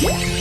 you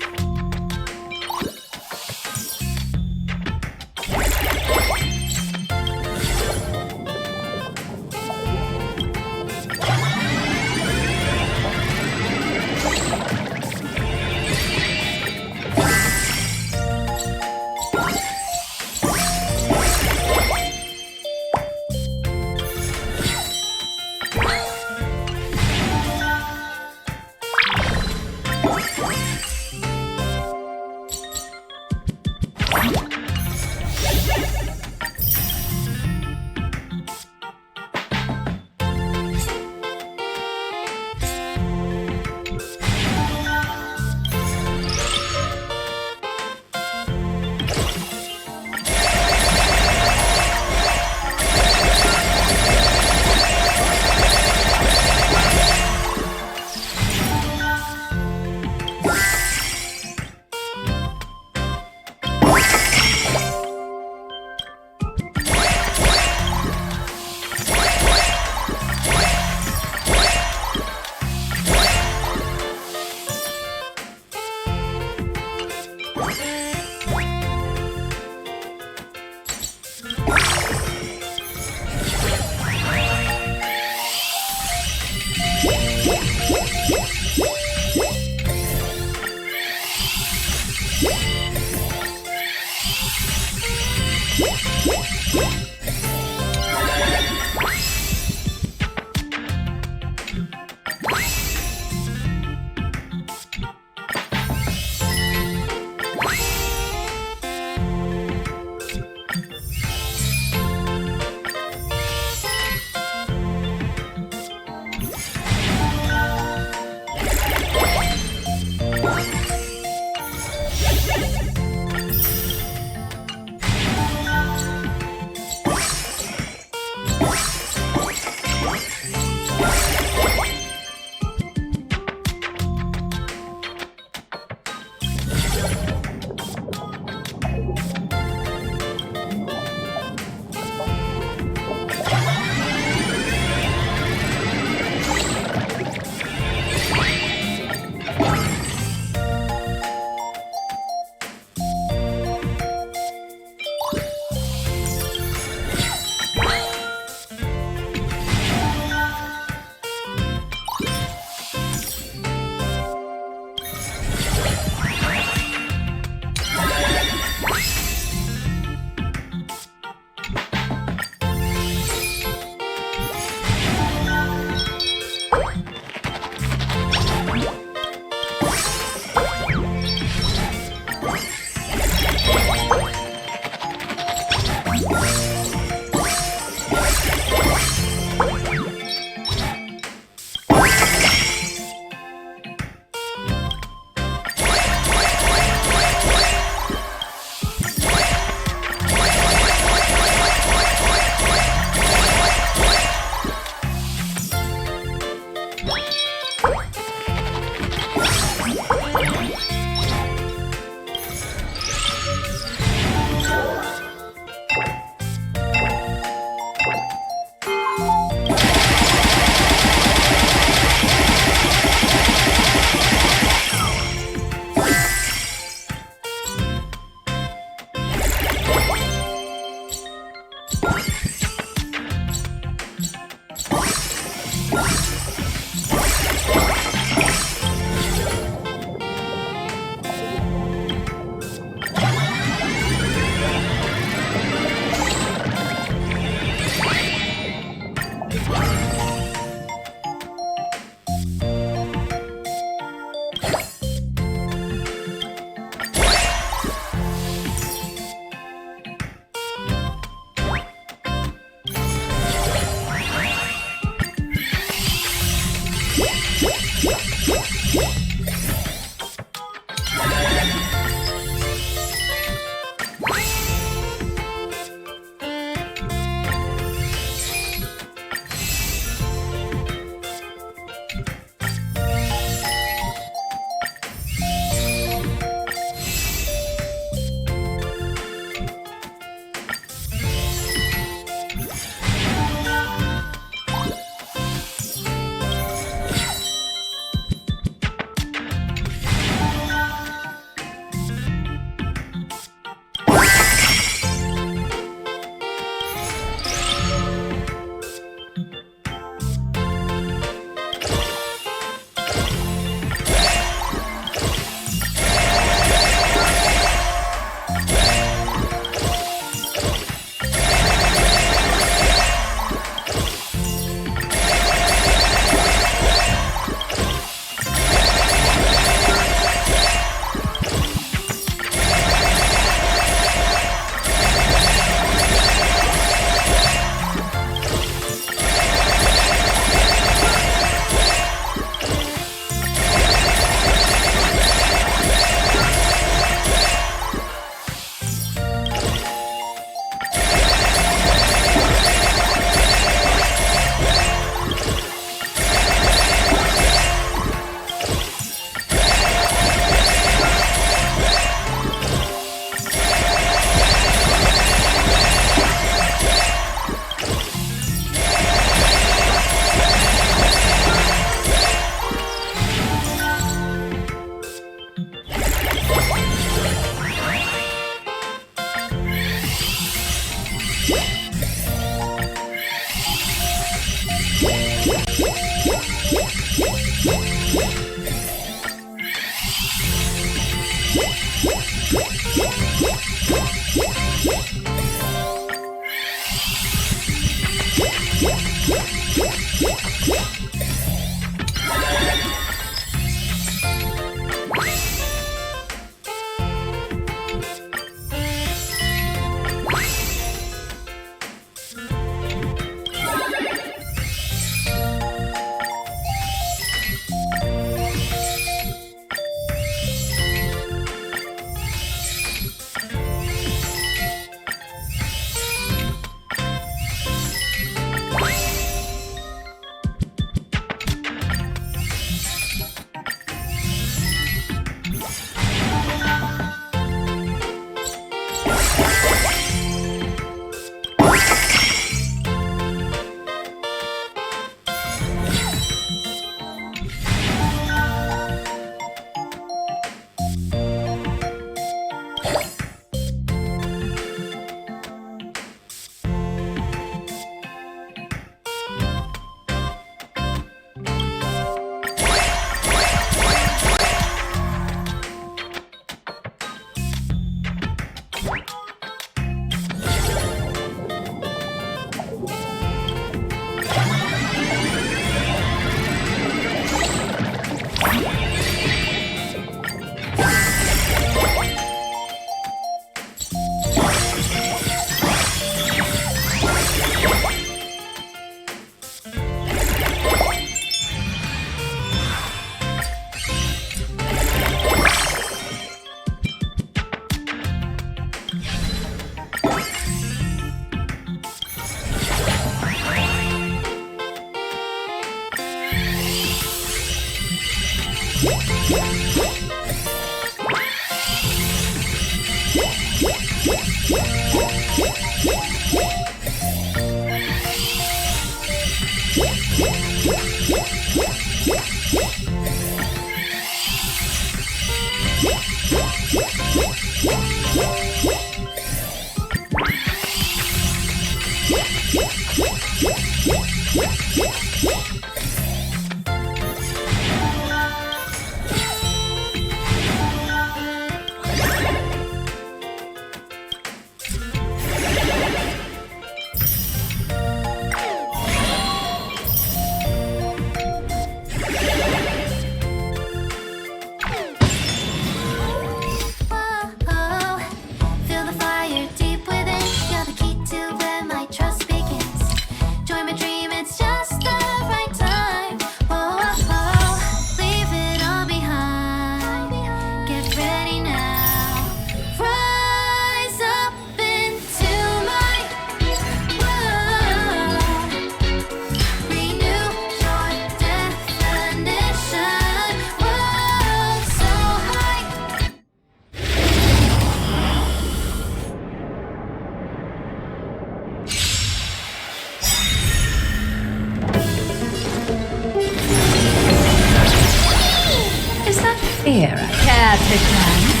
Here, care to glance?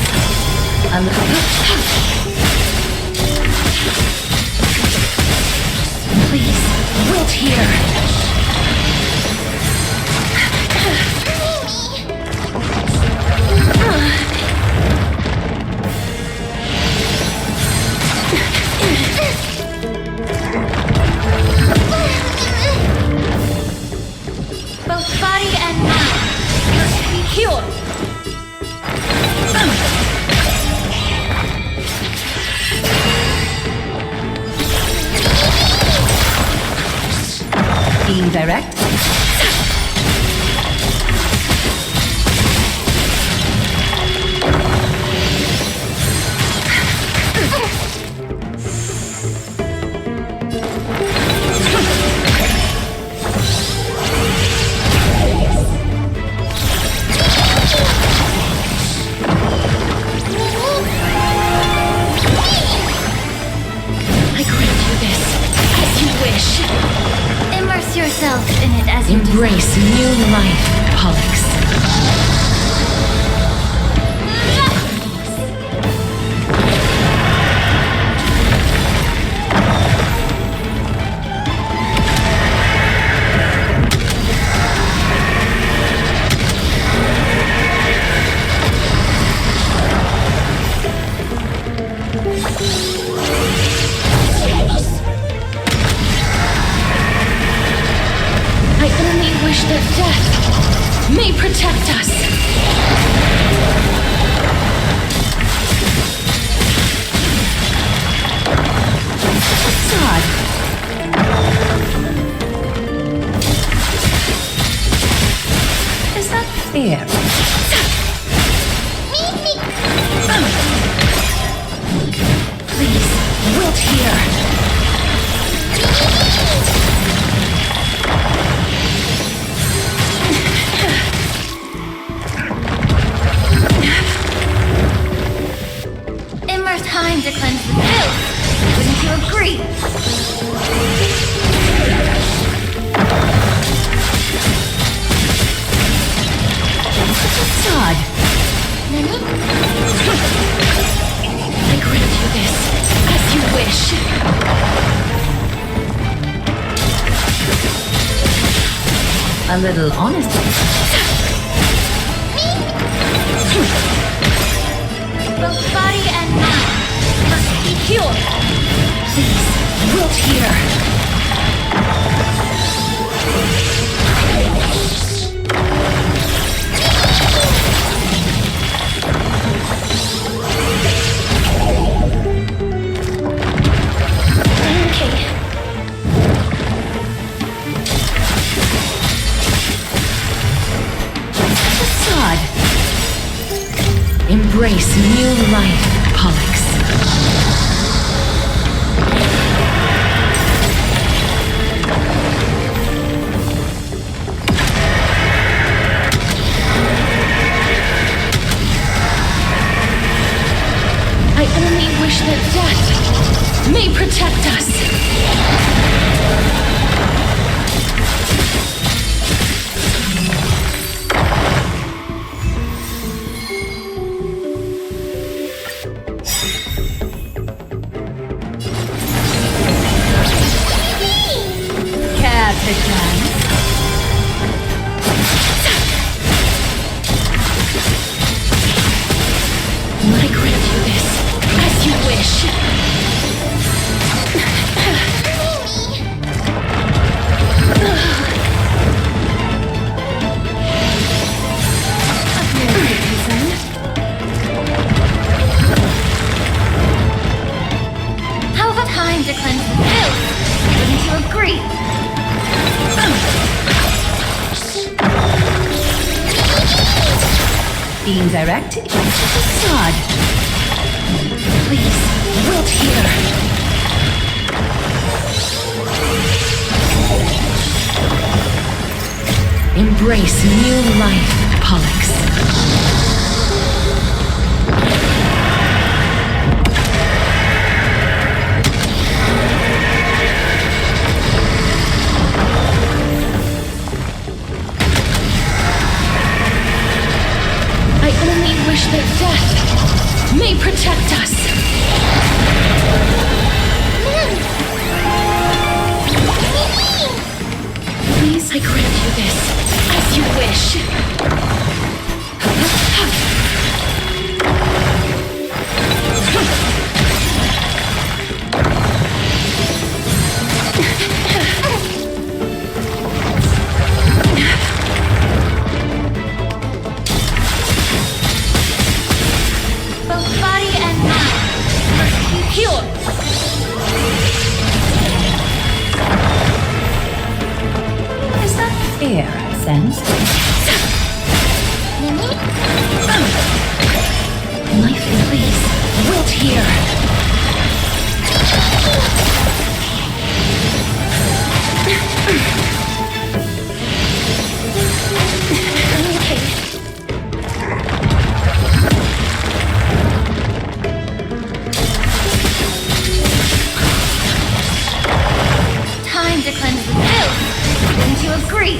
A little bit. Please, wilt here. Both body and mind must be healed. Being direct. Immerse yourself in it as you Embrace new life, Pollux. I grant you this, as you wish. A little honesty. Both body and mind must be pure. Please, wilt here. Embrace new life, Pollux. I only wish that death may protect us. I grant you this, as you wish. How about time to cleanse the filth? Wouldn't you agree? Being direct, it's a facade. Please, wilt here. Embrace new life, Pollux. I only wish that death may protect us. Please, I grant you this, as you wish. Both body and mind must be pure. Is that fair, I sense? Life, please, wilt here. Time to cleanse the filth. Wouldn't you agree?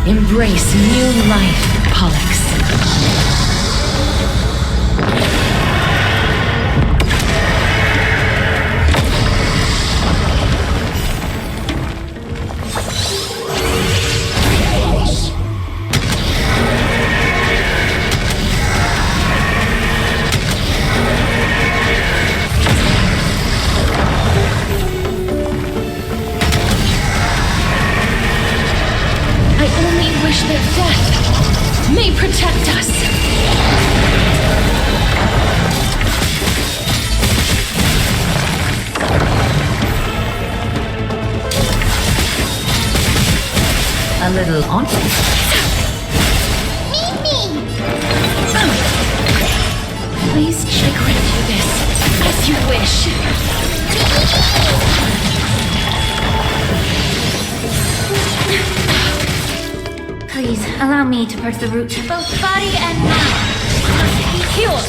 Embrace new life, Pollux. I only wish that death may protect us. A little honesty. Please, I grant you this, as you wish. Please, allow me to purge the root, both body and mind. Must be pure.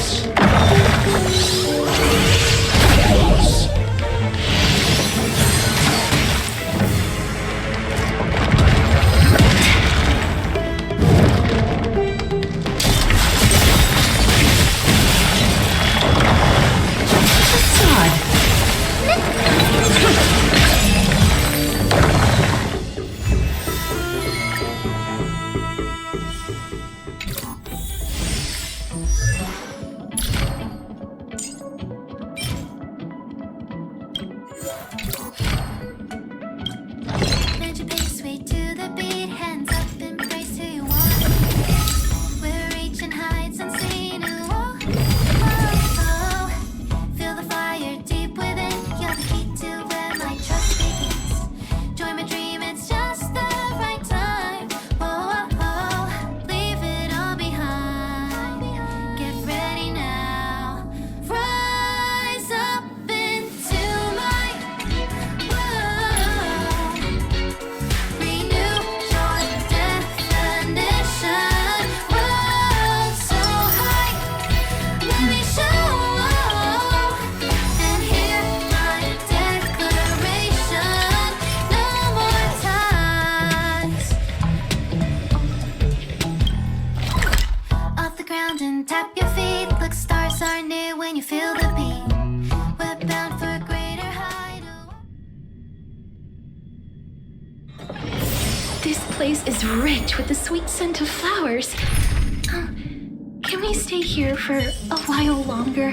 Bend your pace, way to the beat, hands up, embrace who you want. We're reaching heights unseen. Oh, oh, oh. Feel the fire deep within. You're the key to where my trust begins. Join my dream, it's just the right time. Oh, oh, oh. Leave it all behind. Get ready now. Rise up into my world. Renew your definition. World so high, let me show. And hear my declaration. No more ties. Off the ground and tap your feet. Look, stars are near when you feel the beat. We're bound for a greater height. This place is rich with the sweet scent of flowers. Can we stay here for a while longer?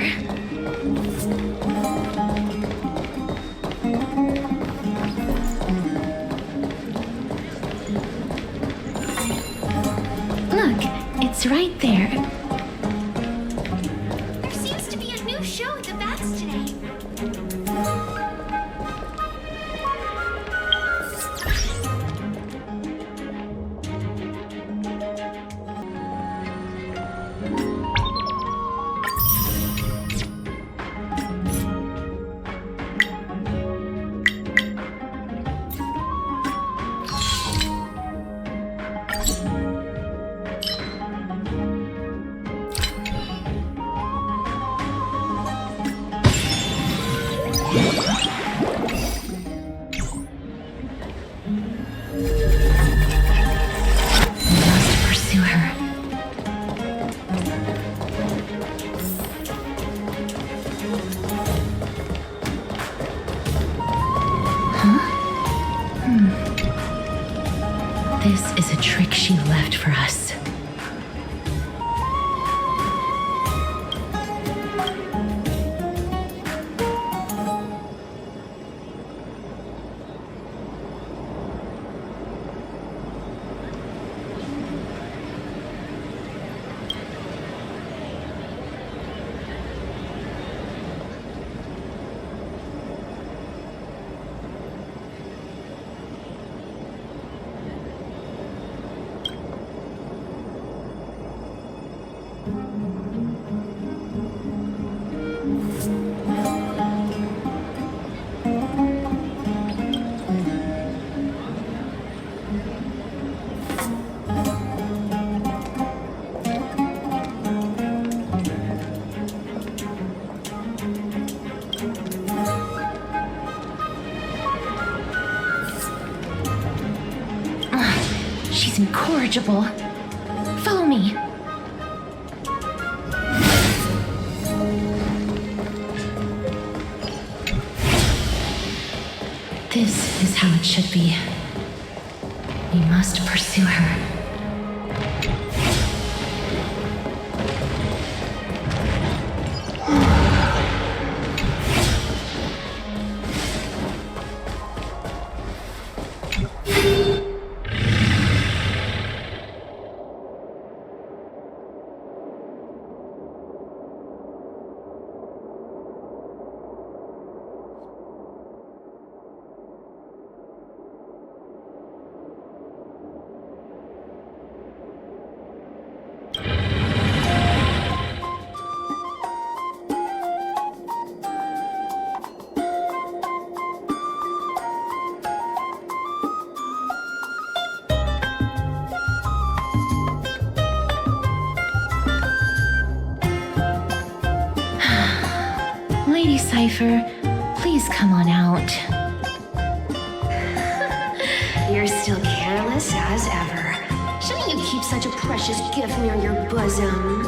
Look, it's right there. There seems to be a new show at the Bats today. Must pursue her. This is a trick she left for us. She's incorrigible. Follow me. This is how it should be. We must pursue her. cipher, please come on out. You're still careless as ever. Shouldn't you keep such a precious gift near your bosom?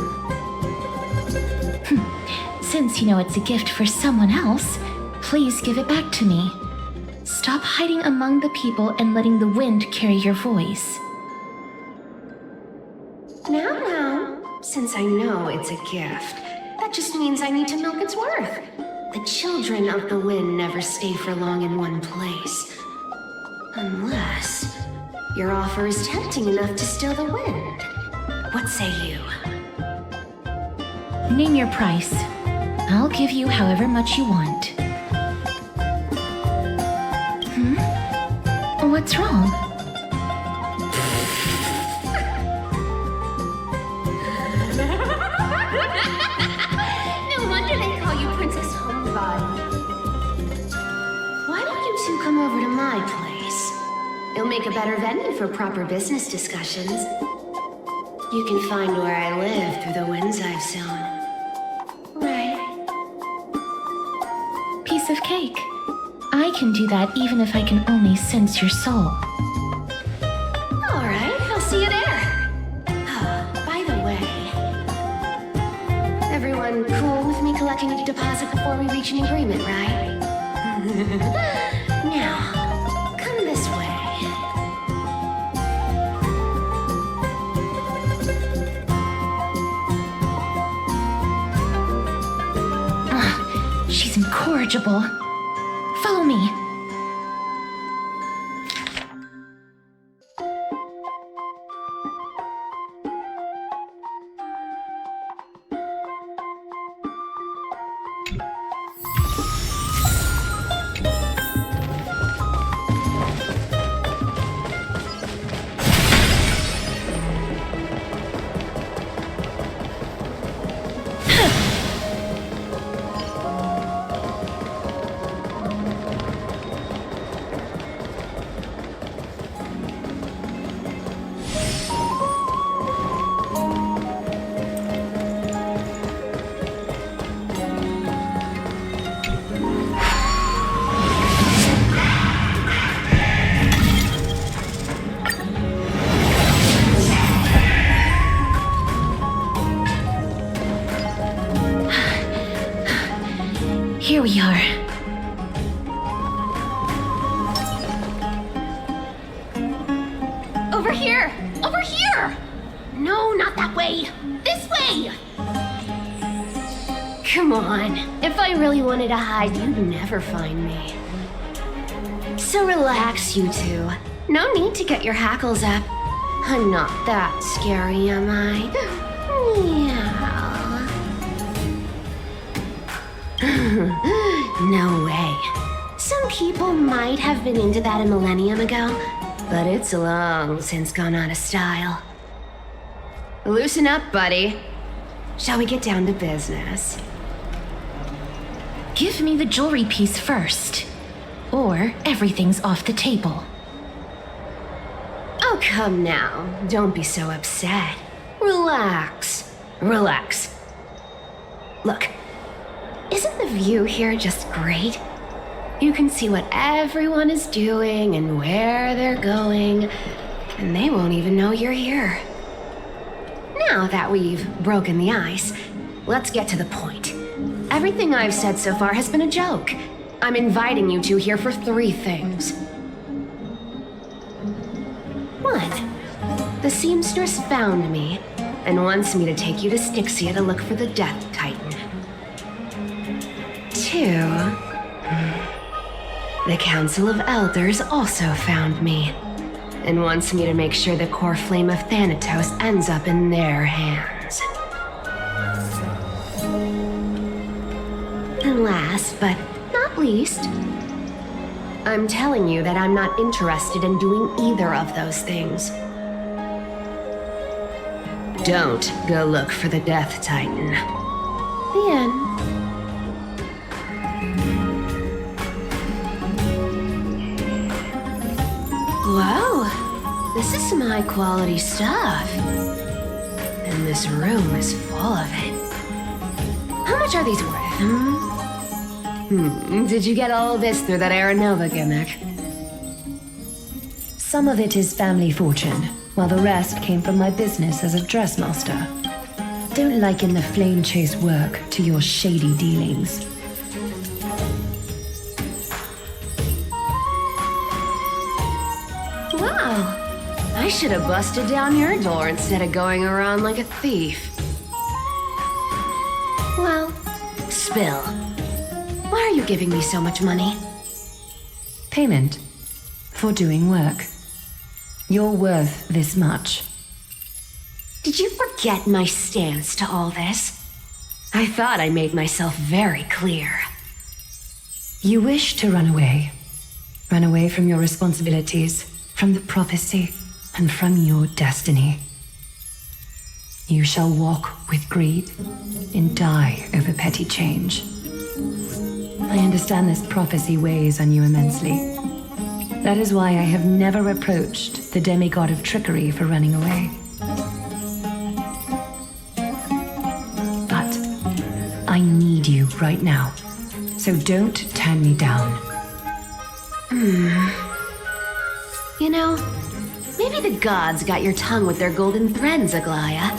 Since you know it's a gift for someone else, please give it back to me. Stop hiding among the people and letting the wind carry your voice. Now, since I know it's a gift, that just means I need to milk its worth. The children of the wind never stay for long in one place. Unless your offer is tempting enough to steal the wind. What say you? Name your price. I'll give you however much you want. What's wrong? No wonder they call you Princess Honkai. Why don't you two come over to my place? It'll make a better venue for proper business discussions. You can find where I live through the winds I've sown. Right. Piece of cake. I can do that even if I can only sense your soul. All right, I'll see you there. By the way, everyone cool with me collecting a deposit before we reach an agreement, right? Now, come this way. She's incorrigible. Follow me. Here we are. Over here! Over here! No, not that way! This way! Come on. If I really wanted to hide, you'd never find me. So relax, you two. No need to get your hackles up. I'm not that scary, am I? Meow. No way. Some people might have been into that a millennium ago, but it's long since gone out of style. Loosen up, buddy. Shall we get down to business? Give me the jewelry piece first, or everything's off the table. Oh, come now. Don't be so upset. Relax. Relax. Look, isn't the view here just great? You can see what everyone is doing and where they're going, and they won't even know you're here. Now that we've broken the ice, let's get to the point. Everything I've said so far has been a joke. I'm inviting you two here for 3 things. 1. The seamstress found me and wants me to take you to Styxia to look for the Death Titan. 2. The Council of Elders also found me and wants me to make sure the core flame of Thanatos ends up in their hands. And last but not least, I'm telling you that I'm not interested in doing either of those things. Don't go look for the Death Titan. The end. Whoa, this is some high quality stuff. And this room is full of it. How much are these worth, Did you get all this through that Aranova gimmick? Some of it is family fortune, while the rest came from my business as a dressmaster. Don't liken the flame chase work to your shady dealings. Wow. I should have busted down your door instead of going around like a thief. Well, spill. Why are you giving me so much money? Payment for doing work. You're worth this much. Did you forget my stance to all this? I thought I made myself very clear. You wish to run away. Run away from your responsibilities, from the prophecy, and from your destiny. You shall walk with greed and die over petty change. I understand this prophecy weighs on you immensely. That is why I have never approached the demigod of trickery for running away. But I need you right now, so don't turn me down. You know, maybe the gods got your tongue with their golden threads, Aglaya.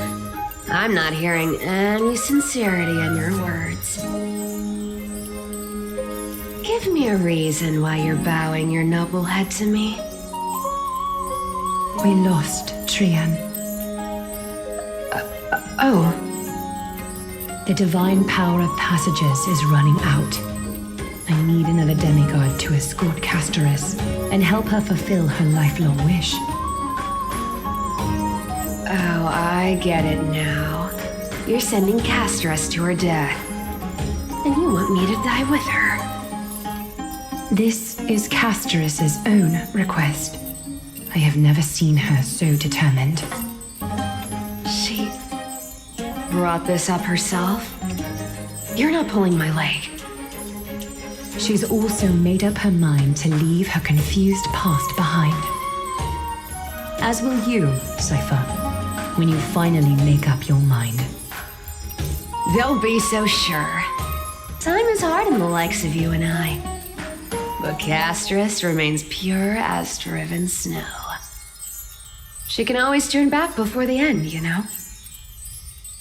I'm not hearing any sincerity in your words. Give me a reason why you're bowing your noble head to me. We lost Trian. Oh. The divine power of passages is running out. I need another demigod to escort Castoris and help her fulfill her lifelong wish. Oh, I get it now. You're sending Castoris to her death. And you want me to die with her. This is Castoris' own request. I have never seen her so determined. She brought this up herself? You're not pulling my leg. She's also made up her mind to leave her confused past behind. As will you, Cypher, when you finally make up your mind. Don't be so sure. Time is hard on the likes of you and I. But Castoris remains pure as driven snow. She can always turn back before the end, you know?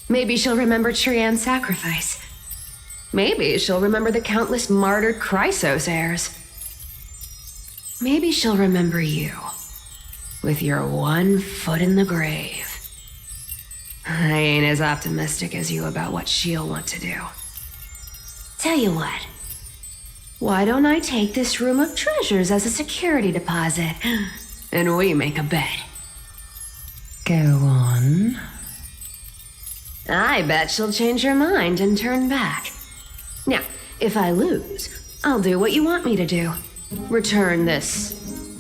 Maybe she'll remember Trian's sacrifice. Maybe she'll remember the countless martyred Chrysos heirs. Maybe she'll remember you, with your one foot in the grave. I ain't as optimistic as you about what she'll want to do. Tell you what. Why don't I take this room of treasures as a security deposit, and we make a bet? Go on. I bet she'll change her mind and turn back. Now, if I lose, I'll do what you want me to do. Return this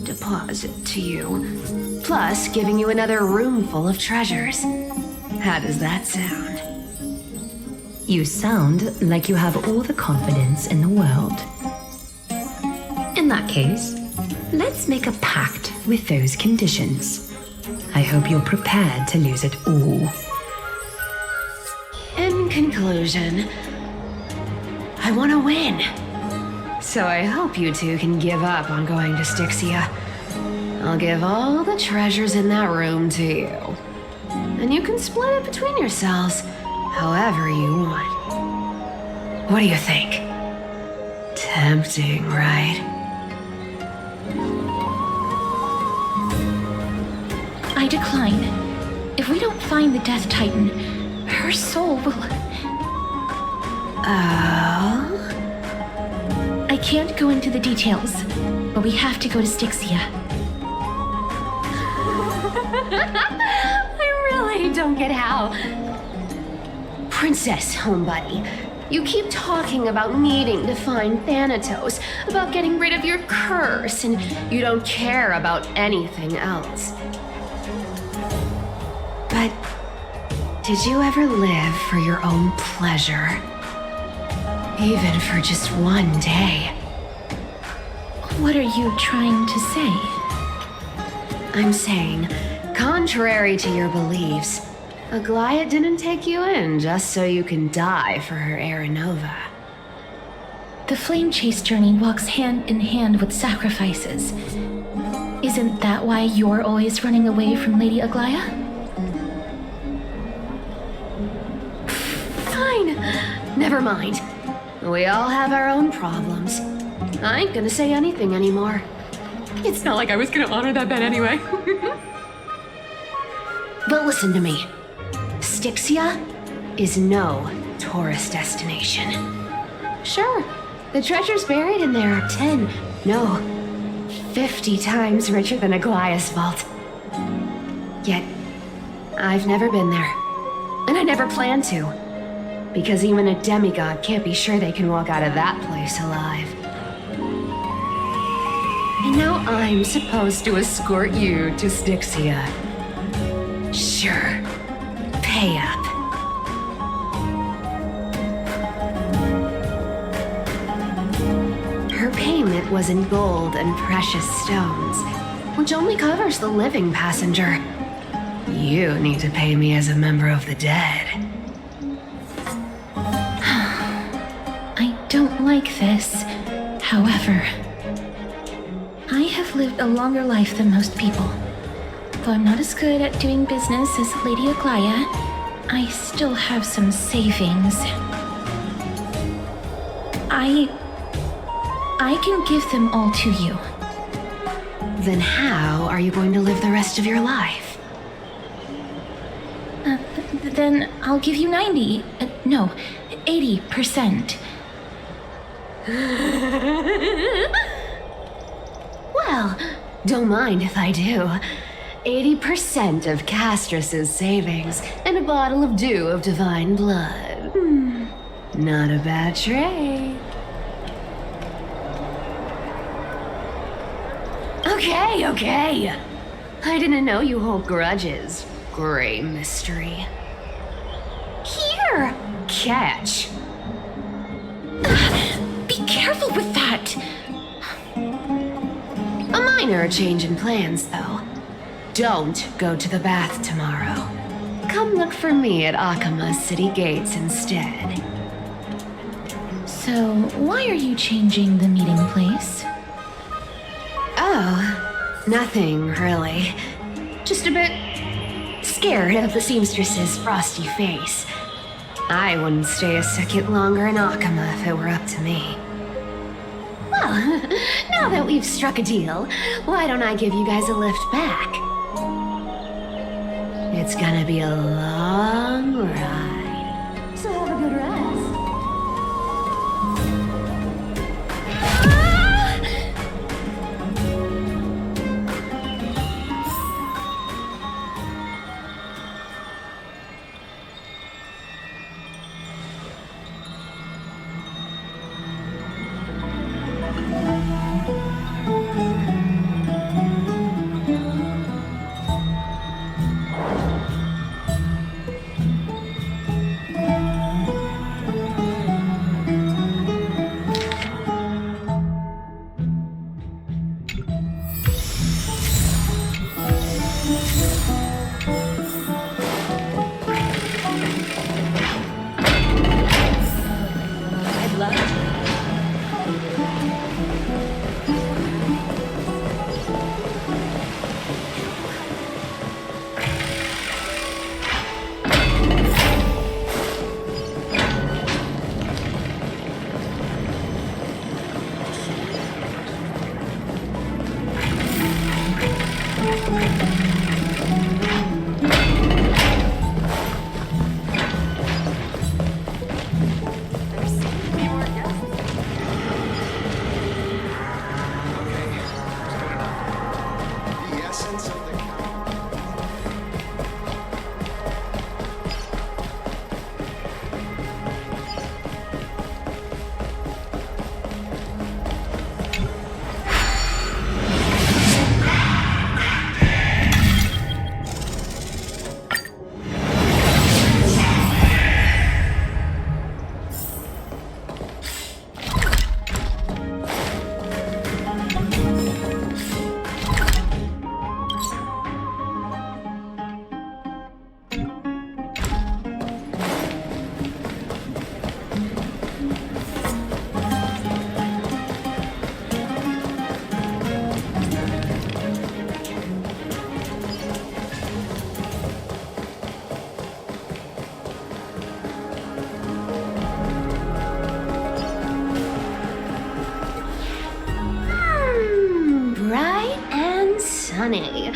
deposit to you, plus giving you another room full of treasures. How does that sound? You sound like you have all the confidence in the world. In that case, let's make a pact with those conditions. I hope you're prepared to lose it all. In conclusion, I want to win. So I hope you two can give up on going to Styxia. I'll give all the treasures in that room to you. And you can split it between yourselves however you want. What do you think? Tempting, right? I decline. If we don't find the Death Titan, her soul will... Oh? I can't go into the details, but we have to go to Styxia. I really don't get how. Princess, homebuddy, you keep talking about needing to find Thanatos, about getting rid of your curse, and you don't care about anything else. But did you ever live for your own pleasure? Even for just one day? What are you trying to say? I'm saying, contrary to your beliefs, Aglaya didn't take you in just so you can die for her Aranova. The flame chase journey walks hand in hand with sacrifices. Isn't that why you're always running away from Lady Aglaya? Fine. Never mind. We all have our own problems. I ain't gonna say anything anymore. It's not like I was gonna honor that bet anyway. But listen to me. Styxia is no tourist destination. Sure, the treasures buried in there are 10, no, 50 times richer than Aglaya's vault. Yet, I've never been there. And I never plan to. Because even a demigod can't be sure they can walk out of that place alive. And now I'm supposed to escort you to Styxia. Sure. Pay up. Her payment was in gold and precious stones, which only covers the living passenger. You need to pay me as a member of the dead. I don't like this. However, I have lived a longer life than most people. Though I'm not as good at doing business as Lady Aglaya, I still have some savings. I can give them all to you. Then how are you going to live the rest of your life? Then I'll give you 90. No, 80%. Well, don't mind if I do. 80% of Castrus's savings and a bottle of dew of divine blood. Not a bad trade. Okay. I didn't know you hold grudges. Gray mystery. Here! Catch. Be careful with that! A minor change in plans, though. Don't go to the bath tomorrow. Come look for me at Akama's city gates instead. So, why are you changing the meeting place? Oh, nothing really. Just a bit scared of the seamstress's frosty face. I wouldn't stay a second longer in Akama if it were up to me. Well, now that we've struck a deal, why don't I give you guys a lift back? It's gonna be a long ride, so have a good rest. sunny.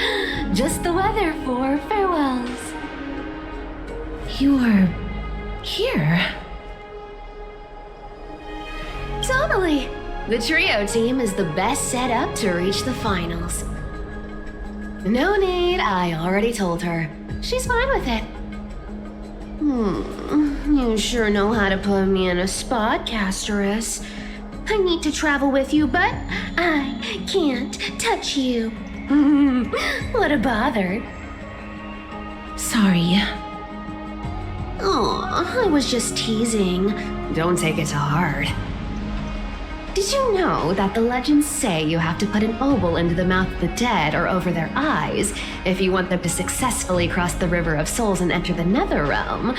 Just the weather for farewells. You are here. Totally. The trio team is the best set up to reach the finals. No need, I already told her. She's fine with it. You sure know how to put me in a spot, Castorus. I need to travel with you, but I can't touch you. What a bother. Sorry. Oh, I was just teasing. Don't take it to heart. Did you know that the legends say you have to put an obol into the mouth of the dead or over their eyes if you want them to successfully cross the River of Souls and enter the Nether Realm?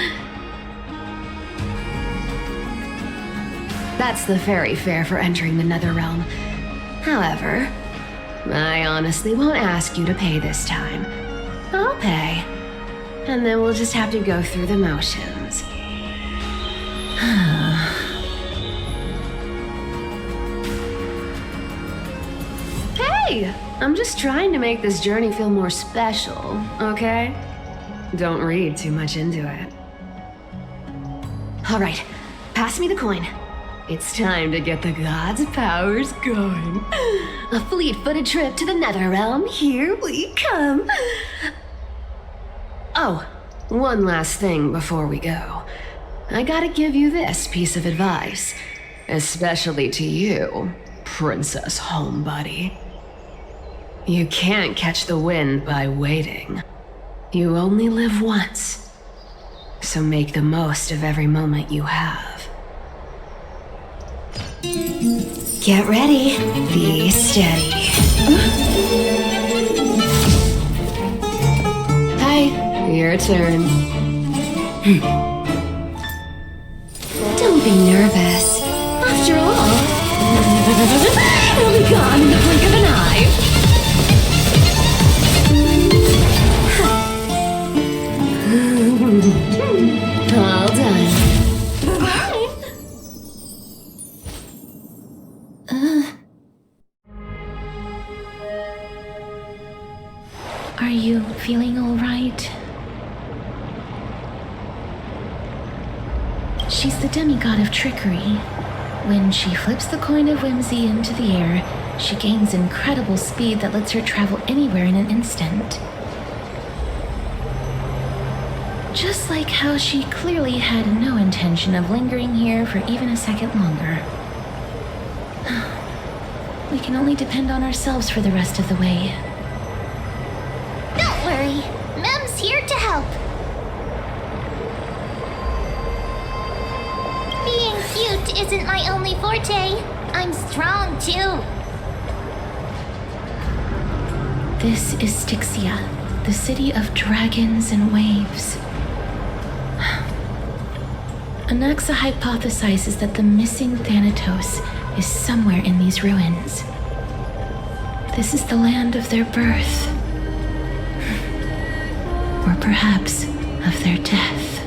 That's the fairy fare for entering the Nether Realm. However, I honestly won't ask you to pay this time. I'll pay. And then we'll just have to go through the motions. Hey! I'm just trying to make this journey feel more special, okay? Don't read too much into it. Alright, pass me the coin. It's time to get the gods' powers going. A fleet-footed trip to the Netherrealm. Here we come. Oh, one last thing before we go. I gotta give you this piece of advice. Especially to you, Princess Homebody. You can't catch the wind by waiting. You only live once. So make the most of every moment you have. Get ready. Be steady. Hi, your turn. Don't be nervous. After all, it'll be gone in the blink of an eye. All done. Are you feeling all right? She's the demigod of trickery. When she flips the coin of whimsy into the air, she gains incredible speed that lets her travel anywhere in an instant. Just like how she clearly had no intention of lingering here for even a second longer. We can only depend on ourselves for the rest of the way. Don't worry, Mem's here to help. Being cute isn't my only forte. I'm strong too. This is Styxia, the city of dragons and waves. Anaxa hypothesizes that the missing Thanatos is somewhere in these ruins. This is the land of their birth. Or perhaps of their death.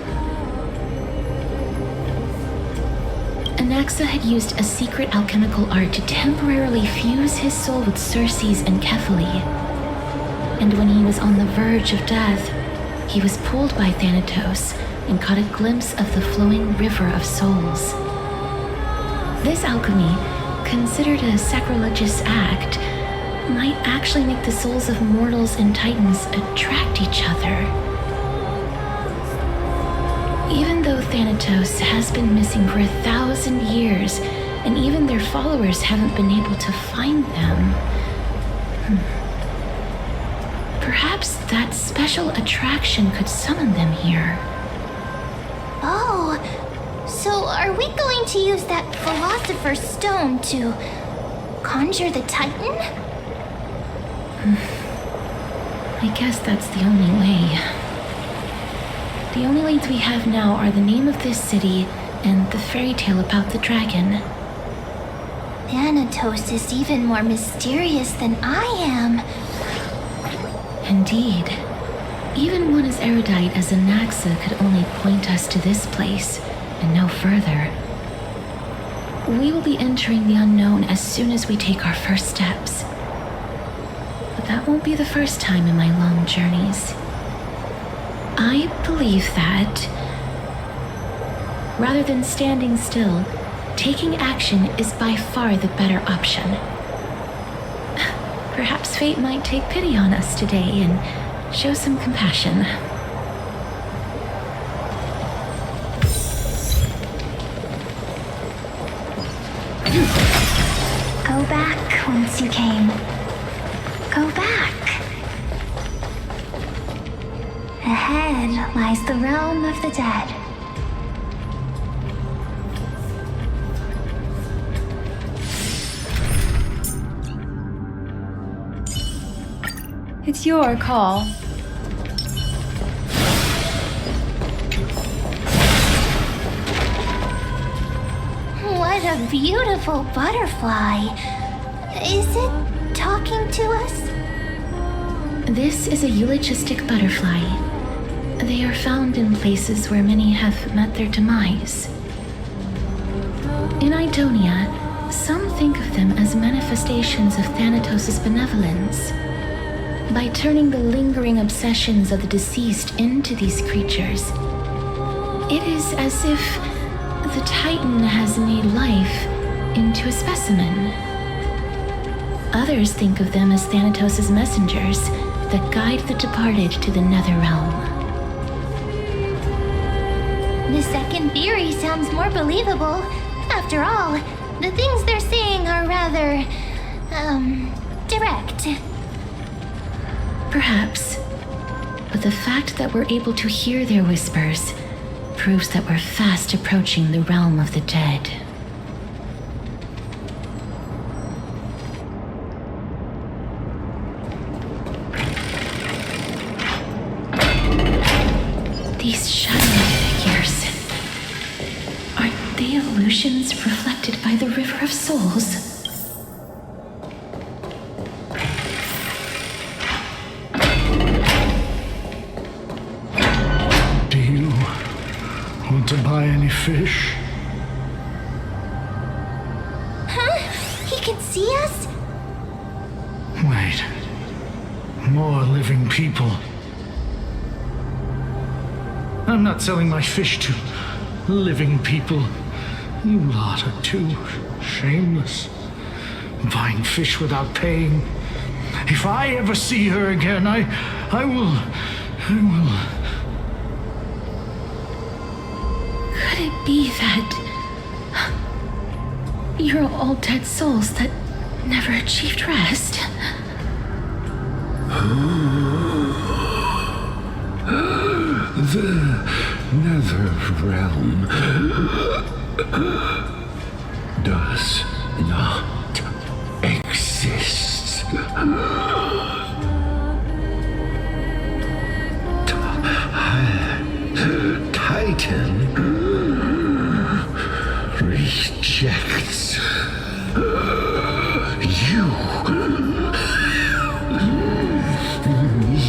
Anaxa had used a secret alchemical art to temporarily fuse his soul with Circe's and Kefali. And when he was on the verge of death, he was pulled by Thanatos and caught a glimpse of the flowing river of souls. This alchemy, considered a sacrilegious act, might actually make the souls of mortals and titans attract each other. Even though Thanatos has been missing for 1,000 years, and even their followers haven't been able to find them, perhaps that special attraction could summon them here. Oh, so are we going to use that Philosopher's Stone to conjure the Titan? I guess that's the only way. The only leads we have now are the name of this city and the fairy tale about the dragon. Thanatos is even more mysterious than I am. Indeed. Even one as erudite as Anaxa could only point us to this place, and no further. We will be entering the unknown as soon as we take our first steps. A that won't be the first time in my long journeys. I believe that, rather than standing still, taking action is by far the better option. Perhaps fate might take pity on us today and show some compassion. Go back whence you came. Go back. Ahead lies the realm of the dead. It's your call. What a beautiful butterfly. Is it talking to us? This is a eulogistic butterfly. They are found in places where many have met their demise. In Idonia, some think of them as manifestations of Thanatos' benevolence. By turning the lingering obsessions of the deceased into these creatures, it is as if the Titan has made life into a specimen. Others think of them as Thanatos' messengers that guide the departed to the nether realm. The second theory sounds more believable. After all, the things they're saying are rather, direct. Perhaps, but the fact that we're able to hear their whispers proves that we're fast approaching the realm of the dead. These shadowy figures, aren't they illusions reflected by the River of Souls? To buy any fish? Huh? He can see us? Wait. More living people. I'm not selling my fish to living people. You lot are too shameless. Buying fish without paying. If I ever see her again, I will... Could it be that you're all dead souls that never achieved rest? The nether realm does not exist. Titan rejects you. Me.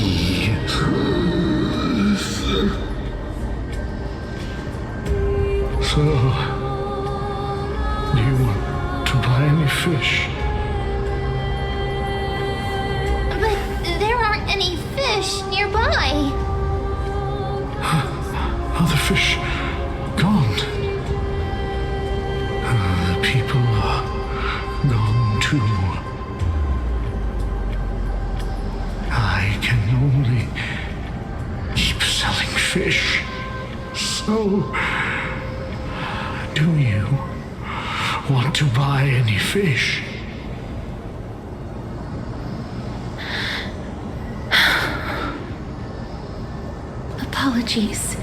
So, do you want to buy any fish? But there aren't any fish nearby. Other fish gone. The people are gone too. I can only keep selling fish. So, do you want to buy any fish? Apologies.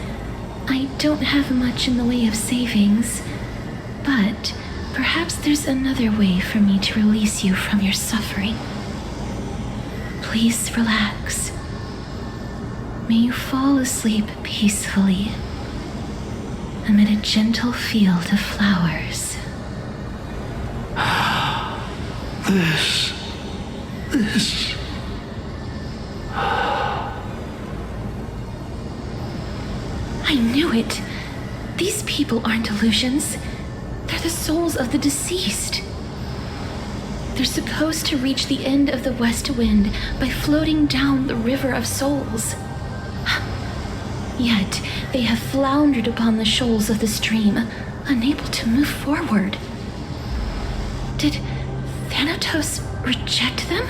I don't have much in the way of savings, but perhaps there's another way for me to release you from your suffering. Please relax. May you fall asleep peacefully amid a gentle field of flowers. This. I knew it. These people aren't illusions. They're the souls of the deceased. They're supposed to reach the end of the west wind by floating down the river of souls. Yet they have floundered upon the shoals of the stream, unable to move forward. Did Thanatos reject them?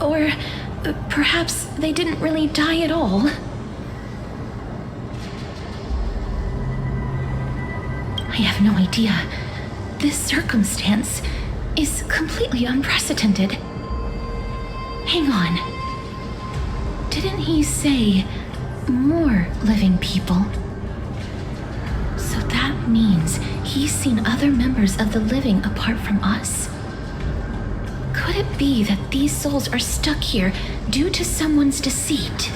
Or perhaps they didn't really die at all? I have no idea. This circumstance is completely unprecedented. Hang on. Didn't he say more living people? So that means he's seen other members of the living apart from us? Could it be that these souls are stuck here due to someone's deceit?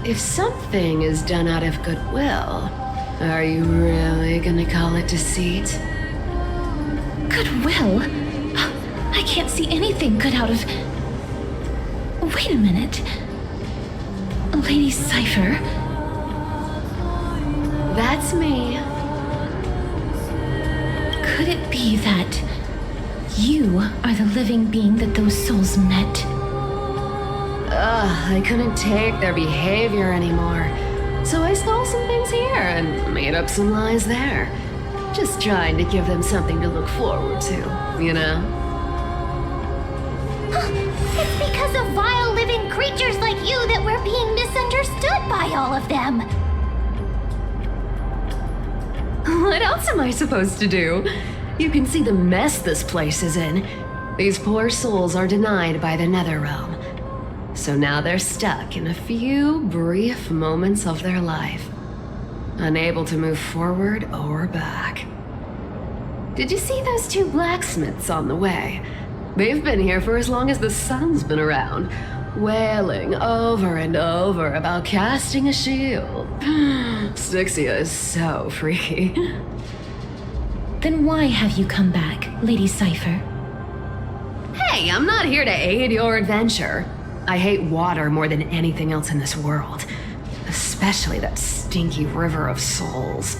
If something is done out of goodwill, are you really gonna call it deceit? Goodwill? I can't see anything good out of... Wait a minute. Lady Cypher? That's me. Could it be that you are the living being that those souls met? I couldn't take their behavior anymore. So I stole some things here and made up some lies there. Just trying to give them something to look forward to, you know? It's because of vile living creatures like you that we're being misunderstood by all of them. What else am I supposed to do? You can see the mess this place is in. These poor souls are denied by the Netherrealm. So now they're stuck in a few brief moments of their life, unable to move forward or back. Did you see those two blacksmiths on the way? They've been here for as long as the sun's been around, wailing over and over about casting a shield. Styxia is so freaky. Then why have you come back, Lady Cypher? Hey, I'm not here to aid your adventure. I hate water more than anything else in this world, especially that stinky river of souls.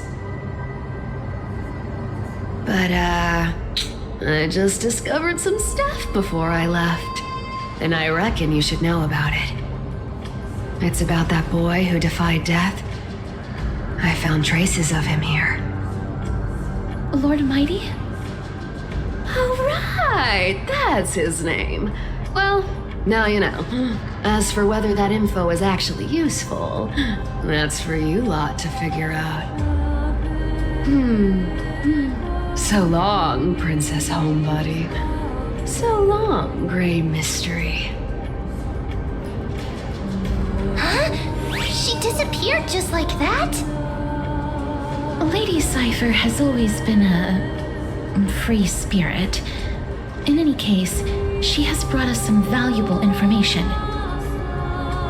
But, I just discovered some stuff before I left, and I reckon you should know about it. It's about that boy who defied death. I found traces of him here. Lord Mighty? Oh, right, that's his name. Well, now you know. As for whether that info is actually useful, that's for you lot to figure out. So long, Princess Homebody. So long, Grey Mystery. Huh? She disappeared just like that? Lady Cypher has always been a free spirit. In any case, she has brought us some valuable information.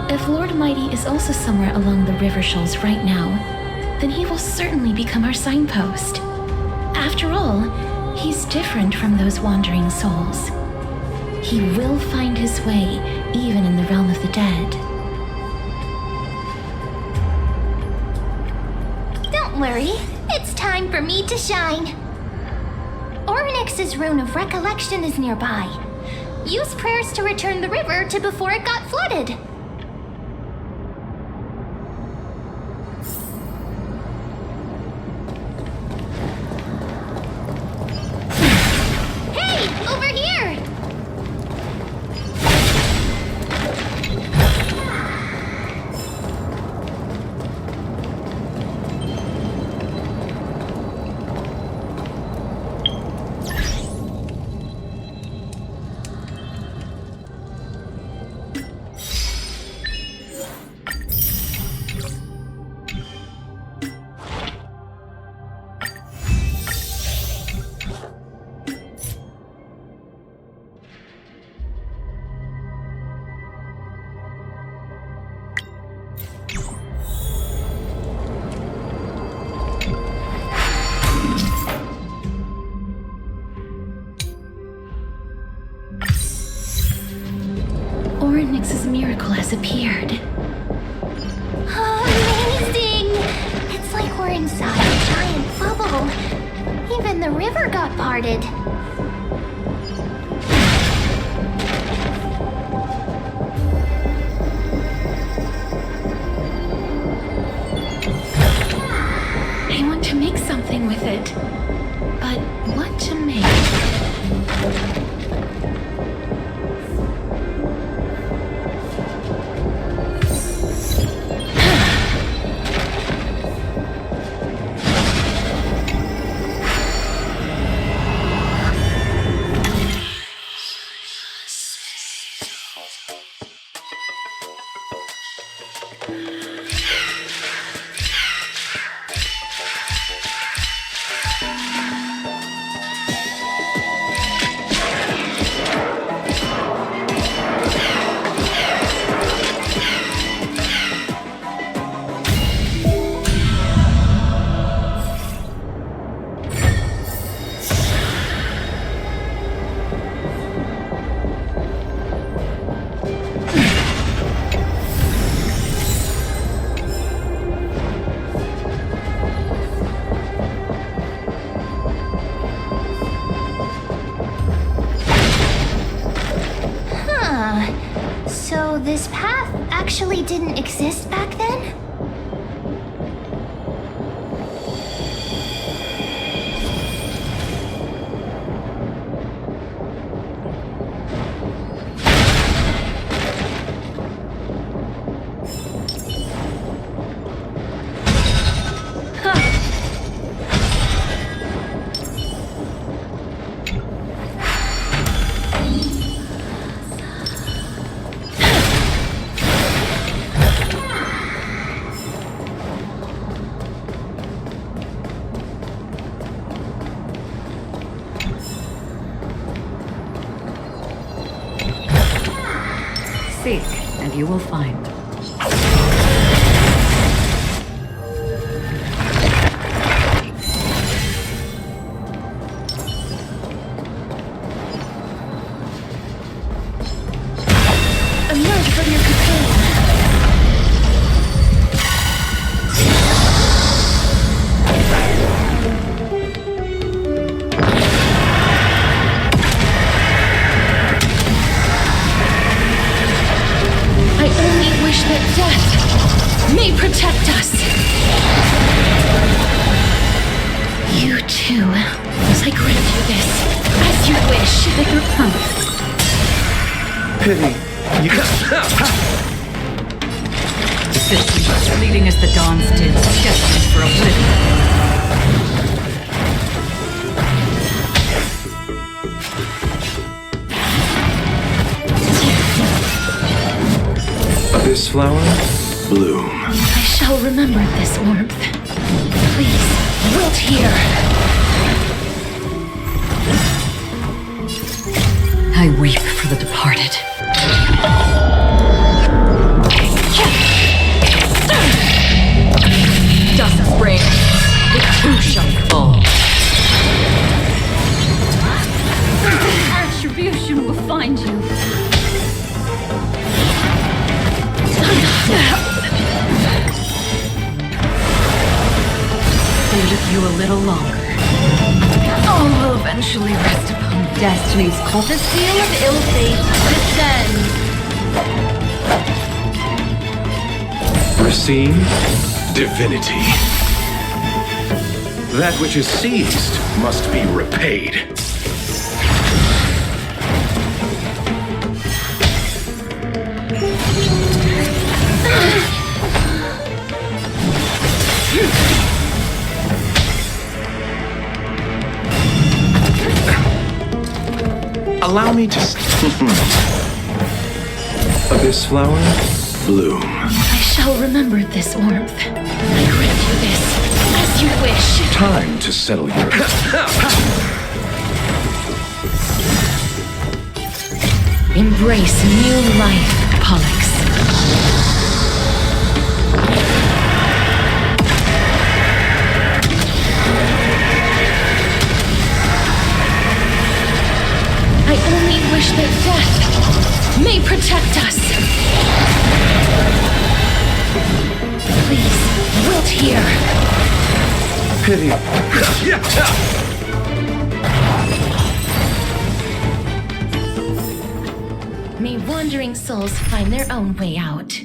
If Lord Mighty is also somewhere along the river shoals right now, then he will certainly become our signpost. After all, he's different from those wandering souls. He will find his way even in the realm of the dead. Don't worry, it's time for me to shine. Ornyx's rune of recollection is nearby. Use prayers to return the river to before it got flooded. Hey, over here! Ornyx's miracle has appeared. Amazing! It's like we're inside a giant bubble. Even the river got parted. something with it. But what to make? So this path actually didn't exist back then? Seek, and you will find. Emerge from your cocoon. I only wish that death may protect us. You too. I grant you this, as you wish. Pity. Systems fleeting as the dawn's did, destined for oblivion. Abyss flower, bloom. I shall remember this warmth. Please, wilt here. I weep for the departed. Dust springs, the two shall fall. Attribution will find you. Hold you a little longer. All will eventually rest upon destiny's cultist seal of ill fate descend. Receive divinity. That which is seized must be repaid. Allow me to... Abyss flower, bloom. I shall remember this warmth. I grant you this, as you wish. Time to settle your... Embrace new life, Pollux. I only wish that death may protect us. Please, wilt here. Pity. May wandering souls find their own way out.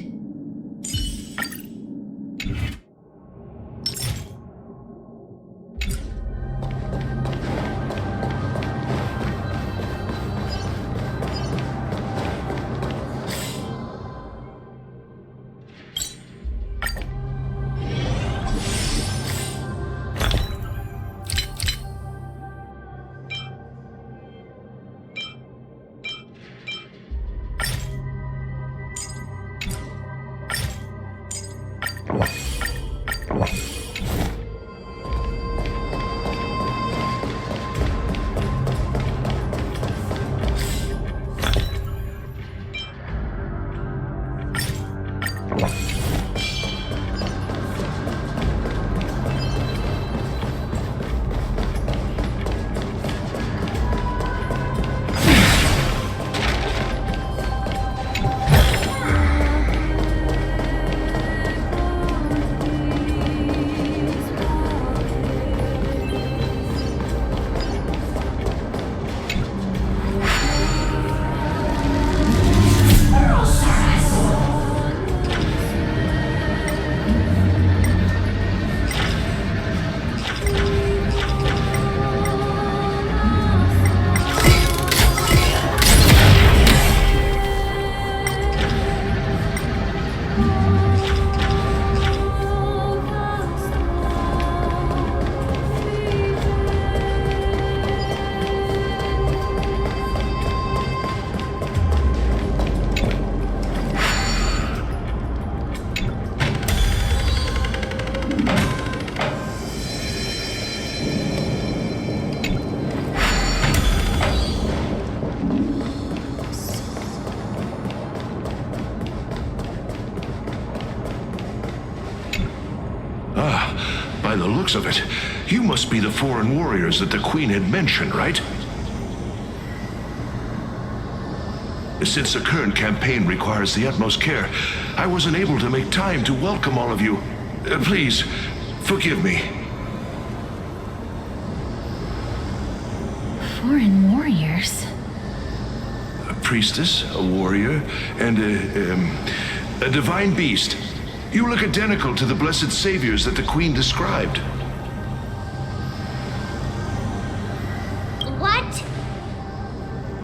By the looks of it, you must be the foreign warriors that the Queen had mentioned, right? Since the current campaign requires the utmost care, I wasn't able to make time to welcome all of you. Please, forgive me. Foreign warriors? A priestess, a warrior, and a divine beast. You look identical to the blessed saviors that the Queen described. What?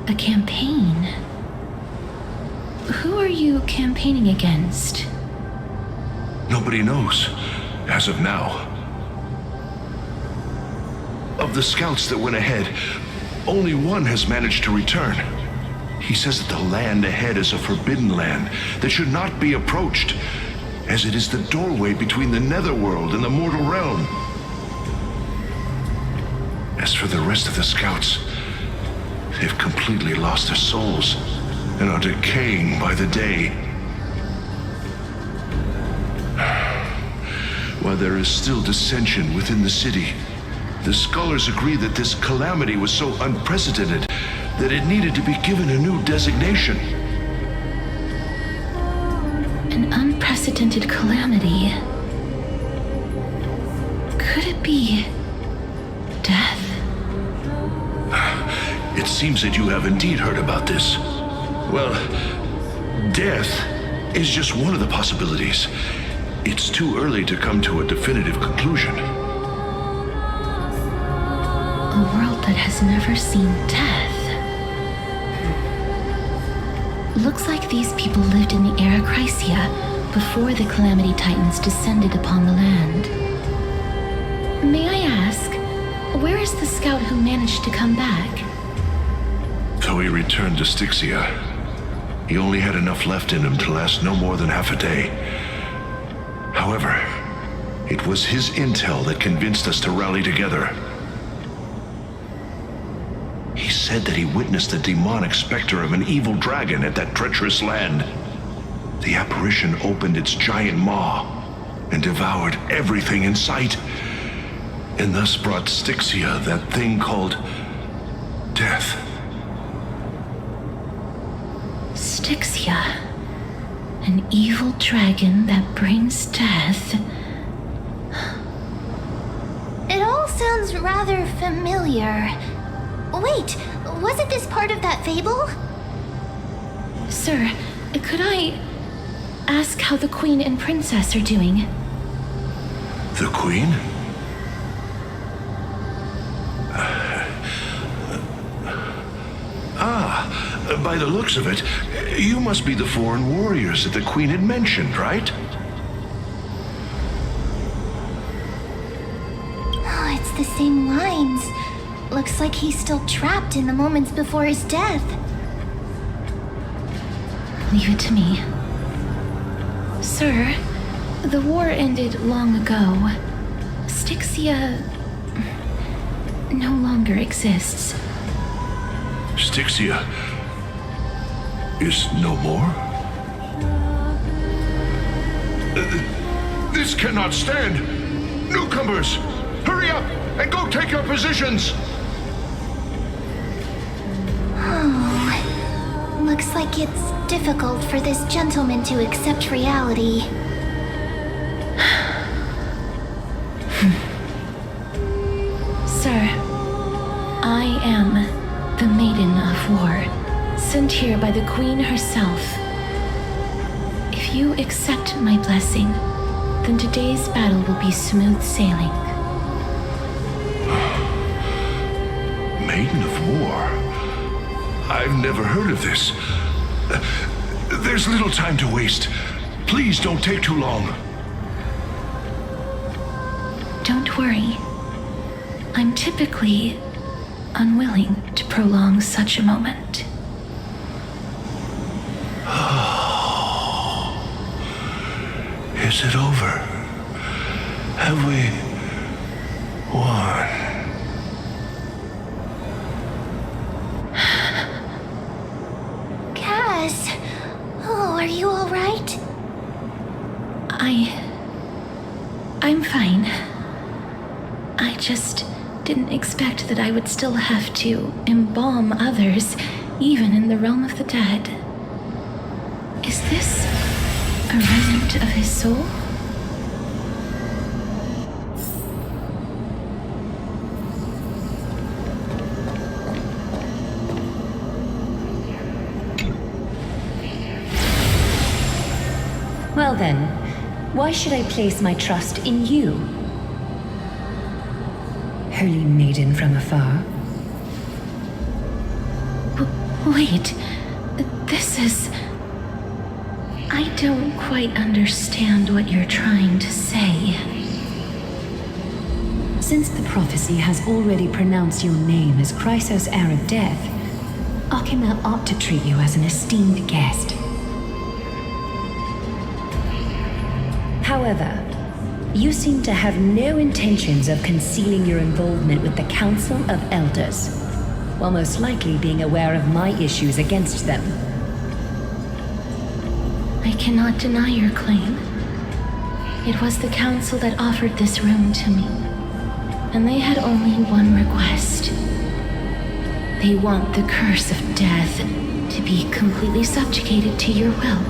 A campaign? Who are you campaigning against? Nobody knows, as of now. Of the scouts that went ahead, only one has managed to return. He says that the land ahead is a forbidden land that should not be approached, as it is the doorway between the netherworld and the mortal realm. As for the rest of the scouts, they've completely lost their souls and are decaying by the day. While there is still dissension within the city, the scholars agree that this calamity was so unprecedented that it needed to be given a new designation. An unprecedented calamity. Could it be death? It seems that you have indeed heard about this. Well, death is just one of the possibilities. It's too early to come to a definitive conclusion. A world that has never seen death. Looks like these people lived in the era Chrysia before the Calamity Titans descended upon the land. May I ask, where is the scout who managed to come back? So he returned to Styxia. He only had enough left in him to last no more than half a day. However, it was his intel that convinced us to rally together. He said that he witnessed the demonic specter of an evil dragon at that treacherous land. The apparition opened its giant maw and devoured everything in sight, and thus brought Styxia that thing called death. Styxia. An evil dragon that brings death. It all sounds rather familiar. Wait, wasn't this part of that fable? Sir, could I ask how the Queen and Princess are doing? The Queen? By the looks of it, you must be the foreign warriors that the Queen had mentioned, right? Oh, it's the same lines. Looks like he's still trapped in the moments before his death. Leave it to me. Sir, the war ended long ago. Styxia no longer exists. Styxia is no more? This cannot stand! Newcomers, hurry up and go take your positions! Oh, looks like it's difficult for this gentleman to accept reality. Sir, I am the Maiden of War, sent here by the Queen herself. If you accept my blessing, then today's battle will be smooth sailing. Maiden of War? I've never heard of this. There's little time to waste. Please don't take too long. Don't worry. I'm typically unwilling to prolong such a moment. Is it over? Have we won? Cass, oh, are you all right? I'm fine. I just didn't expect that I would still have to embalm others, even in the realm of the dead. Is this a remnant of his soul? Well then, why should I place my trust in you? Holy maiden from afar. Wait, this is... I don't quite understand what you're trying to say. Since the prophecy has already pronounced your name as Chrysos, heir of death, Akima ought to treat you as an esteemed guest. However, you seem to have no intentions of concealing your involvement with the Council of Elders, while most likely being aware of my issues against them. I cannot deny your claim. It was the Council that offered this room to me, and they had only one request. They want the curse of death to be completely subjugated to your will.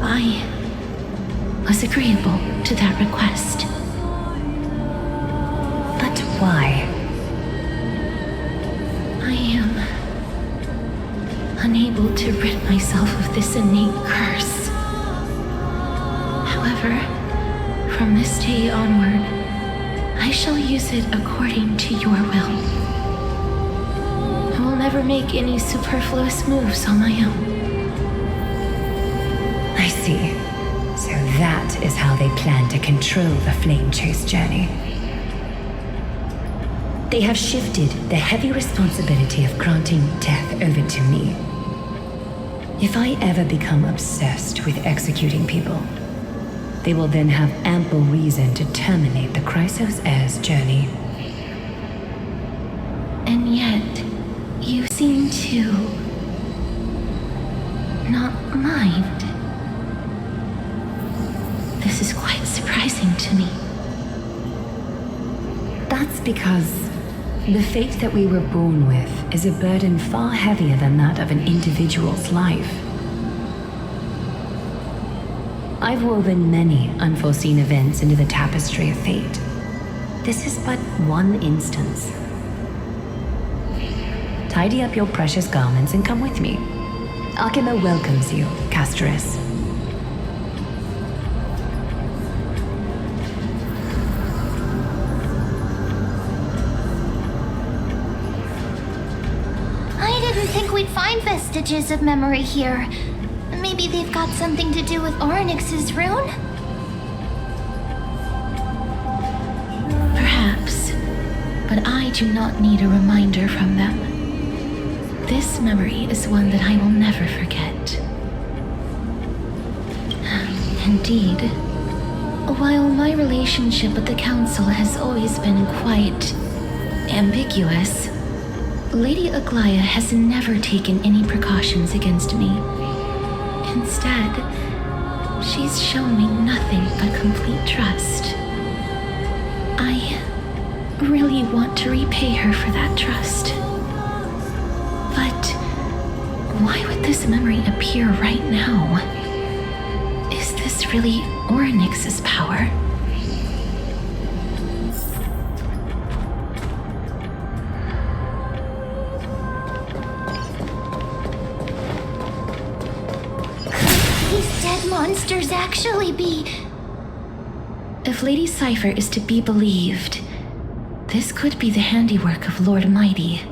I was agreeable to that request. But why? I am unable to rid myself of this innate curse. However, from this day onward, I shall use it according to your will. I will never make any superfluous moves on my own. I see. So that is how they plan to control the Flame Chase journey. They have shifted the heavy responsibility of granting death over to me. If I ever become obsessed with executing people, they will then have ample reason to terminate the Chrysos heir's journey. And yet, you seem to not mind. This is quite surprising to me. That's because the fate that we were born with is a burden far heavier than that of an individual's life. I've woven many unforeseen events into the tapestry of fate. This is but one instance. Tidy up your precious garments and come with me. Akima welcomes you, Castris. We'd find vestiges of memory here. Maybe they've got something to do with Orynyx's rune? Perhaps, but I do not need a reminder from them. This memory is one that I will never forget. Indeed, while my relationship with the Council has always been quite ambiguous, Lady Aglaya has never taken any precautions against me. Instead, she's shown me nothing but complete trust. I really want to repay her for that trust. But why would this memory appear right now? Is this really Orynyx's power? Monsters actually be... If Lady Cypher is to be believed, this could be the handiwork of Lord Mighty.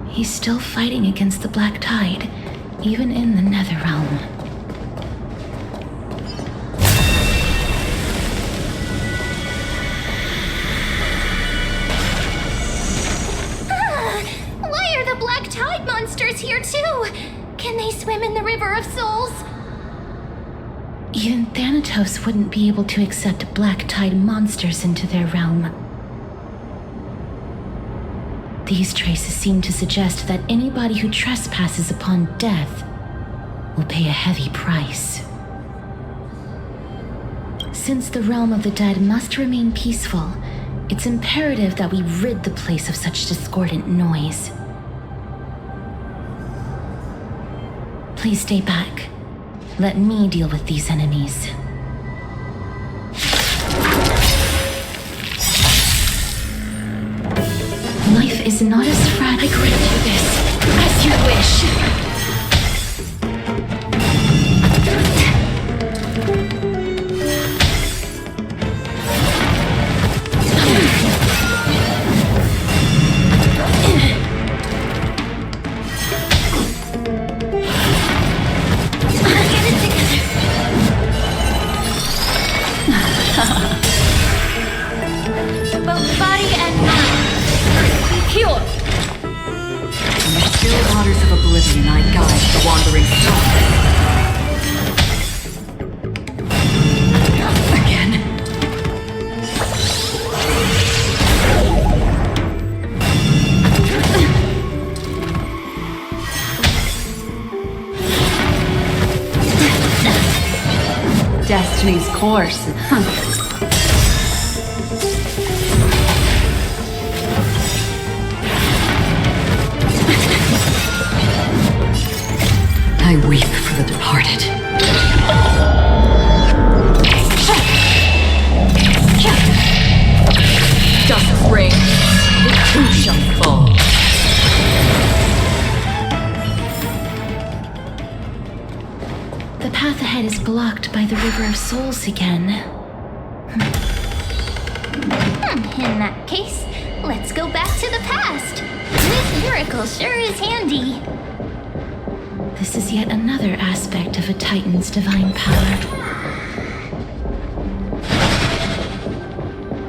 He's still fighting against the Black Tide, even in the Netherrealm. Why are the Black Tide monsters here too? Can they swim in the River of Souls? Even Thanatos wouldn't be able to accept Black Tide monsters into their realm. These traces seem to suggest that anybody who trespasses upon death will pay a heavy price. Since the realm of the dead must remain peaceful, it's imperative that we rid the place of such discordant noise. Please stay back. Let me deal with these enemies. Life is not as fragile. I grant you this, as you wish. Both body and mind. Pure. In the still waters of oblivion, I guide the wandering soul. Again. Destiny's course. I weep for the departed. Dust rain, the two shall fall. The path ahead is blocked by the River of Souls again. In that case, let's go back to the past. This miracle sure is handy. This is yet another aspect of a Titan's divine power.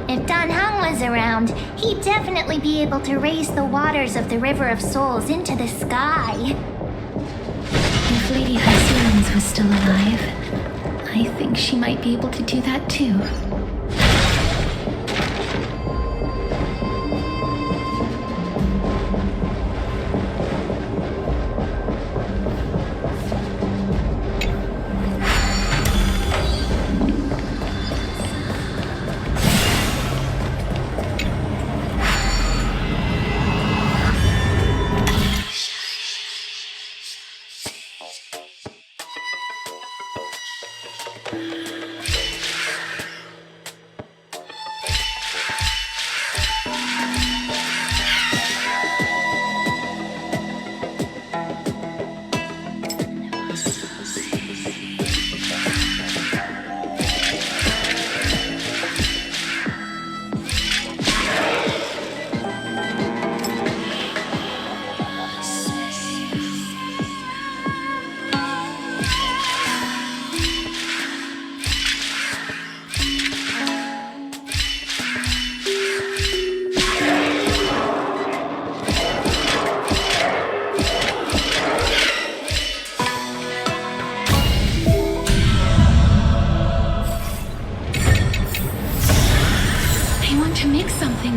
If Don Hung was around, he'd definitely be able to raise the waters of the River of Souls into the sky. If Lady Hyserins was still alive, I think she might be able to do that too.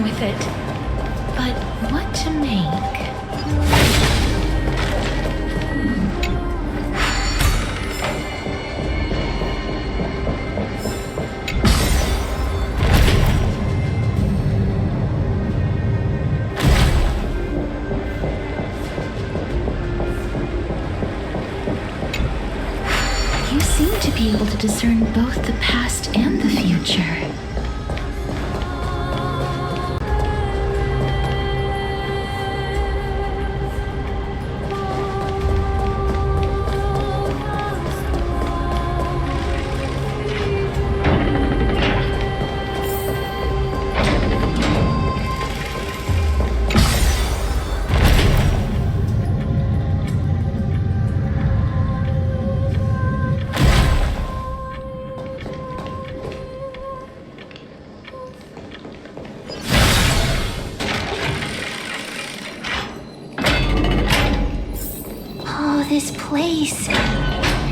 With it. But what to make? You seem to be able to discern both the past and the future. This place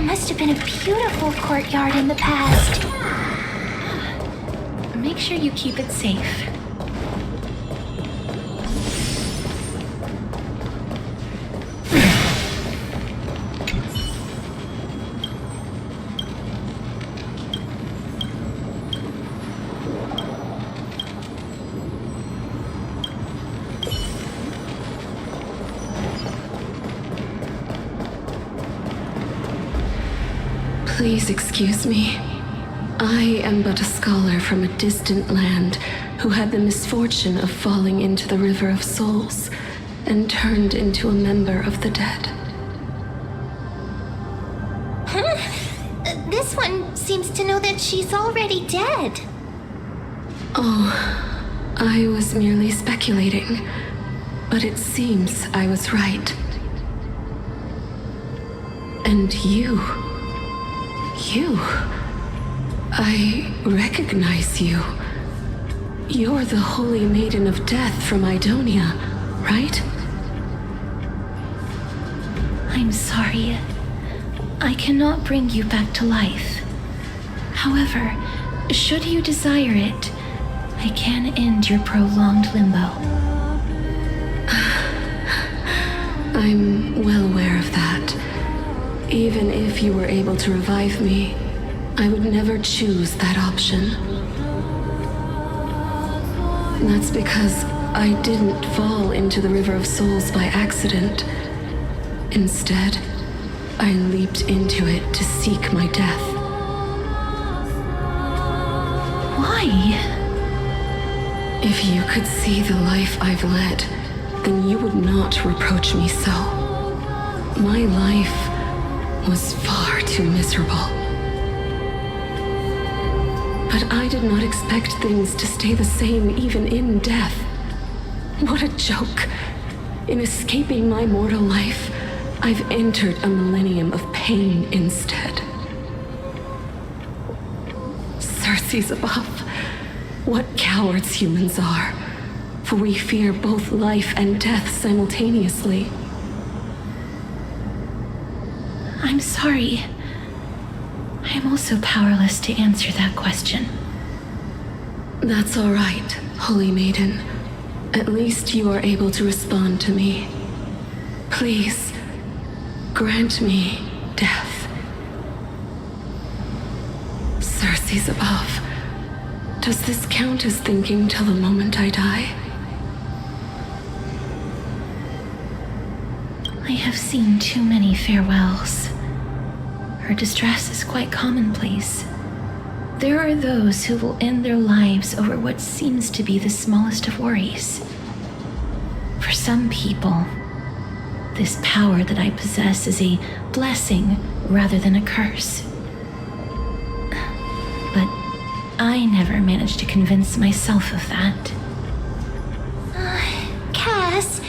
must have been a beautiful courtyard in the past. Make sure you keep it safe. Please excuse me. I am but a scholar from a distant land who had the misfortune of falling into the River of Souls and turned into a member of the dead. This one seems to know that she's already dead. Oh, I was merely speculating, but it seems I was right. And you, I recognize you. You're the Holy Maiden of Death from Idonia, right? I'm sorry. I cannot bring you back to life. However, should you desire it, I can end your prolonged limbo. I'm well aware of that. Even if you were able to revive me, I would never choose that option. That's because I didn't fall into the River of Souls by accident. Instead, I leaped into it to seek my death. Why? If you could see the life I've led, then you would not reproach me so. My life was far too miserable. But I did not expect things to stay the same even in death. What a joke. In escaping my mortal life, I've entered a millennium of pain instead. Circes above. What cowards humans are. For we fear both life and death simultaneously. I'm sorry. I am also powerless to answer that question. That's all right, Holy Maiden. At least you are able to respond to me. Please, grant me death. Circes above. Does this count as thinking till the moment I die? I have seen too many farewells. Her distress is quite commonplace. There are those who will end their lives over what seems to be the smallest of worries. For some people, this power that I possess is a blessing rather than a curse. But I never managed to convince myself of that. Cass,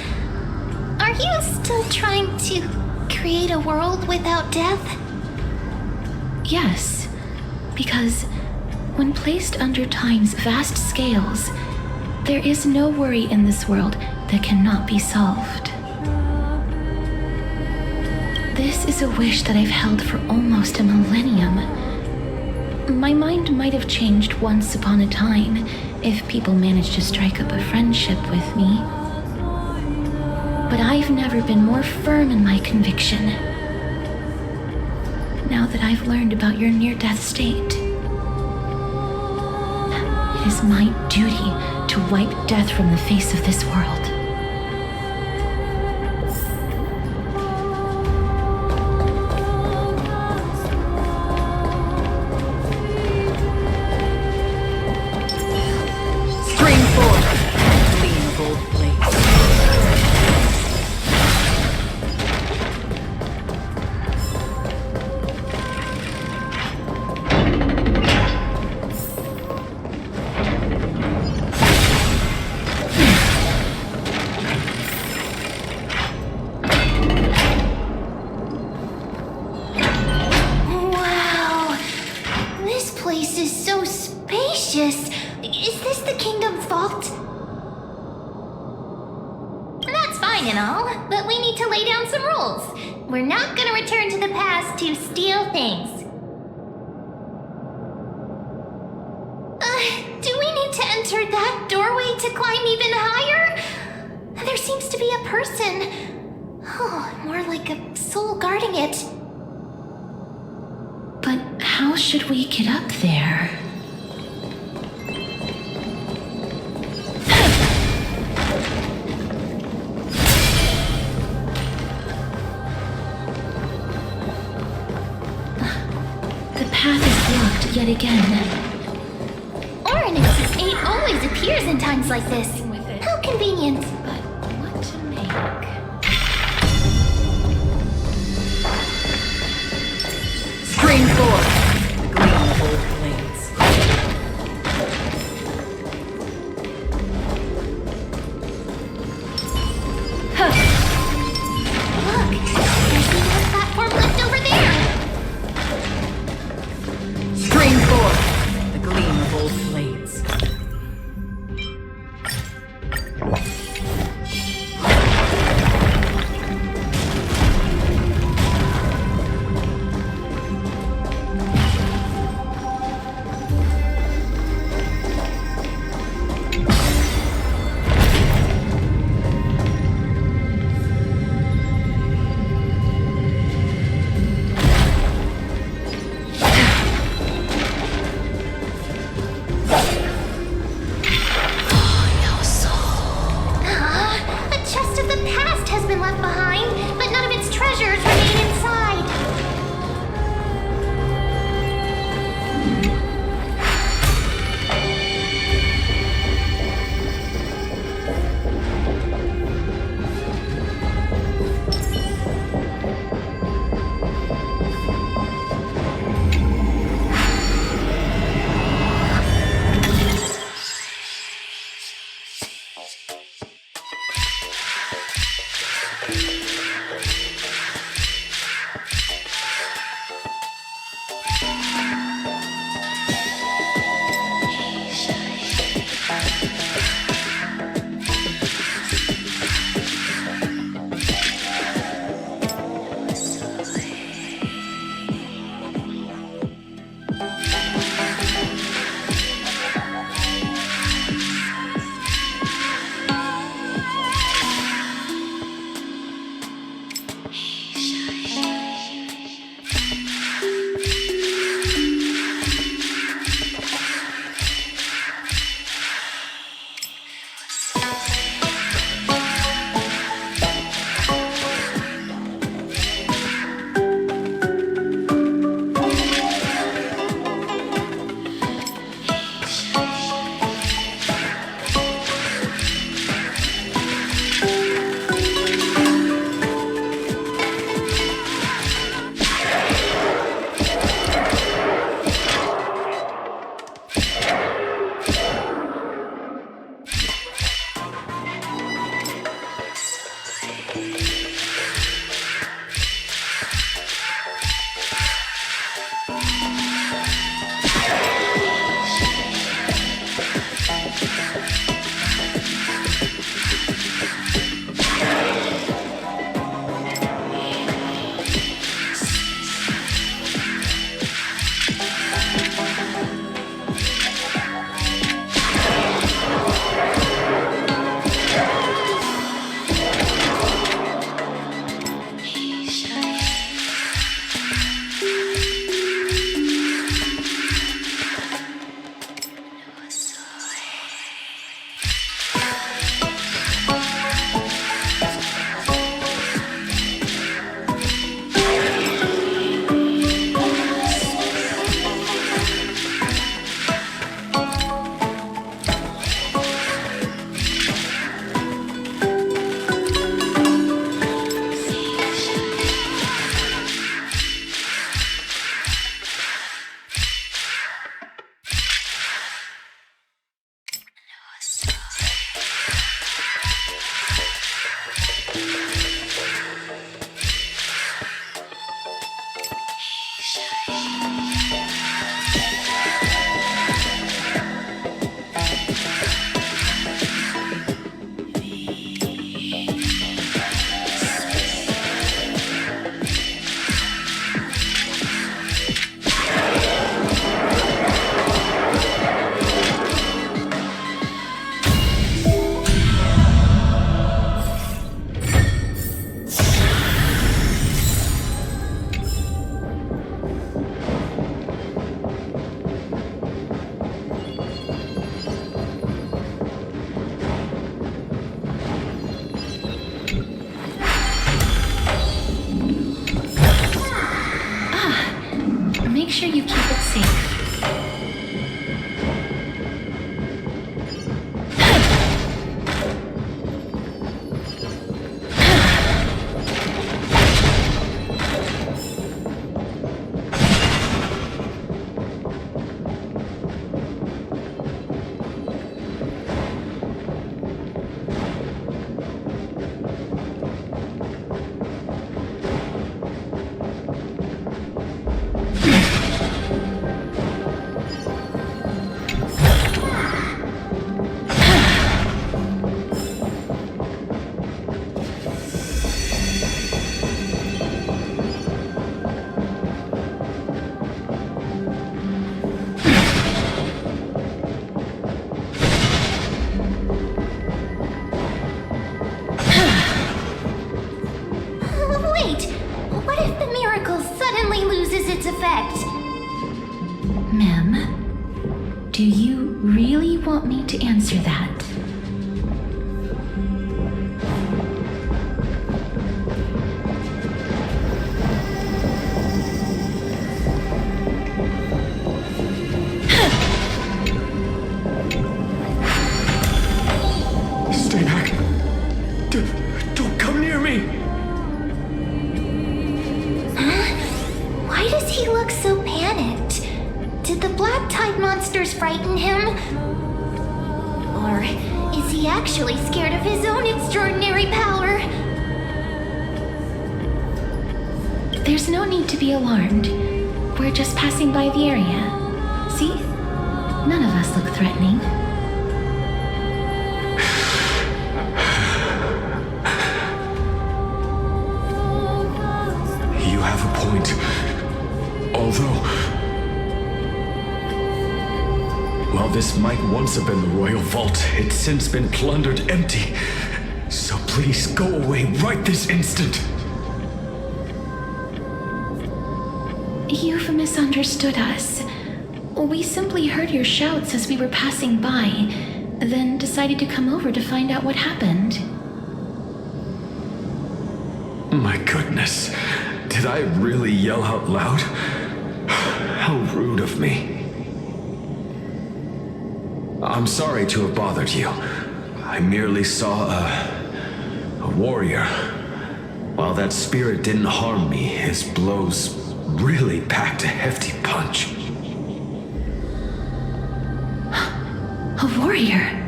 are you still trying to create a world without death? Yes, because when placed under time's vast scales, there is no worry in this world that cannot be solved. This is a wish that I've held for almost a millennium. My mind might have changed once upon a time if people managed to strike up a friendship with me. But I've never been more firm in my conviction. Now that I've learned about your near-death state, it is my duty to wipe death from the face of this world. Spring forth, gleam of old blades. Wow, this place is so spacious. Is this the Kingdom's vault? That's fine and all, but we need to lay down some rules. We're not gonna return to the past to steal things. Do we need to enter that doorway to climb even higher? There seems to be a person. Oh, more like a soul guarding it. But how should we get up there? it again. Oronix's 8 always appears in times like this. With it. How convenient. But what to make? Screen 4. The gleam of old blades. Look, there's even a platform lift over there. Screen 4. The gleam of old blades. You really want me to answer that? Stay back. Don't come near me. Why does he look so panicked? Did the black tide monsters frighten him? Or is he actually scared of his own extraordinary power? There's no need to be alarmed. We're just passing by the area. See? None of us look threatening. You have a point. Although, while this might once have been the royal vault, it's since been plundered empty. So please go away right this instant. You've misunderstood us. We simply heard your shouts as we were passing by, then decided to come over to find out what happened. My goodness. Did I really yell out loud? How rude of me. I'm sorry to have bothered you. I merely saw a warrior. While that spirit didn't harm me, his blows really packed a hefty punch. A warrior?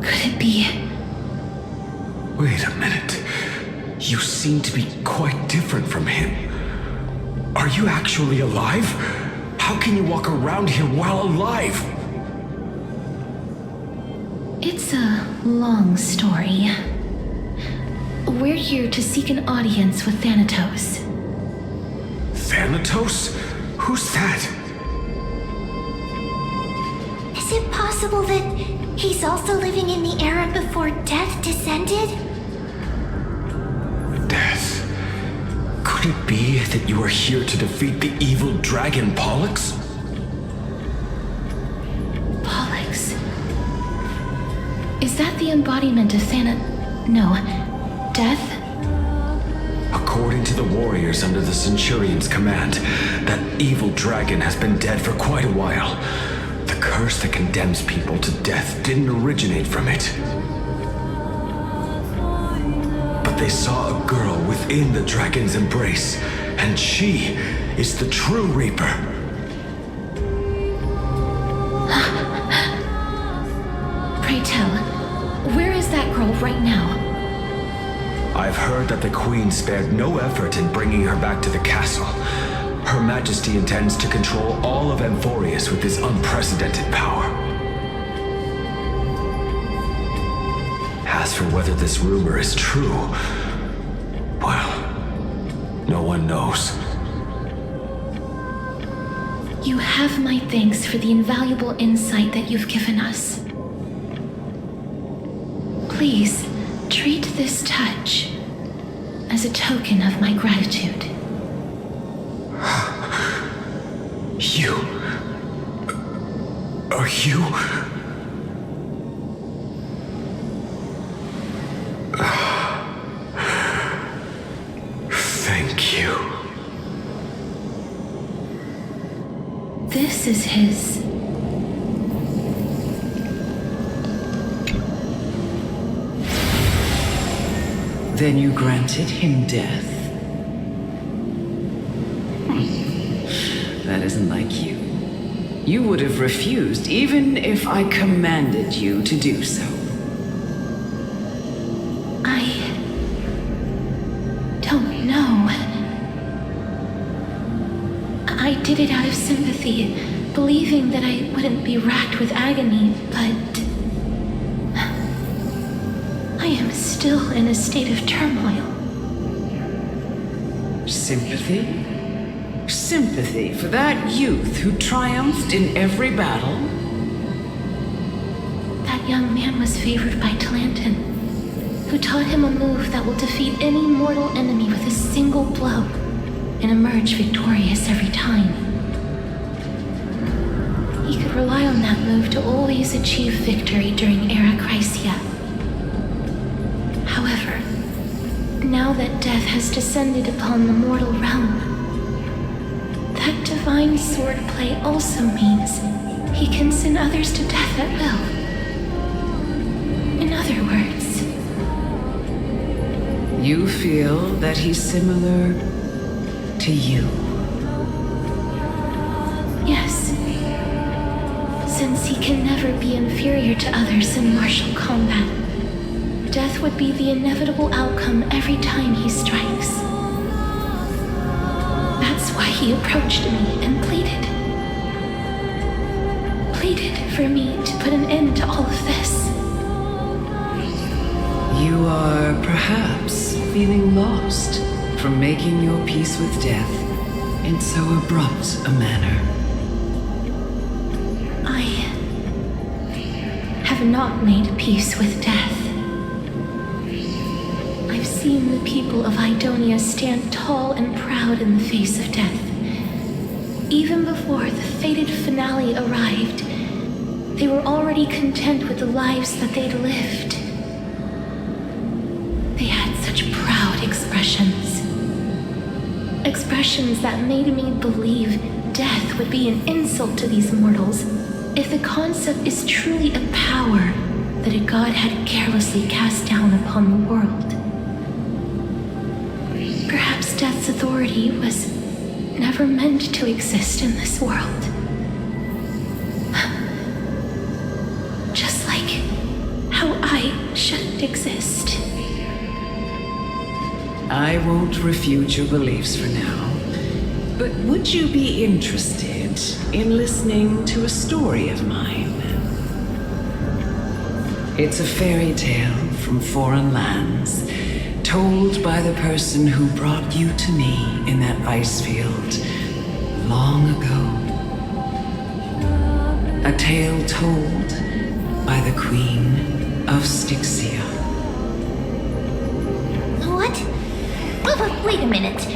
Could it be? Wait a minute. You seem to be quite different from him. Are you actually alive? How can you walk around here while alive? It's a long story. We're here to seek an audience with Thanatos. Thanatos? Who's that? Is it possible that he's also living in the era before death descended? Death. Could it be that you are here to defeat the evil dragon Pollux? Pollux? Is that the embodiment of No. Death? According to the warriors under the Centurion's command, that evil dragon has been dead for quite a while. The curse that condemns people to death didn't originate from it. But they saw a girl within the dragon's embrace, and she is the true Reaper. Pray tell, where is that girl right now? I've heard that the Queen spared no effort in bringing her back to the castle. Her Majesty intends to control all of Amphorius with his unprecedented power. As for whether this rumor is true, well, no one knows. You have my thanks for the invaluable insight that you've given us. Please, treat this touch as a token of my gratitude. You... Are you... Thank you. This is his. Then you granted him death? That isn't like you. You would have refused even if I commanded you to do so. I don't know. I did it out of sympathy, believing that I wouldn't be racked with agony, but I am still in a state of turmoil. Sympathy? Sympathy for that youth who triumphed in every battle? That young man was favored by Talantin, who taught him a move that will defeat any mortal enemy with a single blow and emerge victorious every time. He could rely on that move to always achieve victory during Era Chrysia. However, now that death has descended upon the mortal realm, that divine swordplay also means he can send others to death at will. In other words, You feel that he's similar to you? yes. Since he can never be inferior to others in martial combat, death would be the inevitable outcome every time he strikes. That's why he approached me and pleaded. Pleaded for me to put an end to all of this. You are perhaps feeling lost from making your peace with death in so abrupt a manner. I have not made peace with death. I've seen the people of Idonia stand tall and proud in the face of death. Even before the fated finale arrived, they were already content with the lives that they'd lived. They had such proud expressions. Expressions that made me believe death would be an insult to these mortals if the concept is truly a power that a god had carelessly cast down upon the world. Perhaps death's authority was never meant to exist in this world. Just like how I shouldn't exist. I won't refute your beliefs for now, but would you be interested in listening to a story of mine? It's a fairy tale from foreign lands, told by the person who brought you to me in that ice field long ago. A tale told by the Queen of Styxia. What? But wait a minute.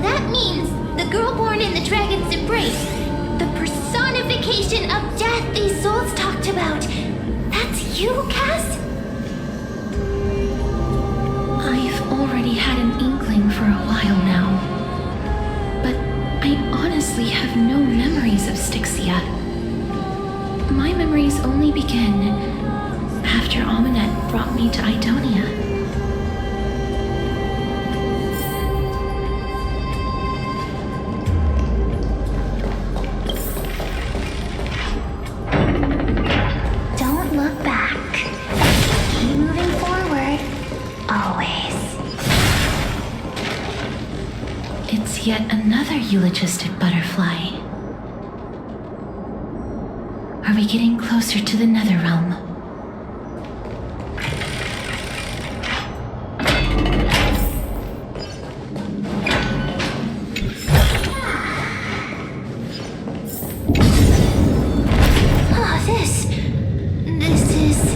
That means the girl born in the dragon's embrace, the personification of death these souls talked about. That's you, Cass? I've already had an inkling for a while now, but I honestly have no memories of Styxia. My memories only begin after Aminet brought me to Idonia. Don't look back. Keep moving forward. Always. It's yet another eulogistic butterfly. Are we getting closer to the Nether Realm? Oh, this is...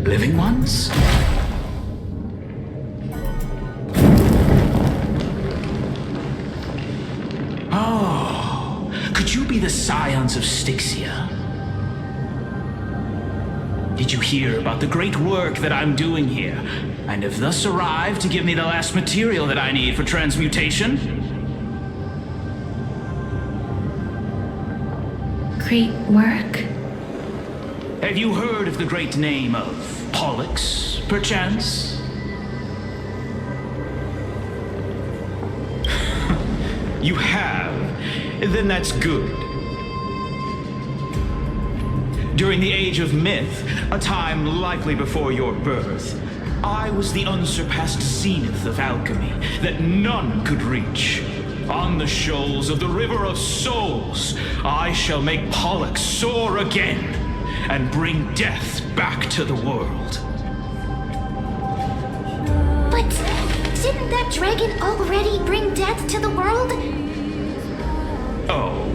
Living ones? Oh, could you be the scions of Styxia? Did you hear about the great work that I'm doing here, and have thus arrived to give me the last material that I need for transmutation? Great work? Have you heard of the great name of Pollux, perchance? You have? Then that's good. During the Age of Myth, a time likely before your birth, I was the unsurpassed zenith of alchemy that none could reach. On the shoals of the River of Souls, I shall make Pollux soar again and bring death back to the world. But didn't that dragon already bring death to the world? Oh,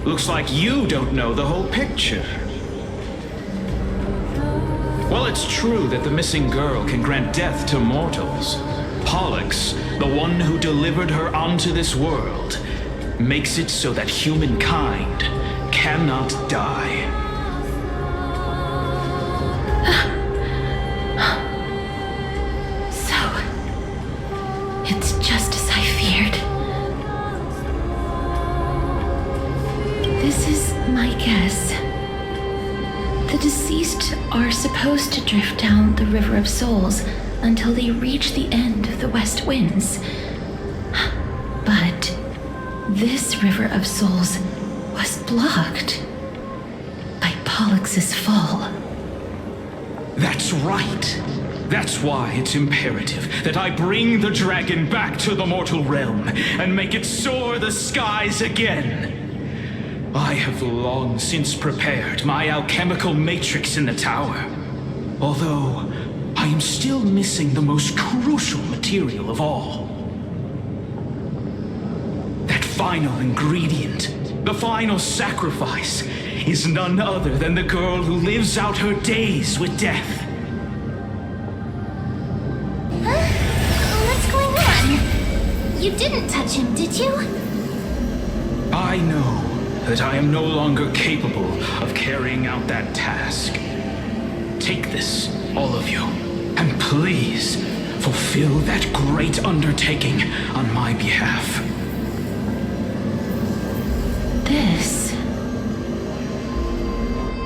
looks like you don't know the whole picture. Well, it's true that the missing girl can grant death to mortals. Pollux the one who delivered her onto this world, makes it so that humankind cannot die. So, it's just as I feared. This is my guess. The deceased are supposed to drift down the River of Souls until they reach the end of the West Winds. But this River of Souls was blocked by Pollux's fall. That's right. That's why it's imperative that I bring the dragon back to the mortal realm and make it soar the skies again. I have long since prepared my alchemical matrix in the tower, although I am still missing the most crucial material of all. That final ingredient, the final sacrifice, is none other than the girl who lives out her days with death. What's going on? You didn't touch him, did you? I know that I am no longer capable of carrying out that task. Take this, all of you, and please fulfill that great undertaking on my behalf. This.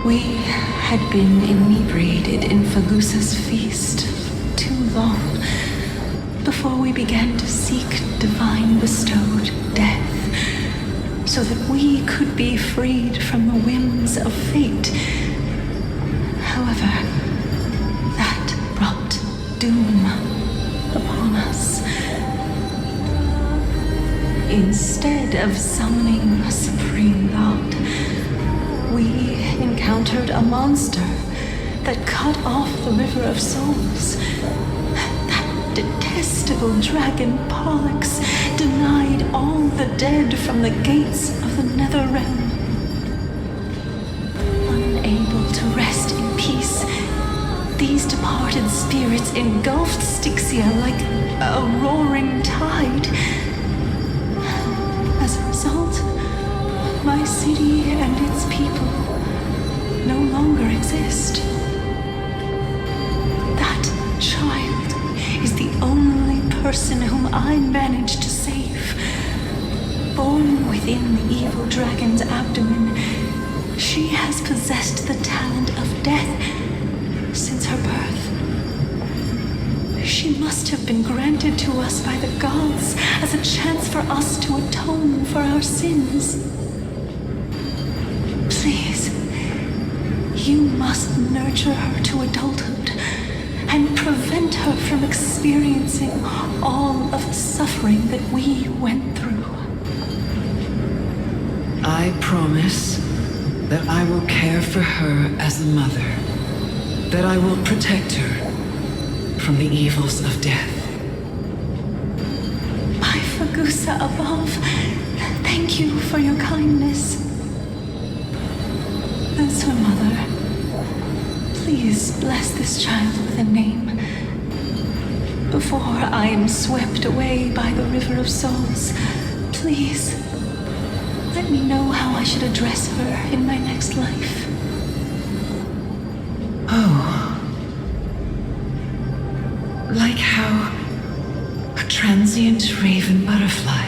We had been inebriated in Fagusa's feast for too long before we began to seek divine bestowed death, so that we could be freed from the whims of fate. However, that brought doom upon us. Instead of summoning a supreme god, we encountered a monster that cut off the River of Souls. That detestable dragon Pollux denied all the dead from the gates of the Nether Realm. Unable to rest in peace, these departed spirits engulfed Styxia like a roaring tide. As a result, my city and its people no longer exist. That child is the only person whom I managed to save. Born within the evil dragon's abdomen, she has possessed the talent of death since her birth. She must have been granted to us by the gods as a chance for us to atone for our sins. Please, you must nurture her to adulthood and prevent her from experiencing all of the suffering that we went through. I promise that I will care for her as a mother, that I will protect her from the evils of death. By Fagusa above, thank you for your kindness. As her mother, please bless this child with a name before I am swept away by the River of Souls. Please, let me know how I should address her in my next life. Oh. Like how a transient raven butterfly,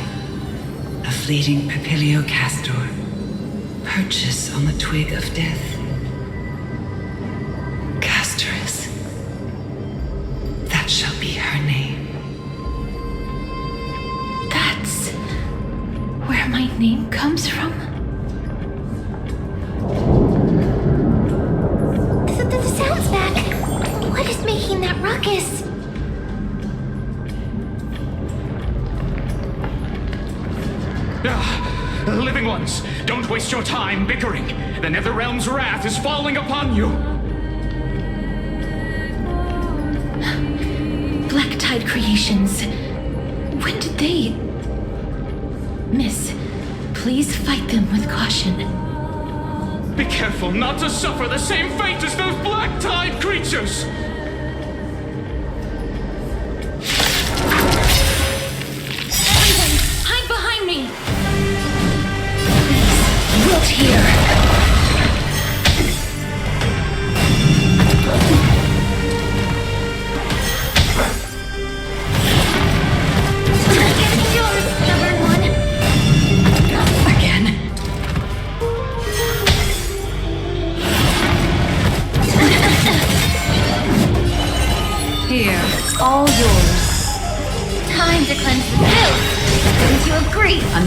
a fleeting papilio castor, perches on the twig of death. Castorus. That shall be her name. That's where my name comes from? The sound's back. What is making that ruckus? Living ones, don't waste your time bickering. The Netherrealm's wrath is falling upon you. Black Tide Creations. When did they... Miss, please fight them with caution. Be careful not to suffer the same fate as those Black Tide creatures!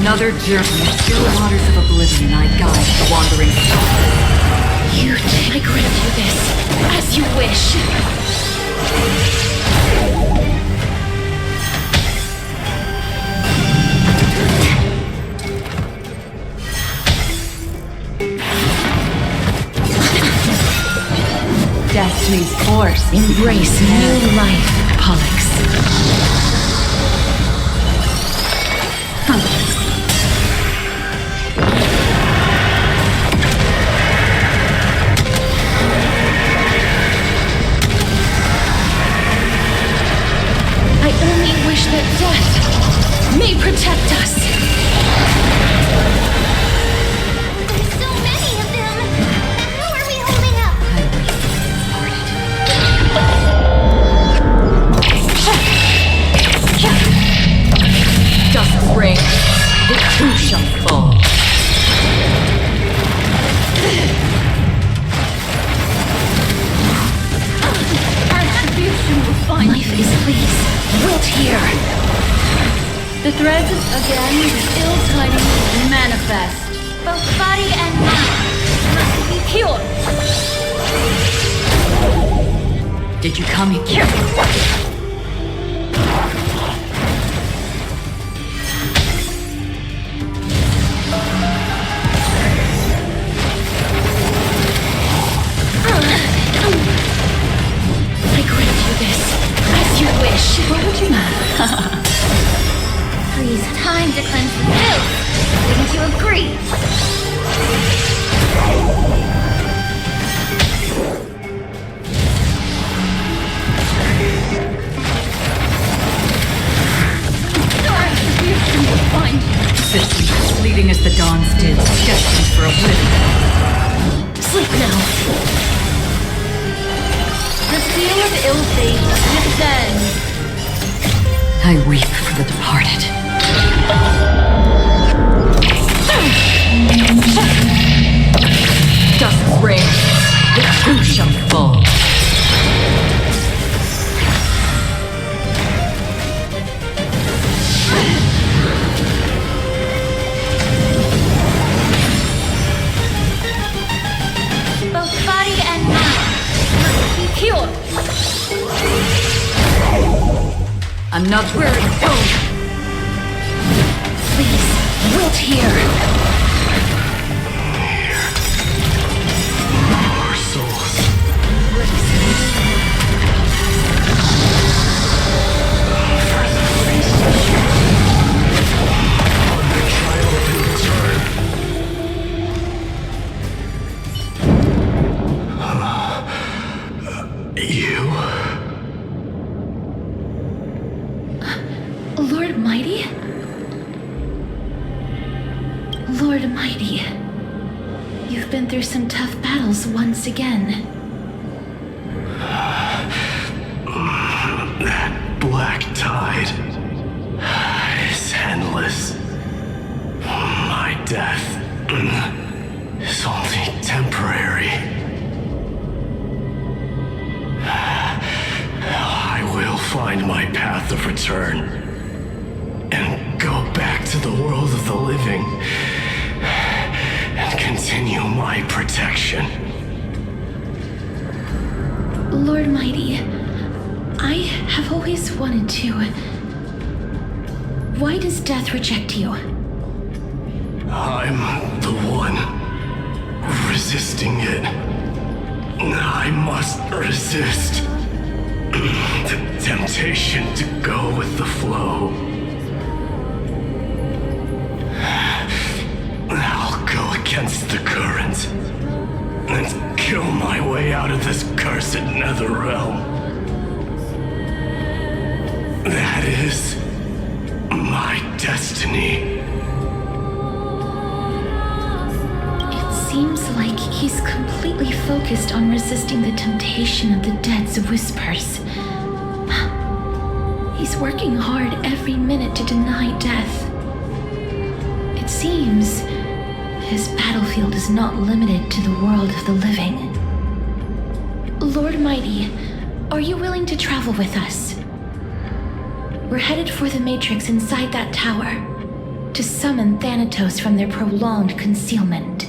Another journey. The still waters of oblivion I guide the wandering soul. I grant you this, as you wish. Destiny's force. Embrace new life, Pollux. I only wish that death may protect us. There's so many of them! How are we holding up? Dust ring. The two shall fall. Attribution will find life is pleased. Wilt here. The threads again still tiny manifest. Both body and mind Must be pure. Did you come here? I grant you this, as you wish. What would you like? Please, time to cleanse the filth! Wouldn't you agree? Attribution will find you. Systems as fleeting as the dawn's dew, destined for oblivion. Sleep now. The seal of ill fate descends. I weep for the departed. Dust ring. The two shall fall. Both body and mind must be pure! Another where it goes. Please, wilt here. Our souls. You? Lord Mighty? Lord Mighty, you've been through some tough battles once again. That black tide is endless. My death is only temporary. I will find my path of return and go back to the world of the living and continue my protection. Lord Mighty, I have always wanted to. Why does death reject you? I'm the one resisting it. I must resist the temptation to go with the flow. I'll go against the current and kill my way out of this cursed nether realm. That is my destiny. It seems like he's completely focused on resisting the temptation of the Dead's whispers. He's working hard every minute to deny death. It seems his battlefield is not limited to the world of the living. Lord Mighty, are you willing to travel with us? We're headed for the Matrix inside that tower. to summon Thanatos from their prolonged concealment.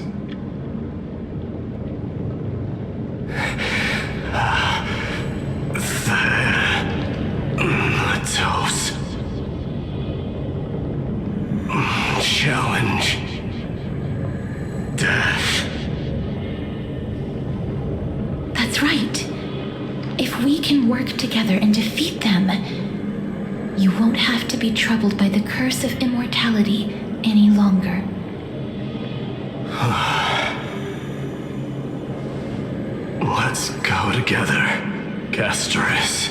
Thanatos. Challenge. Death. That's right. If we can work together and defeat them, you won't have to be troubled by the curse of immortality any longer. Let's go together, Castorus.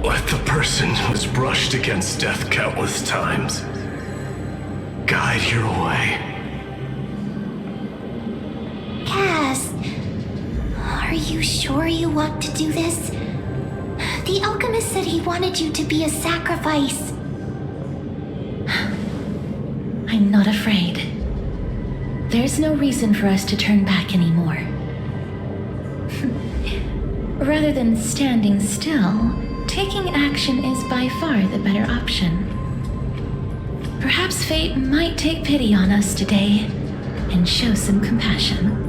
Let the person who's brushed against death countless times guide your way. Cass, are you sure you want to do this? The alchemist said he wanted you to be a sacrifice. I'm not afraid. There's no reason for us to turn back anymore. Rather than standing still, taking action is by far the better option. Perhaps fate might take pity on us today and show some compassion.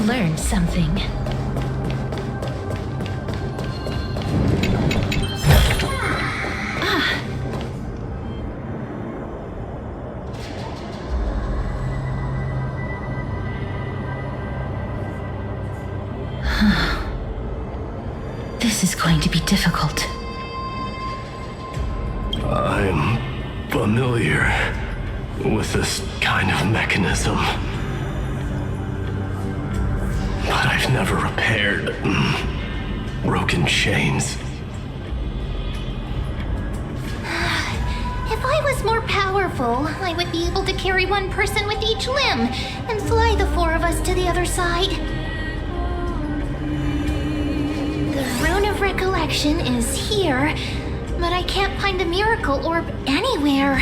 Learned something. This is going to be difficult. I'm familiar with this kind of mechanism. But I've never repaired broken chains. If I was more powerful, I would be able to carry one person with each limb and fly the four of us to the other side. The Rune of Recollection is here, but I can't find the miracle orb anywhere.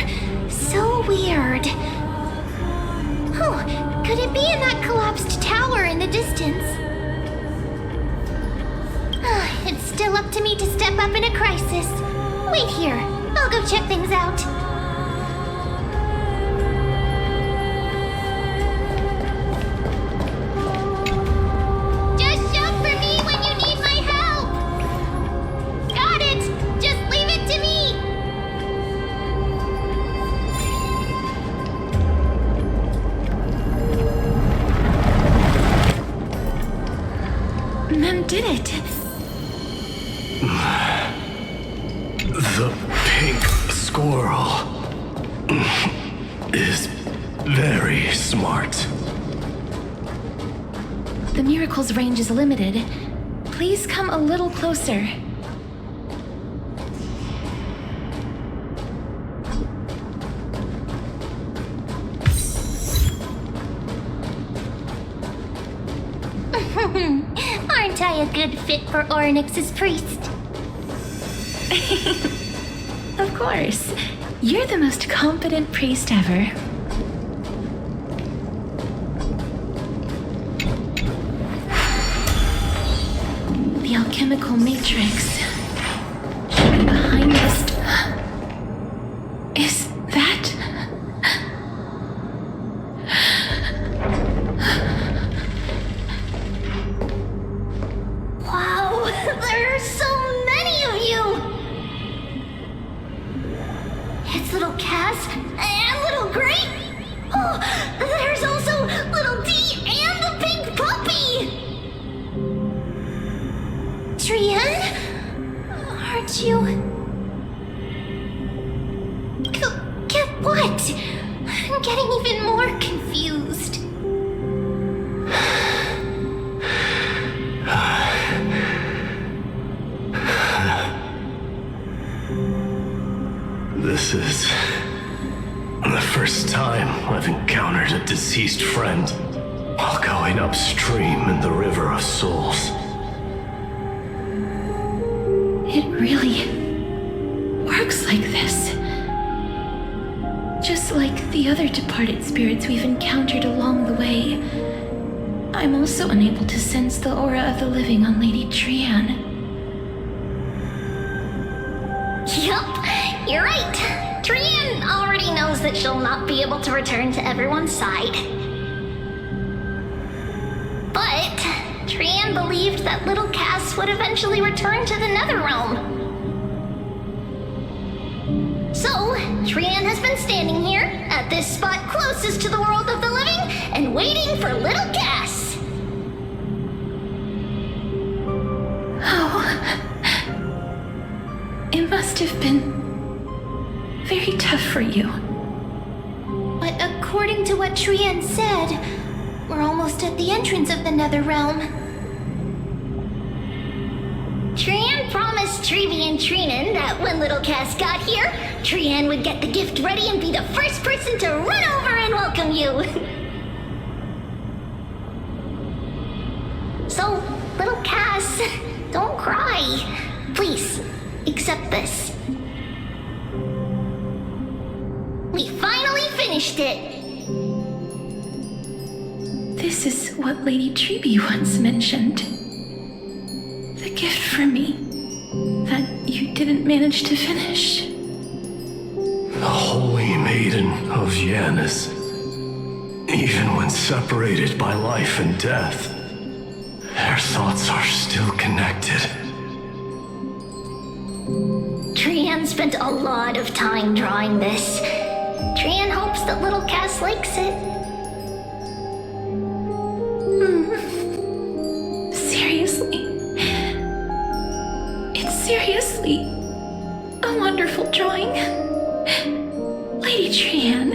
So weird. Oh, could it be in that collapsed tower in the distance? It's still up to me to step up in a crisis. Wait here. I'll go check things out. Just shout for me when you need my help. Got it. Just leave it to me. Mem did it. The pink squirrel is very smart. The miracle's range is limited. Please come a little closer. I a good fit for Ornyx's priest? Of course. You're the most competent priest ever. The alchemical matrix behind this. Is that? Wow, there are so many of you! It's little Cass and little Grape. Oh, there's also little D and the pink puppy! Trian? Aren't you... Get what? I'm getting even more confused. This is the first time I've encountered a deceased friend while going upstream in the River of Souls. It really works like this. Just like the other departed spirits we've encountered along the way, I'm also unable to sense the aura of the living on Lady Trian. Yup, you're right. Trian already knows that she'll not be able to return to everyone's side. But Trian believed that little Cass would eventually return to the Netherrealm. So, Trian has been standing here, at this spot closest to the world of the living, and waiting for little Cass. Oh. It must have been very tough for you. But according to what Trian said, we're almost at the entrance of the Netherrealm. Trian promised Treevy and Treenan that when little Cass got here, Trian would get the gift ready and be the first person to run over and welcome you. So, little Cass, don't cry. Please, accept this. We finally finished it! This is what Lady Treeby once mentioned. The gift from me that you didn't manage to finish. The Holy Maiden of Yanis. Even when separated by life and death, their thoughts are still connected. Trian spent a lot of time drawing this. Trian hopes that little Cass likes it. Seriously? It's seriously a wonderful drawing. Lady Trian.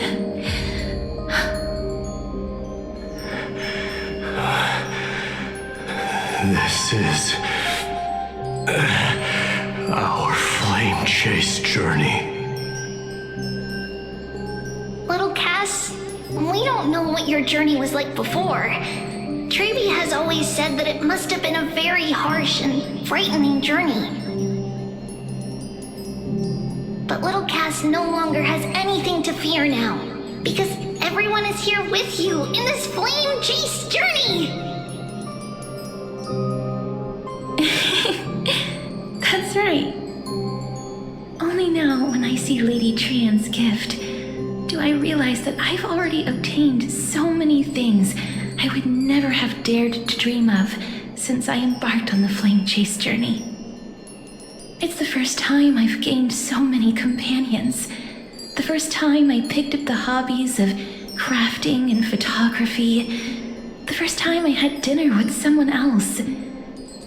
This is our flame chase journey. Little Cass, we don't know what your journey was like before. Treeby has always said that it must have been a very harsh and frightening journey. But little Cass no longer has anything to fear now, because everyone is here with you in this flame chase journey! That's right. Only now, when I see Lady Trian's gift, do I realize that I've already obtained so many things I would never have dared to dream of since I embarked on the flame chase journey. It's the first time I've gained so many companions. The first time I picked up the hobbies of crafting and photography. The first time I had dinner with someone else.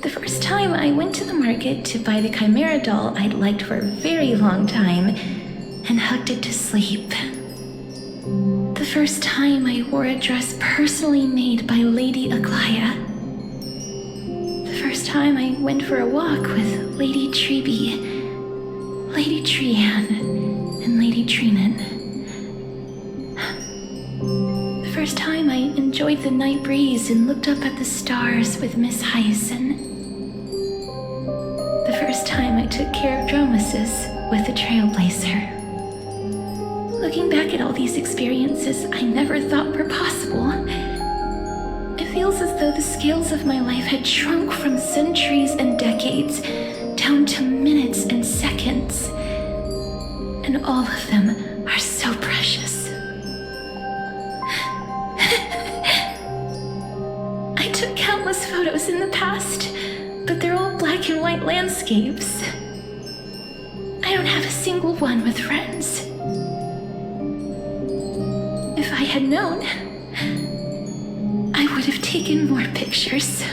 The first time I went to the market to buy the Chimera doll I'd liked for a very long time and hugged it to sleep. The first time I wore a dress personally made by Lady Aglaya. The first time I went for a walk with Lady Treeby, Lady Trian, and Lady Treenan. The first time I enjoyed the night breeze and looked up at the stars with Miss Hyacinth. last time I took care of Dromesis with the Trailblazer. Looking back at all these experiences I never thought were possible, it feels as though the scales of my life had shrunk from centuries and decades down to minutes and seconds. And all of them are so precious. I took countless photos in the past, but they're all black and white landscapes. I don't have a single one with friends. If I had known, I would have taken more pictures.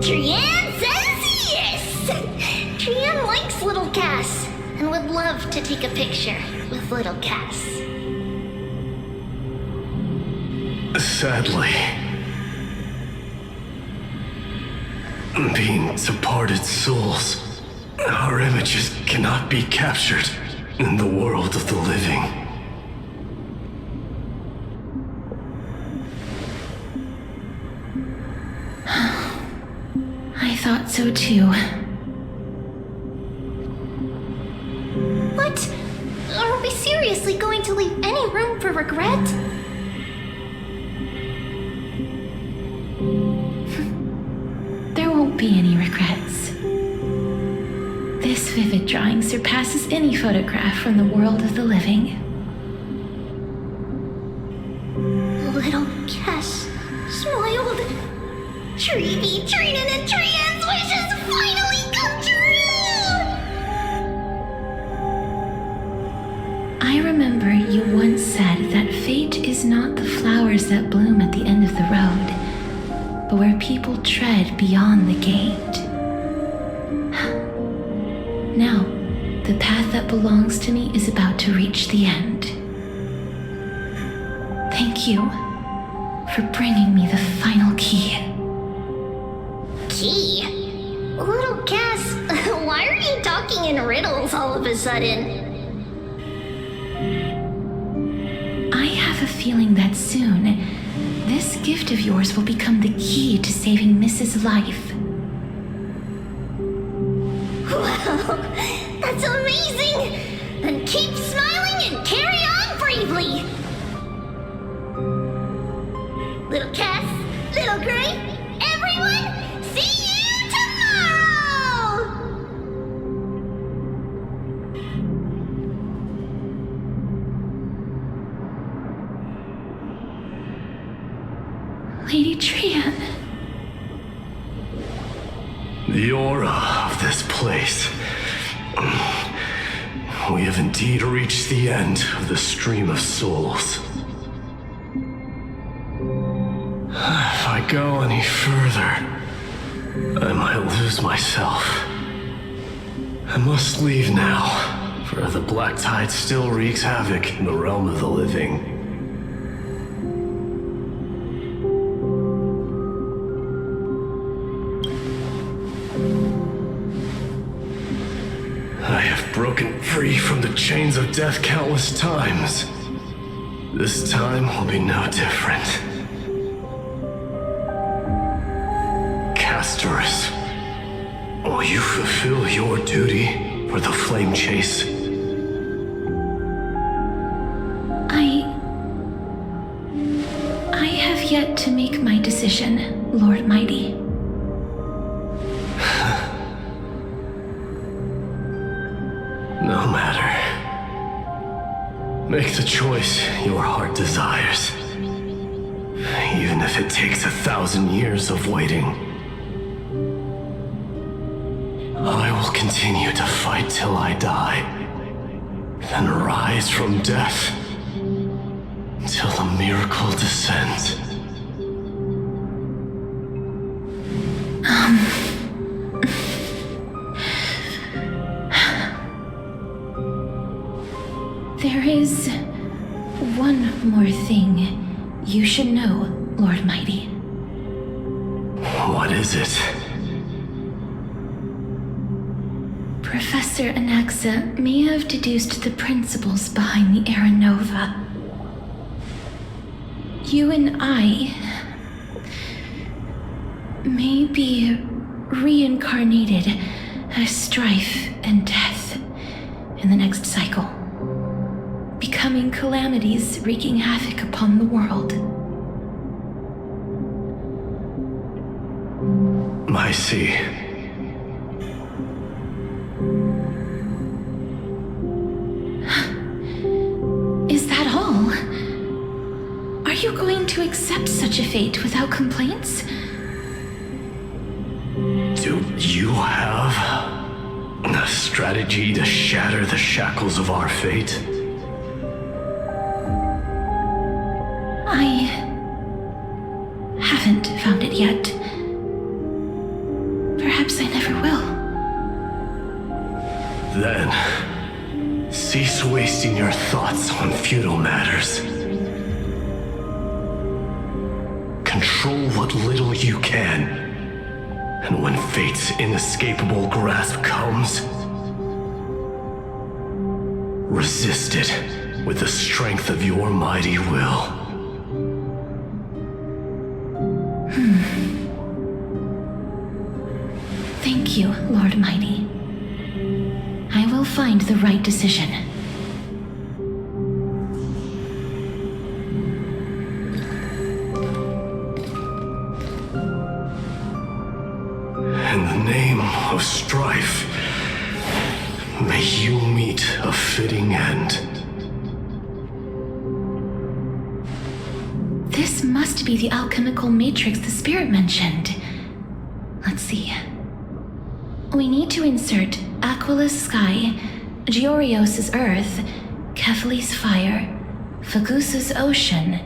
Trian says yes! Trian likes little Cass and would love to take a picture with little Cass. Sadly, being departed souls, our images cannot be captured in the world of the living. I thought so too. What? Are we seriously going to leave any room for regret? There won't be any regrets. This vivid drawing surpasses any photograph from the world of the living. Little Cass smiled. Treevee, Trinan, and Trian's wishes finally come true! I remember you once said that fate is not the flowers that bloom at the end of the road, but where people tread beyond the gate. Now, the path that belongs to me is about to reach the end. Thank you for bringing me the final key. Key? Little Cass, why are you talking in riddles all of a sudden? I have a feeling that soon, this gift of yours will become the key to saving Mrs. Life. Wow, that's amazing! Then keep smiling and carry on bravely! Little Cass, Little Gray, everyone, see you tomorrow! Lady Trian. The aura of this place. We have indeed reached the end of the stream of souls. If I go any further, I might lose myself. I must leave now, for the black tide still wreaks havoc in the realm of the living. I have broken free from the chains of death countless times. This time will be no different. Castorus, will you fulfill your duty for the flame chase? I have yet to make my decision, Lord Mighty. No matter. Make the choice your heart desires. Even if it takes 1,000 years of waiting. I will continue to fight till I die. Then rise from death. Till the miracle descends. There is one more thing you should know, Lord Mighty. What is it? Professor Anaxa may have deduced the principles behind the Era Nova. You and I may be reincarnated as strife and death in the next cycle, becoming calamities wreaking havoc upon the world. I see. Is that all? Are you going to accept such a fate without complaints? Do you have a strategy to shatter the shackles of our fate? I haven't found it yet. Perhaps I never will. Then, cease wasting your thoughts on futile matters. Control what little you can, and when fate's inescapable grasp comes, resist it with the strength of your mighty will. Thank you, Lord Mighty. I will find the right decision. In the name of strife, may you meet a fitting end. This must be the alchemical matrix the spirit mentioned. Let's see. We need to insert Aquila's sky, Georios' earth, Kephali's fire, Fagusa's ocean,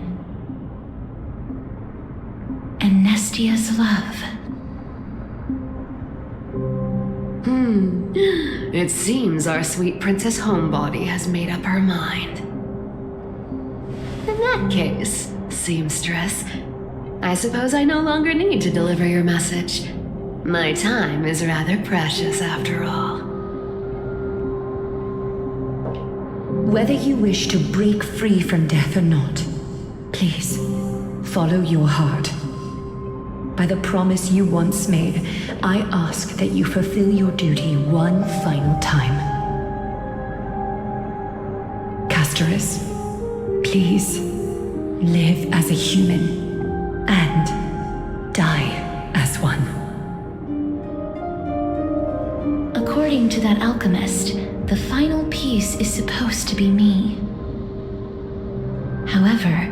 and Nestia's love. It seems our sweet Princess Homebody has made up her mind. In that case, seamstress, I suppose I no longer need to deliver your message. My time is rather precious after all. Whether you wish to break free from death or not, please, follow your heart. By the promise you once made, I ask that you fulfill your duty one final time. Castorus, please, live as a human, and die as one. According to that alchemist, the final piece is supposed to be me. However,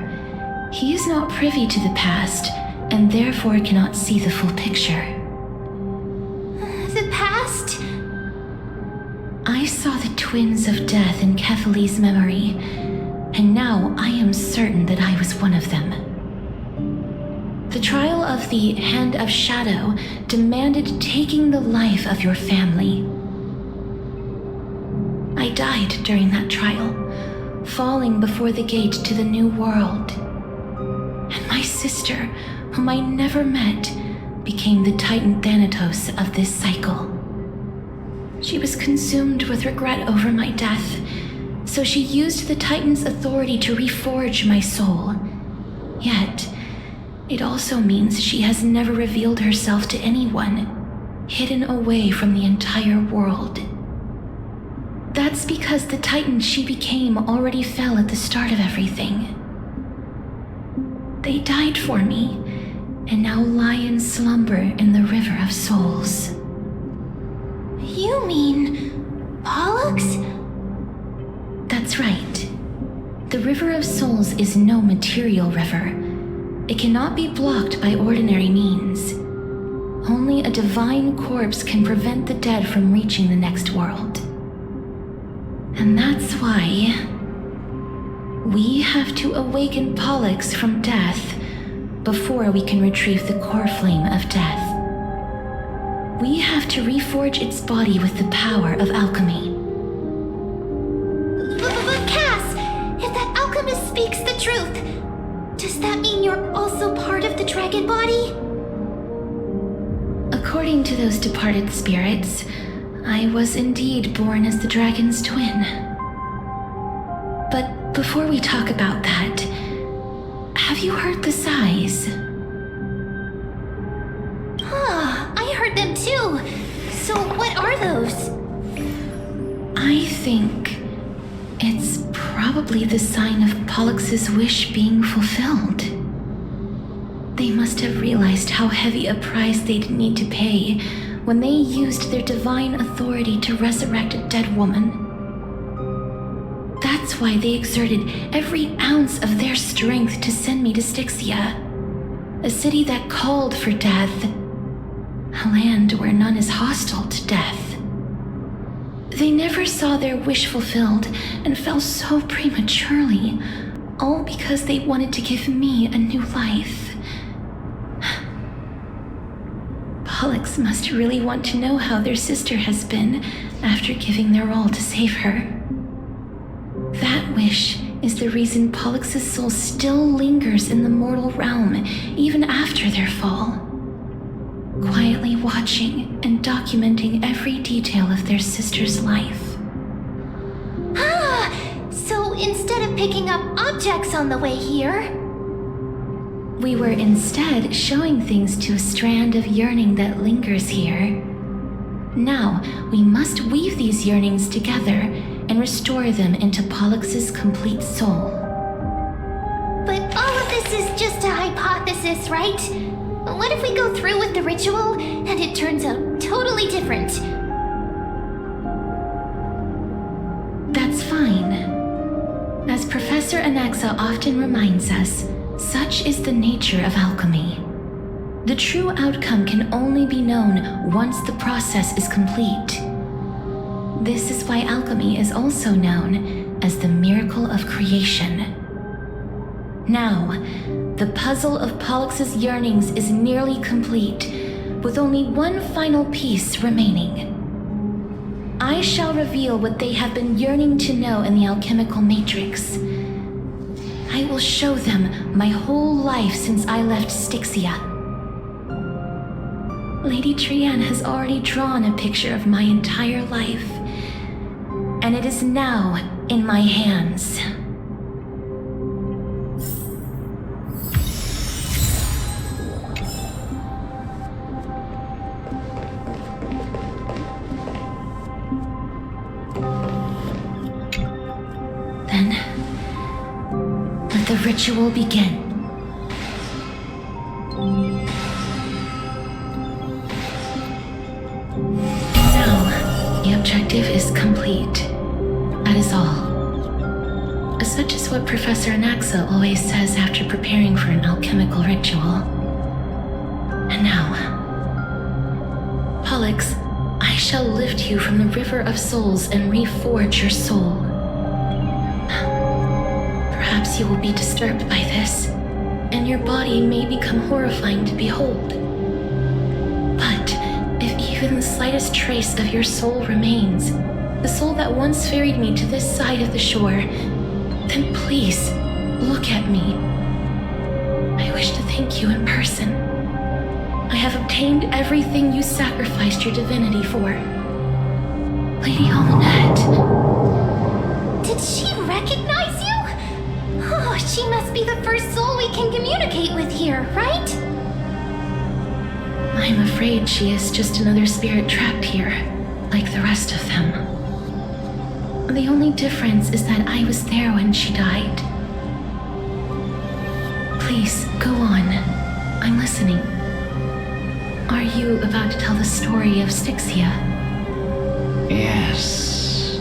he is not privy to the past, and therefore cannot see the full picture. The past? I saw the twins of death in Kephali's memory, and now I am certain that I was one of them. The trial of the Hand of Shadow demanded taking the life of your family. I died during that trial, falling before the gate to the new world. And my sister, whom I never met, became the Titan Thanatos of this cycle. She was consumed with regret over my death, so she used the Titan's authority to reforge my soul. Yet, it also means she has never revealed herself to anyone, hidden away from the entire world. That's because the Titan she became already fell at the start of everything. They died for me, and now lie in slumber in the River of Souls. You mean Pollux? That's right. The River of Souls is no material river. It cannot be blocked by ordinary means. Only a divine corpse can prevent the dead from reaching the next world. And that's why we have to awaken Pollux from death before we can retrieve the core flame of death. We have to reforge its body with the power of alchemy. But Cass, if that alchemist speaks the truth, does that mean you're also part of the dragon body? According to those departed spirits, I was indeed born as the dragon's twin. But before we talk about that, have you heard the sighs? I heard them too. So what are those? I think it's probably the sign of Pollux's wish being fulfilled. They must have realized how heavy a price they'd need to pay when they used their divine authority to resurrect a dead woman. That's why they exerted every ounce of their strength to send me to Styxia, a city that called for death, a land where none is hostile to death. They never saw their wish fulfilled and fell so prematurely, all because they wanted to give me a new life. Pollux must really want to know how their sister has been after giving their all to save her. That wish is the reason Pollux's soul still lingers in the mortal realm even after their fall, quietly watching and documenting every detail of their sister's life. So instead of picking up objects on the way here, we were instead showing things to a strand of yearning that lingers here. Now, we must weave these yearnings together and restore them into Pollux's complete soul. but all of this is just a hypothesis, right? What if we go through with the ritual and it turns out totally different? That's fine. As Professor Anaxa often reminds us, such is the nature of alchemy. The true outcome can only be known once the process is complete. This is why alchemy is also known as the miracle of creation. Now, the puzzle of Pollux's yearnings is nearly complete, with only one final piece remaining. I shall reveal what they have been yearning to know in the alchemical matrix. I will show them my whole life since I left Styxia. Lady Trianne has already drawn a picture of my entire life, and it is now in my hands. Then, let the ritual begin. The objective is complete. That is all. Such is what Professor Anaxa always says after preparing for an alchemical ritual. And now, Pollux, I shall lift you from the river of souls and reforge your soul. Perhaps you will be disturbed by this, and your body may become horrifying to behold. But if even the slightest trace of your soul remains, the soul that once ferried me to this side of the shore, then please, look at me. I wish to thank you in person. I have obtained everything you sacrificed your divinity for. Lady Almanette. Did she recognize you? Oh, she must be the first soul we can communicate with here, right? I'm afraid she is just another spirit trapped here, like the rest of them. The only difference is that I was there when she died. Please, go on. I'm listening. Are you about to tell the story of Styxia? Yes.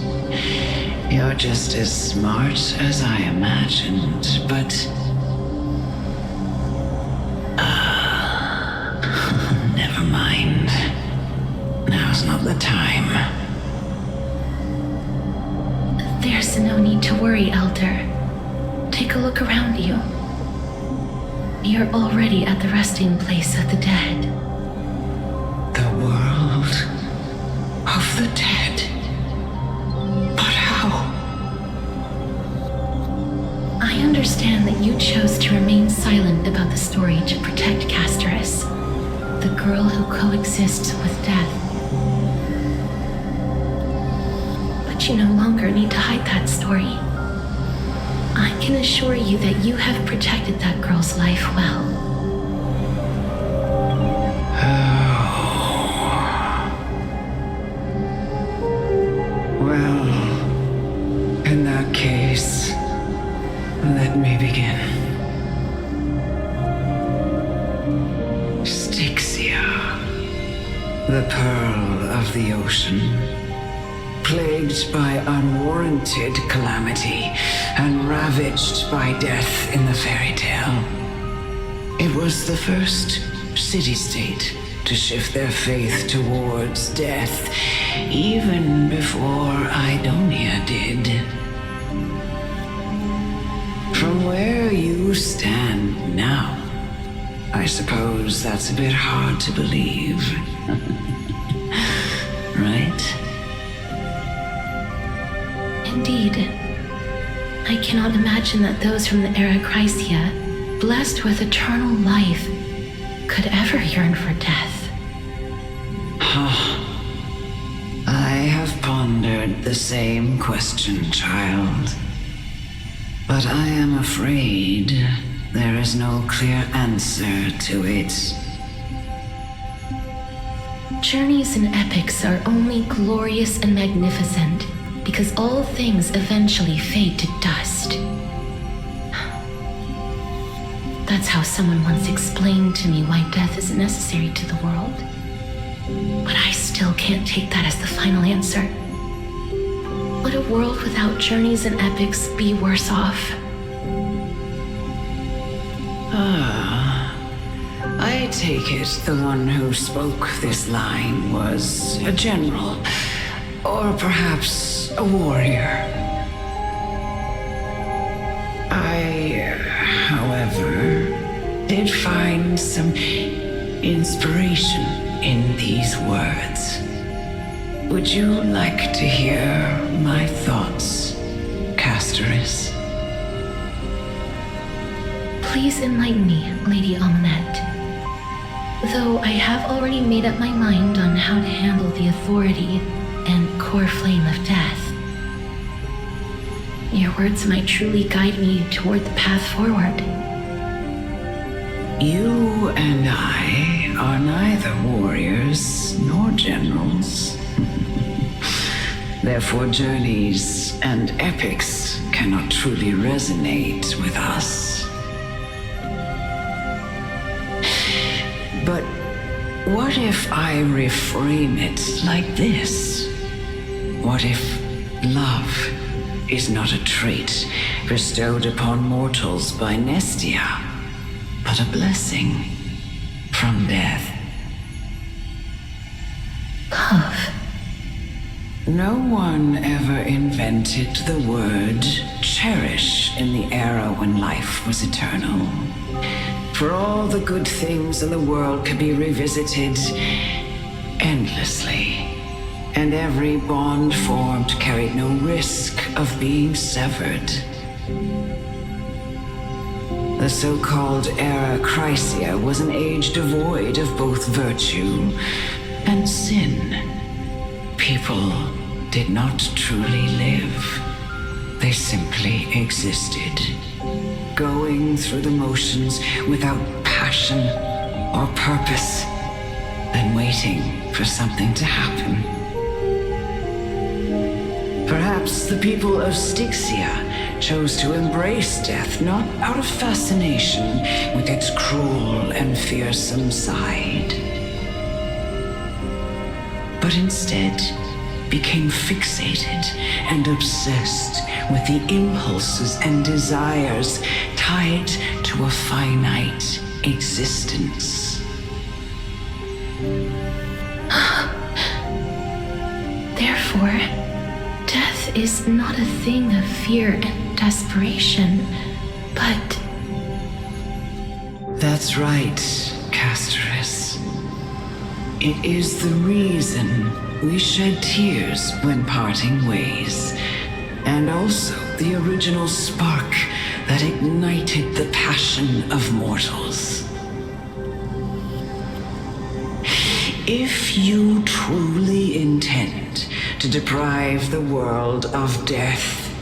You're just as smart as I imagined, but... never mind. Now's not the time. There's no need to worry, Elder. Take a look around you. You're already at the resting place of the dead. The world of the dead. But how? I understand that you chose to remain silent about the story to protect Casterus, the girl who coexists with death. you no longer need to hide that story. I can assure you that you have protected that girl's life well. Well, in that case, let me begin. Styxia, the pearl of the ocean, plagued by unwarranted calamity and ravaged by death in the fairy tale. It was the first city-state to shift their faith towards death, even before Idonia did. From where you stand now, I suppose that's a bit hard to believe. Right? Indeed. I cannot imagine that those from the Era Chrysia, blessed with eternal life, could ever yearn for death. I have pondered the same question, child. But I am afraid there is no clear answer to it. Journeys and epics are only glorious and magnificent because all things eventually fade to dust. That's how someone once explained to me why death is necessary to the world. But I still can't take that as the final answer. Would a world without journeys and epics be worse off? I take it the one who spoke this line was a general, or perhaps a warrior. I, however, did find some inspiration in these words. Would you like to hear my thoughts, Castoris? Please enlighten me, Lady Almanette. Though I have already made up my mind on how to handle the authority and core flame of death. Your words might truly guide me toward the path forward. You and I are neither warriors nor generals. Therefore, journeys and epics cannot truly resonate with us. But what if I reframe it like this? What if love is not a trait bestowed upon mortals by Nestia, but a blessing from death? Love. No one ever invented the word cherish in the era when life was eternal. For all the good things in the world could be revisited endlessly, and every bond formed carried no risk of being severed. The so-called Era Chrysia was an age devoid of both virtue and sin. People did not truly live. They simply existed, going through the motions without passion or purpose, then waiting for something to happen. Perhaps the people of Styxia chose to embrace death not out of fascination with its cruel and fearsome side, but instead became fixated and obsessed with the impulses and desires tied to a finite existence. Therefore, death is not a thing of fear and desperation, but... That's right, Castoris. It is the reason we shed tears when parting ways, and also the original spark that ignited the passion of mortals. If you truly intend to to deprive the world of death,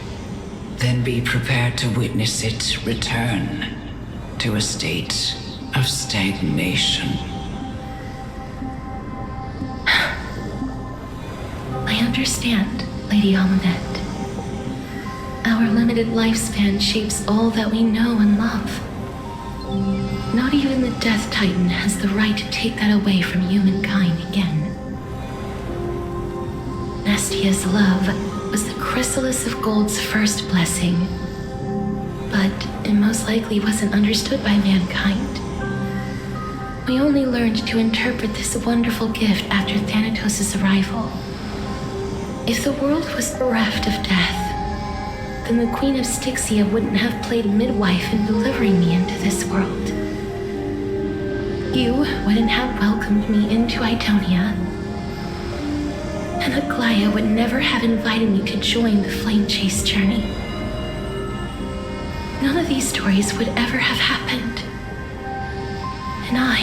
then be prepared to witness it return to a state of stagnation. I understand, Lady Amunet. Our limited lifespan shapes all that we know and love. Not even the Death Titan has the right to take that away from humankind again. Nestia's love was the chrysalis of Gold's first blessing, but it most likely wasn't understood by mankind. We only learned to interpret this wonderful gift after Thanatos' arrival. If the world was bereft of death, then the Queen of Styxia wouldn't have played midwife in delivering me into this world. You wouldn't have welcomed me into Itonia, and Aglaya would never have invited me to join the Flame Chase journey. None of these stories would ever have happened, and I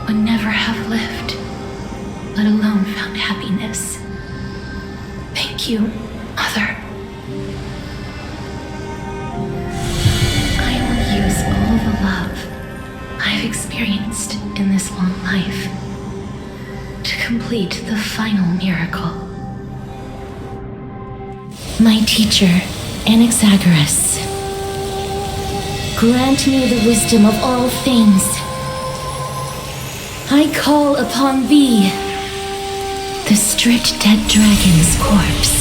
would never have lived, let alone found happiness. Thank you, Mother. I will use all the love I've experienced in this long life to complete the final miracle. My teacher, Anaxagoras, grant me the wisdom of all things. I call upon thee, the stripped dead dragon's corpse.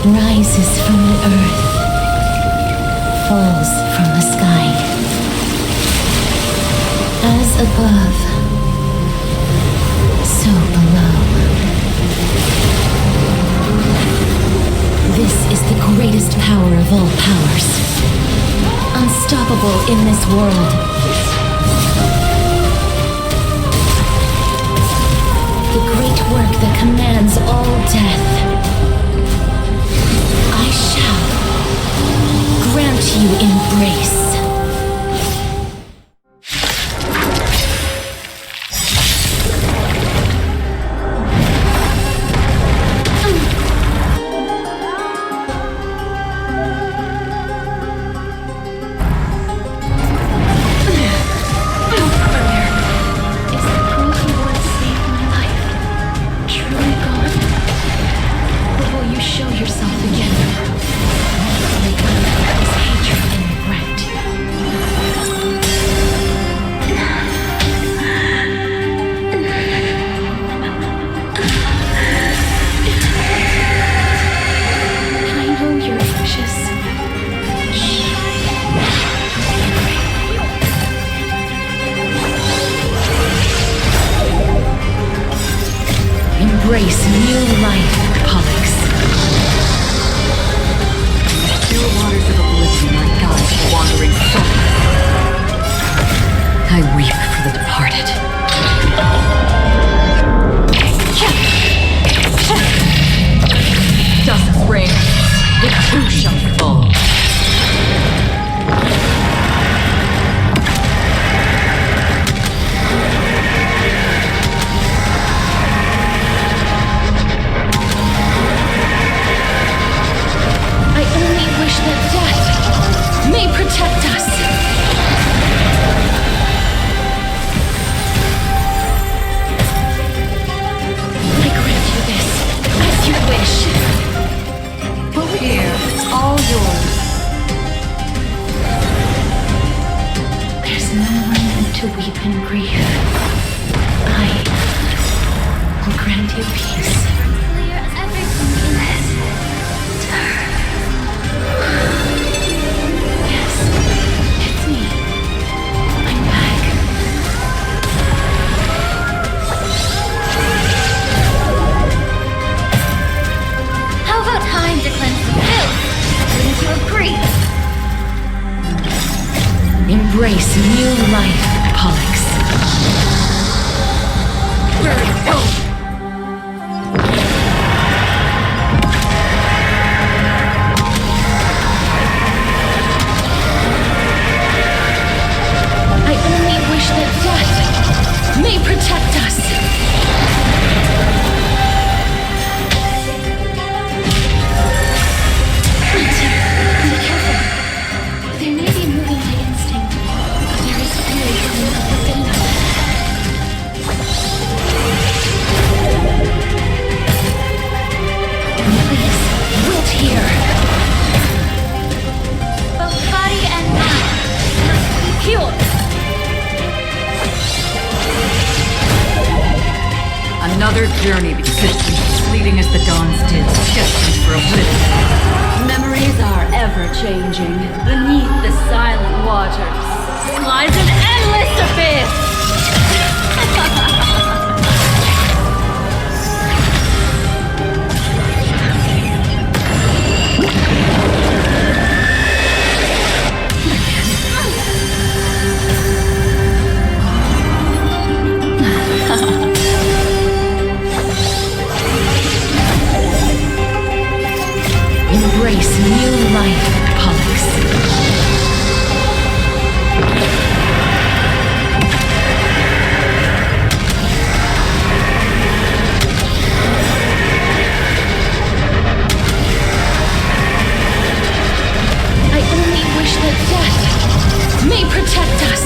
Rises from the earth, falls from the sky. As above, so below. This is the greatest power of all powers, unstoppable in this world. The great work that commands all death. I shall grant you embrace. Embrace new life, Pollux. Still waters of oblivion are guide for wandering souls. I weep for the departed. Dust rings, the two shall fall. That death may protect us. I grant you this, as you wish. Over here, it's all yours. There's no one to weep in grief. I will grant you peace. Clear as everything in this. Yes, it's me. I'm back. How about time to cleanse the filth? Wouldn't you agree? Embrace new life, Pollux. Where it goes! journey of existence, fleeting as the dawns did, destined for oblivion. Memories are ever-changing. Beneath the silent waters lies an endless abyss! Embrace new life, Pollux. I only wish that death may protect us.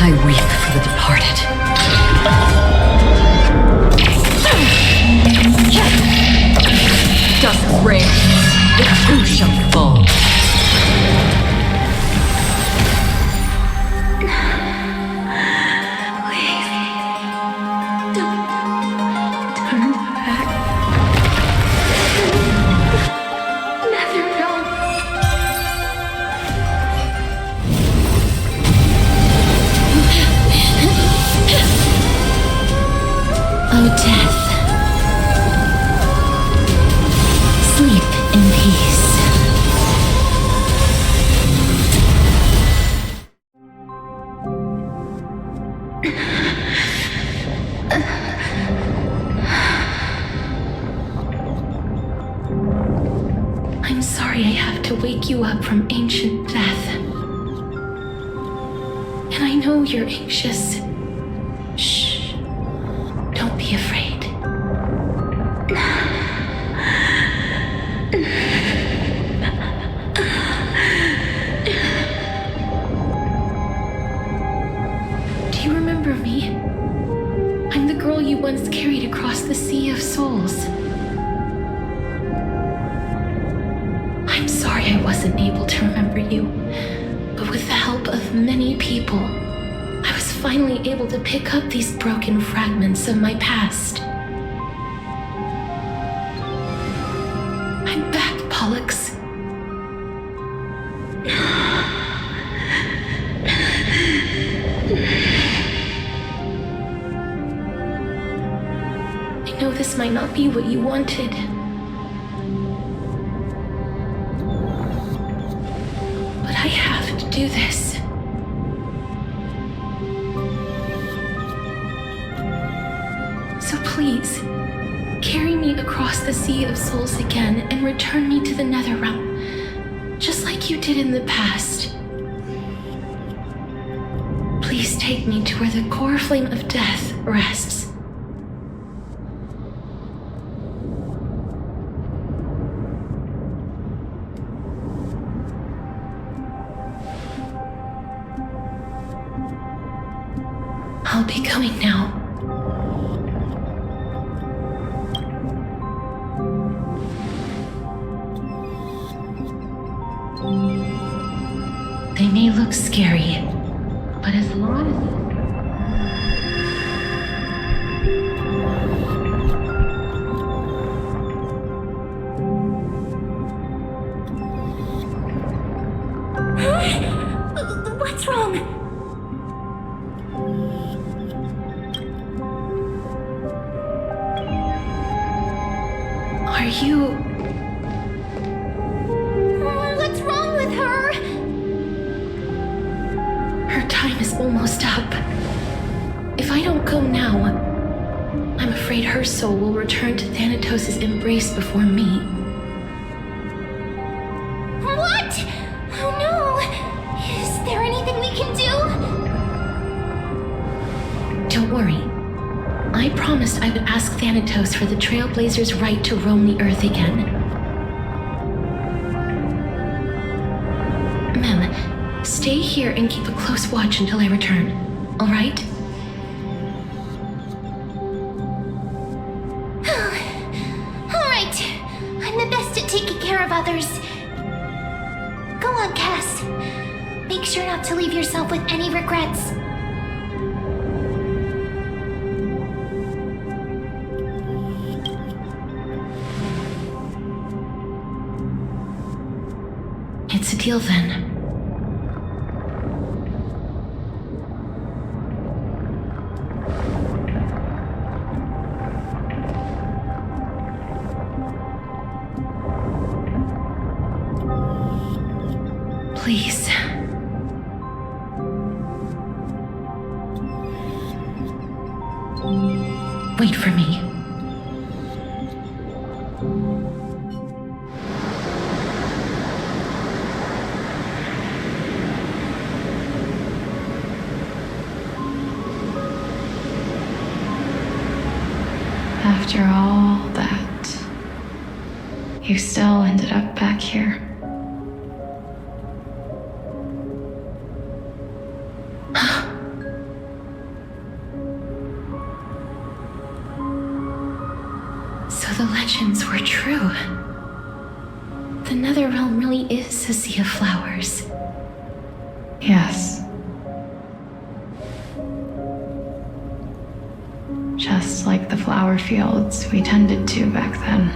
I weep for the departed. Dust reigns, the true shall fall. Oh, death. Sleep in peace. I'm sorry I have to wake you up from ancient death. And I know you're anxious. Shh. Don't be afraid. Do you remember me? I'm the girl you once carried across the Sea of Souls. I'm sorry I wasn't able to remember you, but with the help of many people, I was finally able to pick up these broken fragments of my past. I'm back, Pollux. I know this might not be what you wanted. But I have to do this. So please, carry me across the Sea of Souls again and return me to the Netherrealm, just like you did in the past. Please take me to where the core flame of death rests. I'll be coming now. They may look scary, but as long as... What's wrong? Are you... What's wrong with her? Her time is almost up. If I don't go now, I'm afraid her soul will return to Thanatos' embrace before me. What? Oh no! Is there anything we can do? Don't worry. I promised I would ask Thanatos for the Trailblazers' right to roam the Earth again. Mem, stay here and keep a close watch until I return, all right? All right. I'm the best at taking care of others. Go on, Cass. Make sure not to leave yourself with any regrets. deal then? Please. Wait for me. After all that, you still ended up back here. So the legends were true. The Netherrealm really is a sea of flowers. Yes. Just like the flower fields we tended to back then.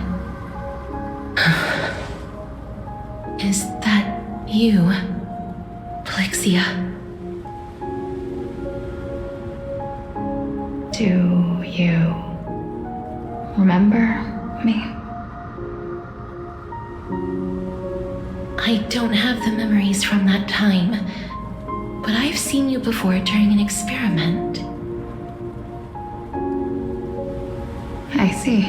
Is that you, Plexia? Do you remember me? I don't have the memories from that time, but I've seen you before during an experiment. I see.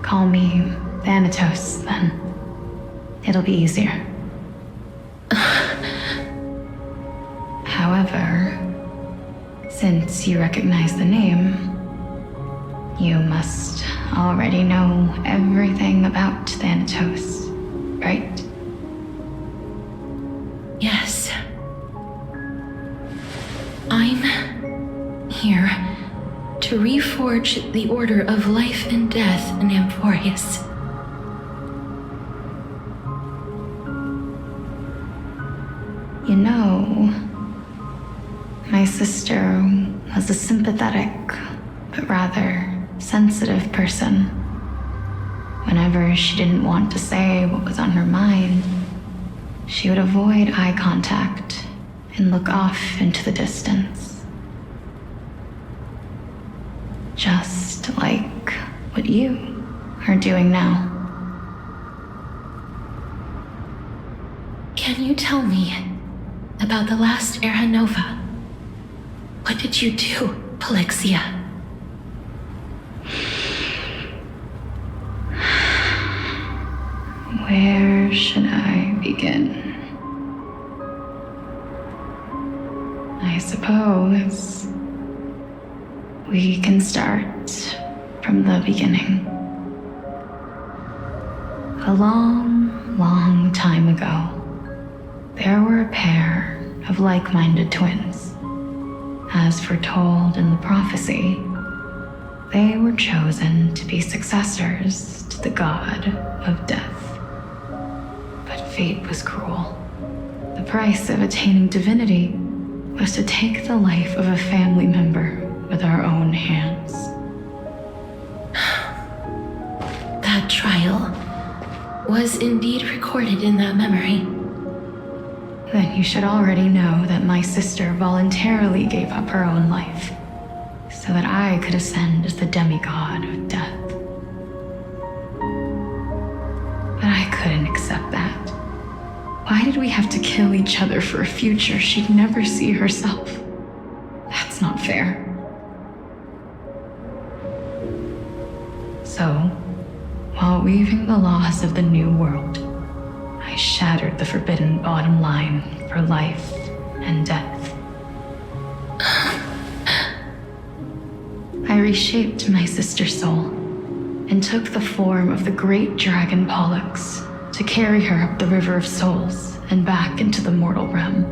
Call me Thanatos, then. It'll be easier. However, since you recognize the name, you must already know everything about Thanatos, right? Yes. I'm here to reforge the order of life and death in Amphorius. You know, my sister was a sympathetic, but rather sensitive person. Whenever she didn't want to say what was on her mind, she would avoid eye contact and look off into the distance. Just like what you are doing now. Can you tell me about the last Era Nova? What did you do, Plexia? Where should I begin? I suppose we can start from the beginning. A long, long time ago, there were a pair of like-minded twins. As foretold in the prophecy, they were chosen to be successors to the god of death. But fate was cruel. The price of attaining divinity was to take the life of a family member with our own hands. That trial was indeed recorded in that memory. Then you should already know that my sister voluntarily gave up her own life so that I could ascend as the demigod of death. But I couldn't accept that. Why did we have to kill each other for a future she'd never see herself? That's not fair. So, while weaving the laws of the new world, I shattered the forbidden bottom line for life and death. I reshaped my sister's soul and took the form of the great dragon Pollux to carry her up the River of Souls and back into the mortal realm.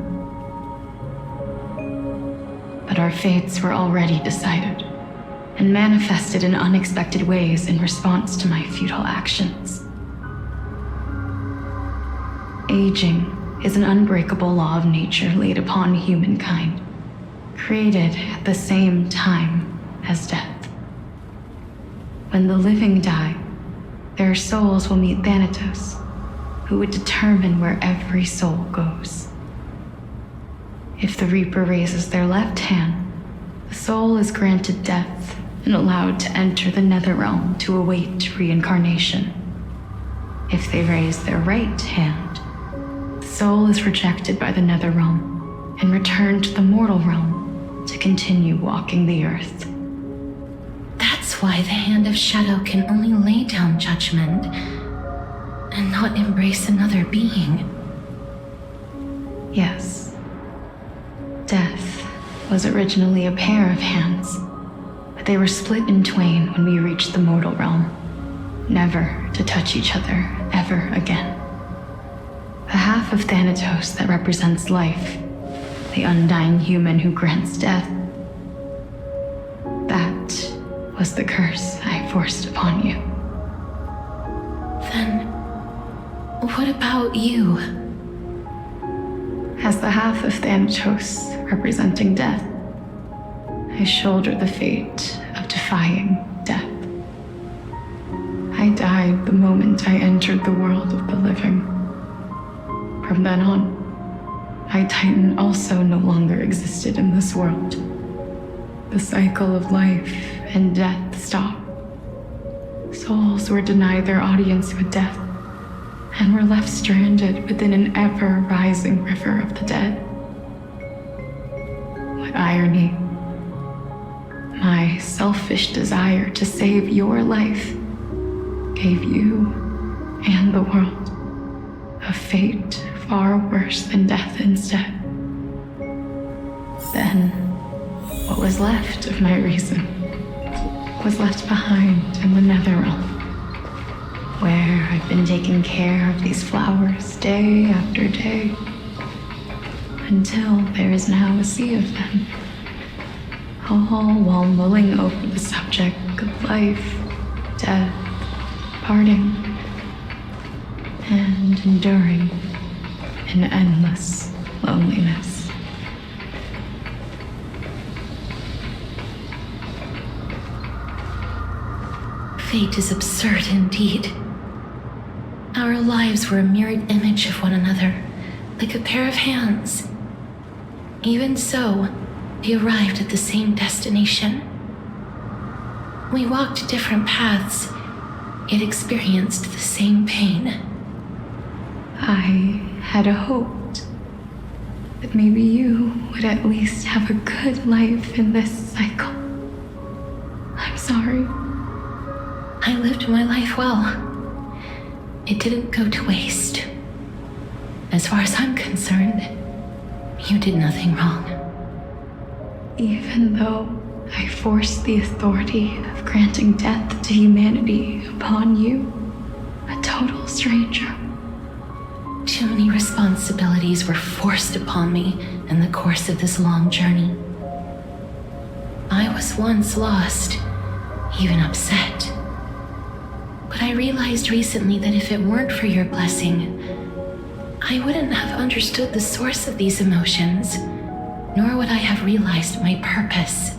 But our fates were already decided and manifested in unexpected ways in response to my futile actions. Aging is an unbreakable law of nature laid upon humankind, created at the same time as death. When the living die, their souls will meet Thanatos, who would determine where every soul goes. If the Reaper raises their left hand, the soul is granted death and allowed to enter the Netherrealm to await reincarnation. If they raise their right hand, the soul is rejected by the Netherrealm and returned to the mortal realm to continue walking the earth. That's why the Hand of Shadow can only lay down judgment and not embrace another being. Yes. Death was originally a pair of hands, but they were split in twain when we reached the mortal realm, never to touch each other ever again. The half of Thanatos that represents life, the undying human who grants death, that was the curse I forced upon you. Then, what about you? As the half of Thanatos representing death, I shoulder the fate of defying death. I died the moment I entered the world of the living. From then on, my Titan also no longer existed in this world. The cycle of life and death stopped. Souls were denied their audience with death and were left stranded within an ever-rising river of the dead. What irony. My selfish desire to save your life gave you and the world a fate far worse than death instead. Then, what was left of my reason was left behind in the Netherrealm, where I've been taking care of these flowers day after day, until there is now a sea of them, all while mulling over the subject of life, death, parting, and enduring in endless loneliness. Fate is absurd indeed. Our lives were a mirrored image of one another, like a pair of hands. Even so, we arrived at the same destination. We walked different paths, yet experienced the same pain. I had hoped that maybe you would at least have a good life in this cycle. I'm sorry. I lived my life well. It didn't go to waste. As far as I'm concerned, you did nothing wrong. Even though I forced the authority of granting death to humanity upon you, a total stranger. Too many responsibilities were forced upon me in the course of this long journey. I was once lost, even upset. But I realized recently that if it weren't for your blessing, I wouldn't have understood the source of these emotions, nor would I have realized my purpose.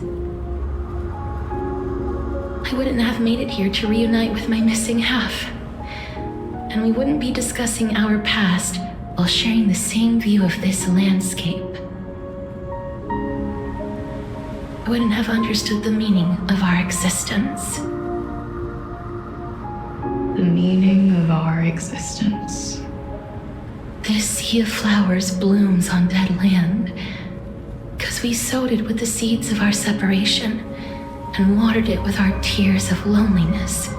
I wouldn't have made it here to reunite with my missing half. And we wouldn't be discussing our past while sharing the same view of this landscape. I wouldn't have understood the meaning of our existence. The meaning of our existence. This sea of flowers blooms on dead land because we sowed it with the seeds of our separation and watered it with our tears of loneliness.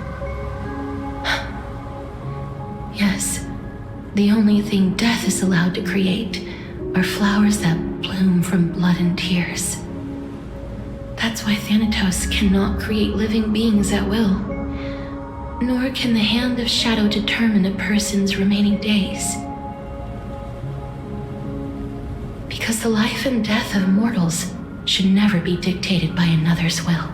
Yes, the only thing death is allowed to create are flowers that bloom from blood and tears. That's why Thanatos cannot create living beings at will, nor can the Hand of Shadow determine a person's remaining days. Because the life and death of mortals should never be dictated by another's will.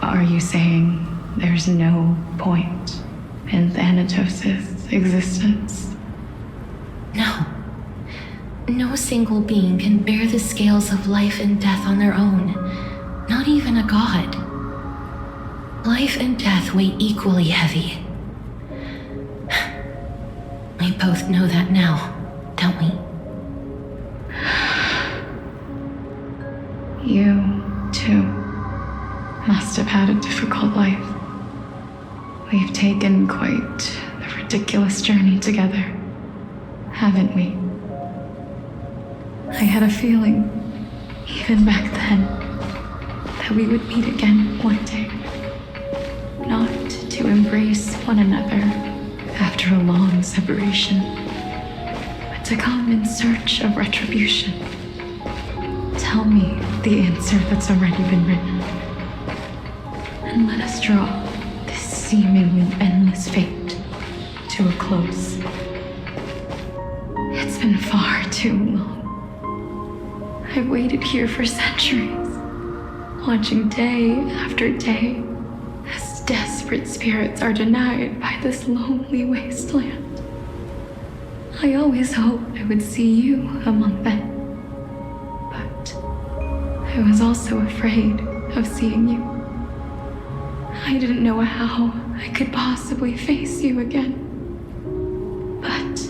Are you saying there's no point in Thanatos' existence? No. No single being can bear the scales of life and death on their own, not even a god. Life and death weigh equally heavy. We both know that now, don't we? You, too, must have had a difficult life. We've taken quite the ridiculous journey together, haven't we? I had a feeling, even back then, that we would meet again one day. Not to embrace one another after a long separation, but to come in search of retribution. Tell me the answer that's already been written, and let us draw this seemingly endless fate to a close. It's been far too long. I've waited here for centuries, watching day after day as desperate spirits are denied by this lonely wasteland. I always hoped I would see you among them, but I was also afraid of seeing you. I didn't know how I could possibly face you again. But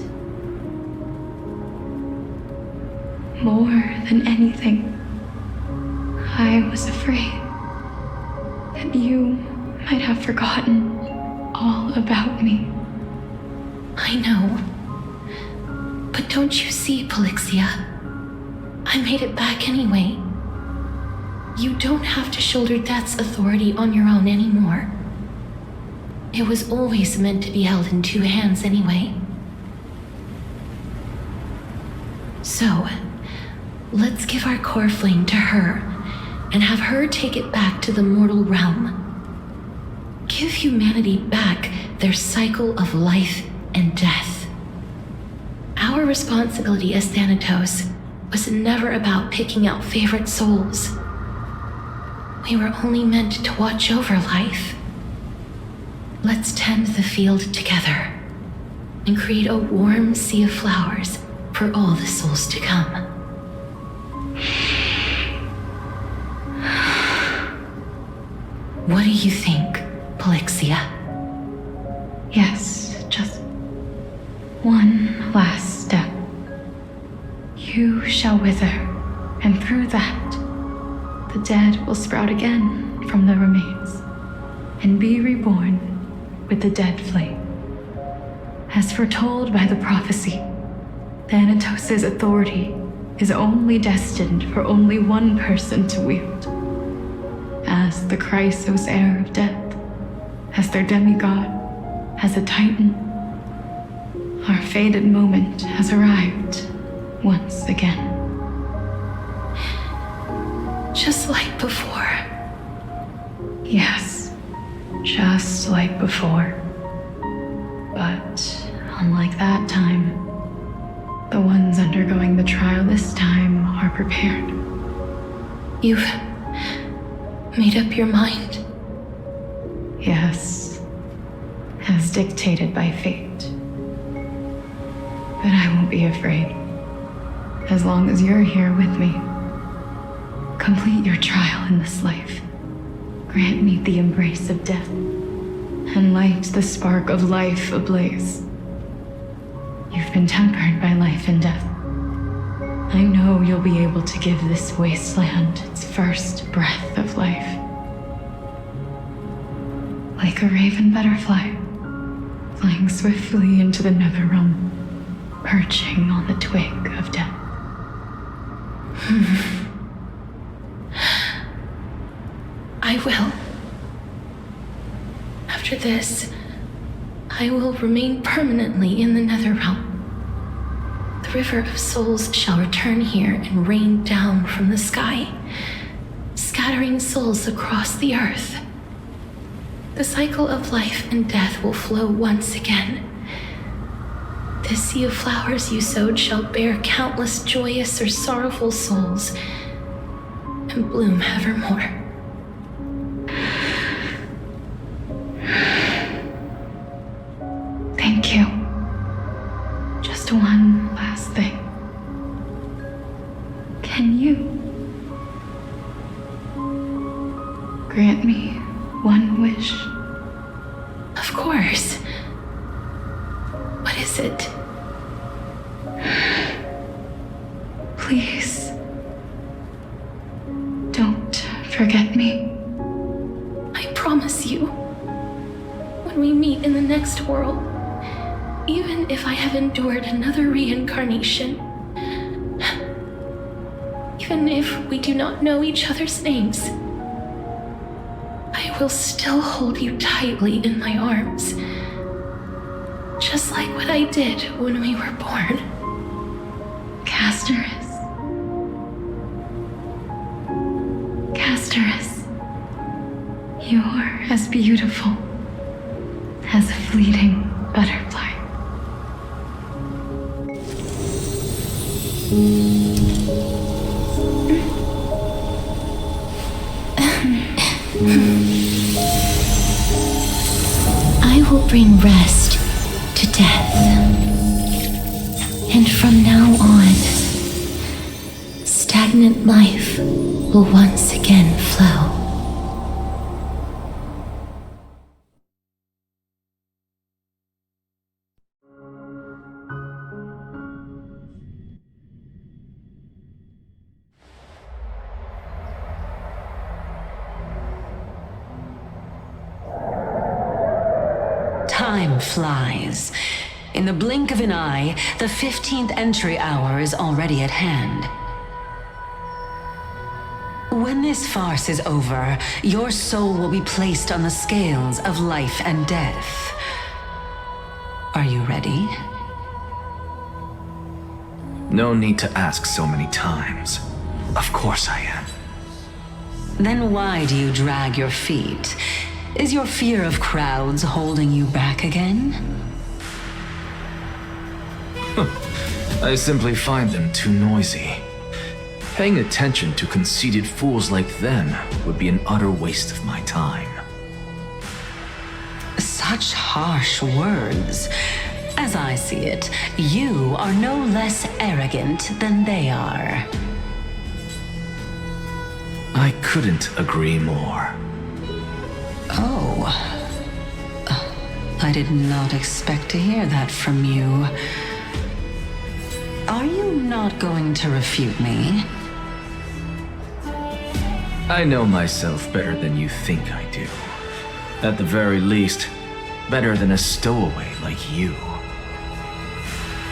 more than anything, I was afraid that you might have forgotten all about me. I know. But don't you see, Polixia? I made it back anyway. You don't have to shoulder death's authority on your own anymore. It was always meant to be held in two hands anyway. So, let's give our core flame to her and have her take it back to the mortal realm. Give humanity back their cycle of life and death. Our responsibility as Thanatos was never about picking out favorite souls. We were only meant to watch over life. Let's tend the field together and create a warm sea of flowers for all the souls to come. What do you think, Polixia? Yes, just one last step. You shall wither, and through that, the dead will sprout again from the remains and be reborn with the dead flame. As foretold by the prophecy, Thanatos' authority is only destined for only one person to wield. As the Chrysos heir of death, as their demigod, as a titan, our fated moment has arrived once again. Just like before. Yes, just like before. But unlike that time, the ones undergoing the trial this time are prepared. You've made up your mind? Yes, as dictated by fate. But I won't be afraid, as long as you're here with me. Complete your trial in this life. Grant me the embrace of death, and light the spark of life ablaze. You've been tempered by life and death. I know you'll be able to give this wasteland its first breath of life. Like a raven butterfly, flying swiftly into the netherrealm, perching on the twig of death. I will. After this, I will remain permanently in the Netherrealm. The river of souls shall return here and rain down from the sky, scattering souls across the earth. The cycle of life and death will flow once again. This sea of flowers you sowed shall bear countless joyous or sorrowful souls and bloom evermore. Thank you. Just one last thing. Can you grant me one wish? Of course. What is it? Don't forget me. I promise you, when we meet in the next world, even if I have endured another reincarnation, even if we do not know each other's names, I will still hold you tightly in my arms, just like what I did when we were born. Castorus. Castorus. You're as beautiful as a fleeting butterfly. I will bring rest to death. And from now on, stagnant life will once again flow. Time flies. In the blink of an eye, the 15th entry hour is already at hand. When this farce is over, your soul will be placed on the scales of life and death. Are you ready? No need to ask so many times. Of course I am. Then why do you drag your feet? Is your fear of crowds holding you back again? I simply find them too noisy. Paying attention to conceited fools like them would be an utter waste of my time. Such harsh words. As I see it, you are no less arrogant than they are. I couldn't agree more. Oh. I did not expect to hear that from you. Are you not going to refute me? I know myself better than you think I do. At the very least, better than a stowaway like you.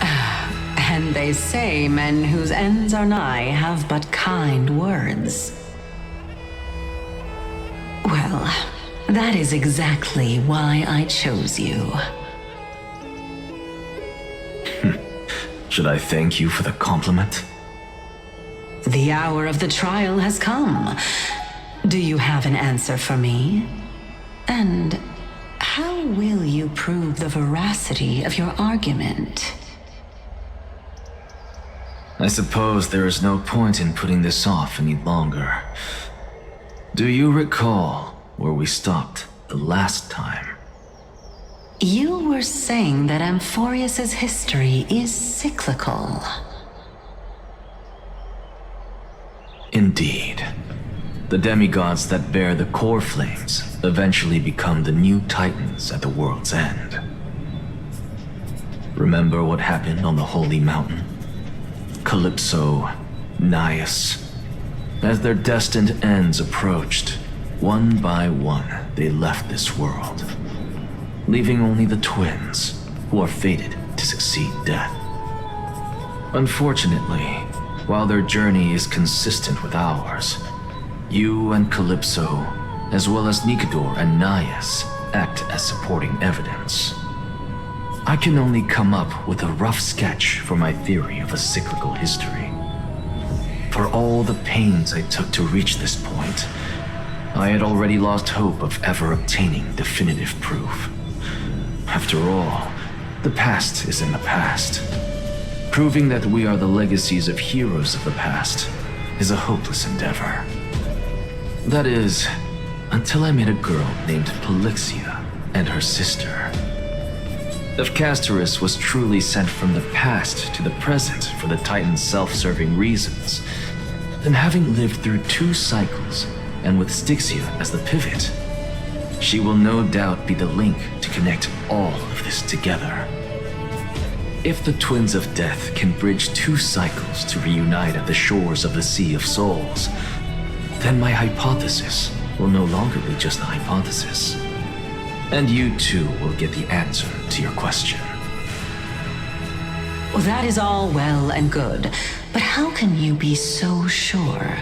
And they say men whose ends are nigh have but kind words. Well, that is exactly why I chose you. Should I thank you for the compliment? The hour of the trial has come. Do you have an answer for me? And how will you prove the veracity of your argument? I suppose there is no point in putting this off any longer. Do you recall where we stopped the last time? You were saying that Amphorius's history is cyclical. Indeed. The demigods that bear the core flames eventually become the new titans at the world's end. Remember what happened on the Holy Mountain? Calypso, Naias. As their destined ends approached, one by one they left this world, leaving only the twins, who are fated to succeed death. Unfortunately, while their journey is consistent with ours, you and Calypso, as well as Nikador and Naias, act as supporting evidence. I can only come up with a rough sketch for my theory of a cyclical history. For all the pains I took to reach this point, I had already lost hope of ever obtaining definitive proof. After all, the past is in the past. Proving that we are the legacies of heroes of the past is a hopeless endeavor. That is, until I met a girl named Polixia and her sister. If Castorus was truly sent from the past to the present for the Titan's self-serving reasons, then having lived through 2 cycles, and with Styxia as the pivot, she will no doubt be the link to connect all of this together. If the Twins of Death can bridge 2 cycles to reunite at the shores of the Sea of Souls, then my hypothesis will no longer be just a hypothesis. And you too will get the answer to your question. Well, that is all well and good, but how can you be so sure?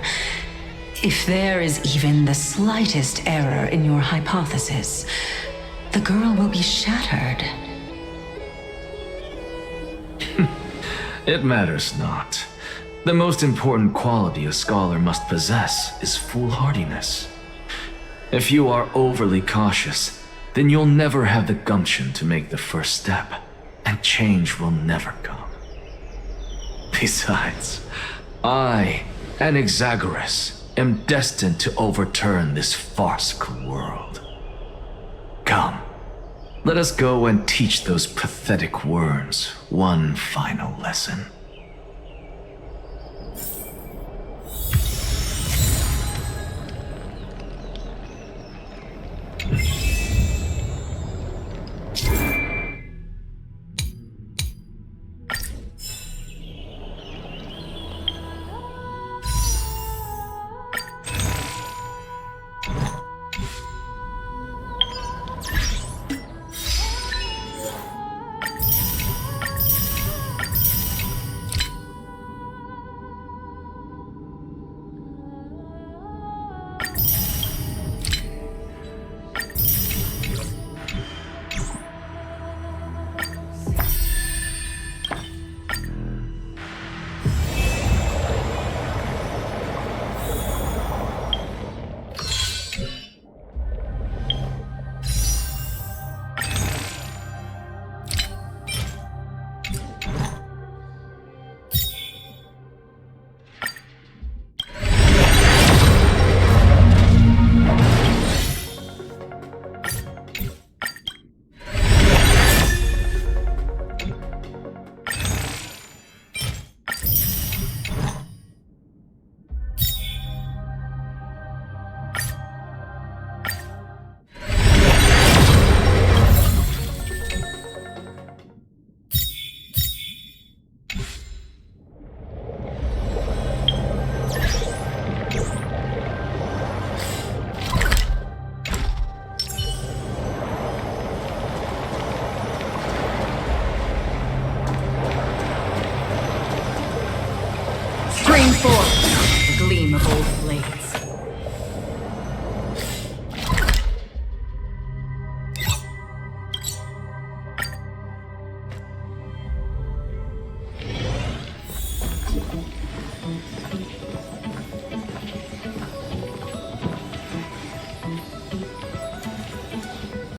If there is even the slightest error in your hypothesis, the girl will be shattered. It matters not. The most important quality a scholar must possess is foolhardiness. If you are overly cautious, then you'll never have the gumption to make the first step, and change will never come. Besides, I, Anaxagoras, am destined to overturn this farcical world. Come, let us go and teach those pathetic worms one final lesson.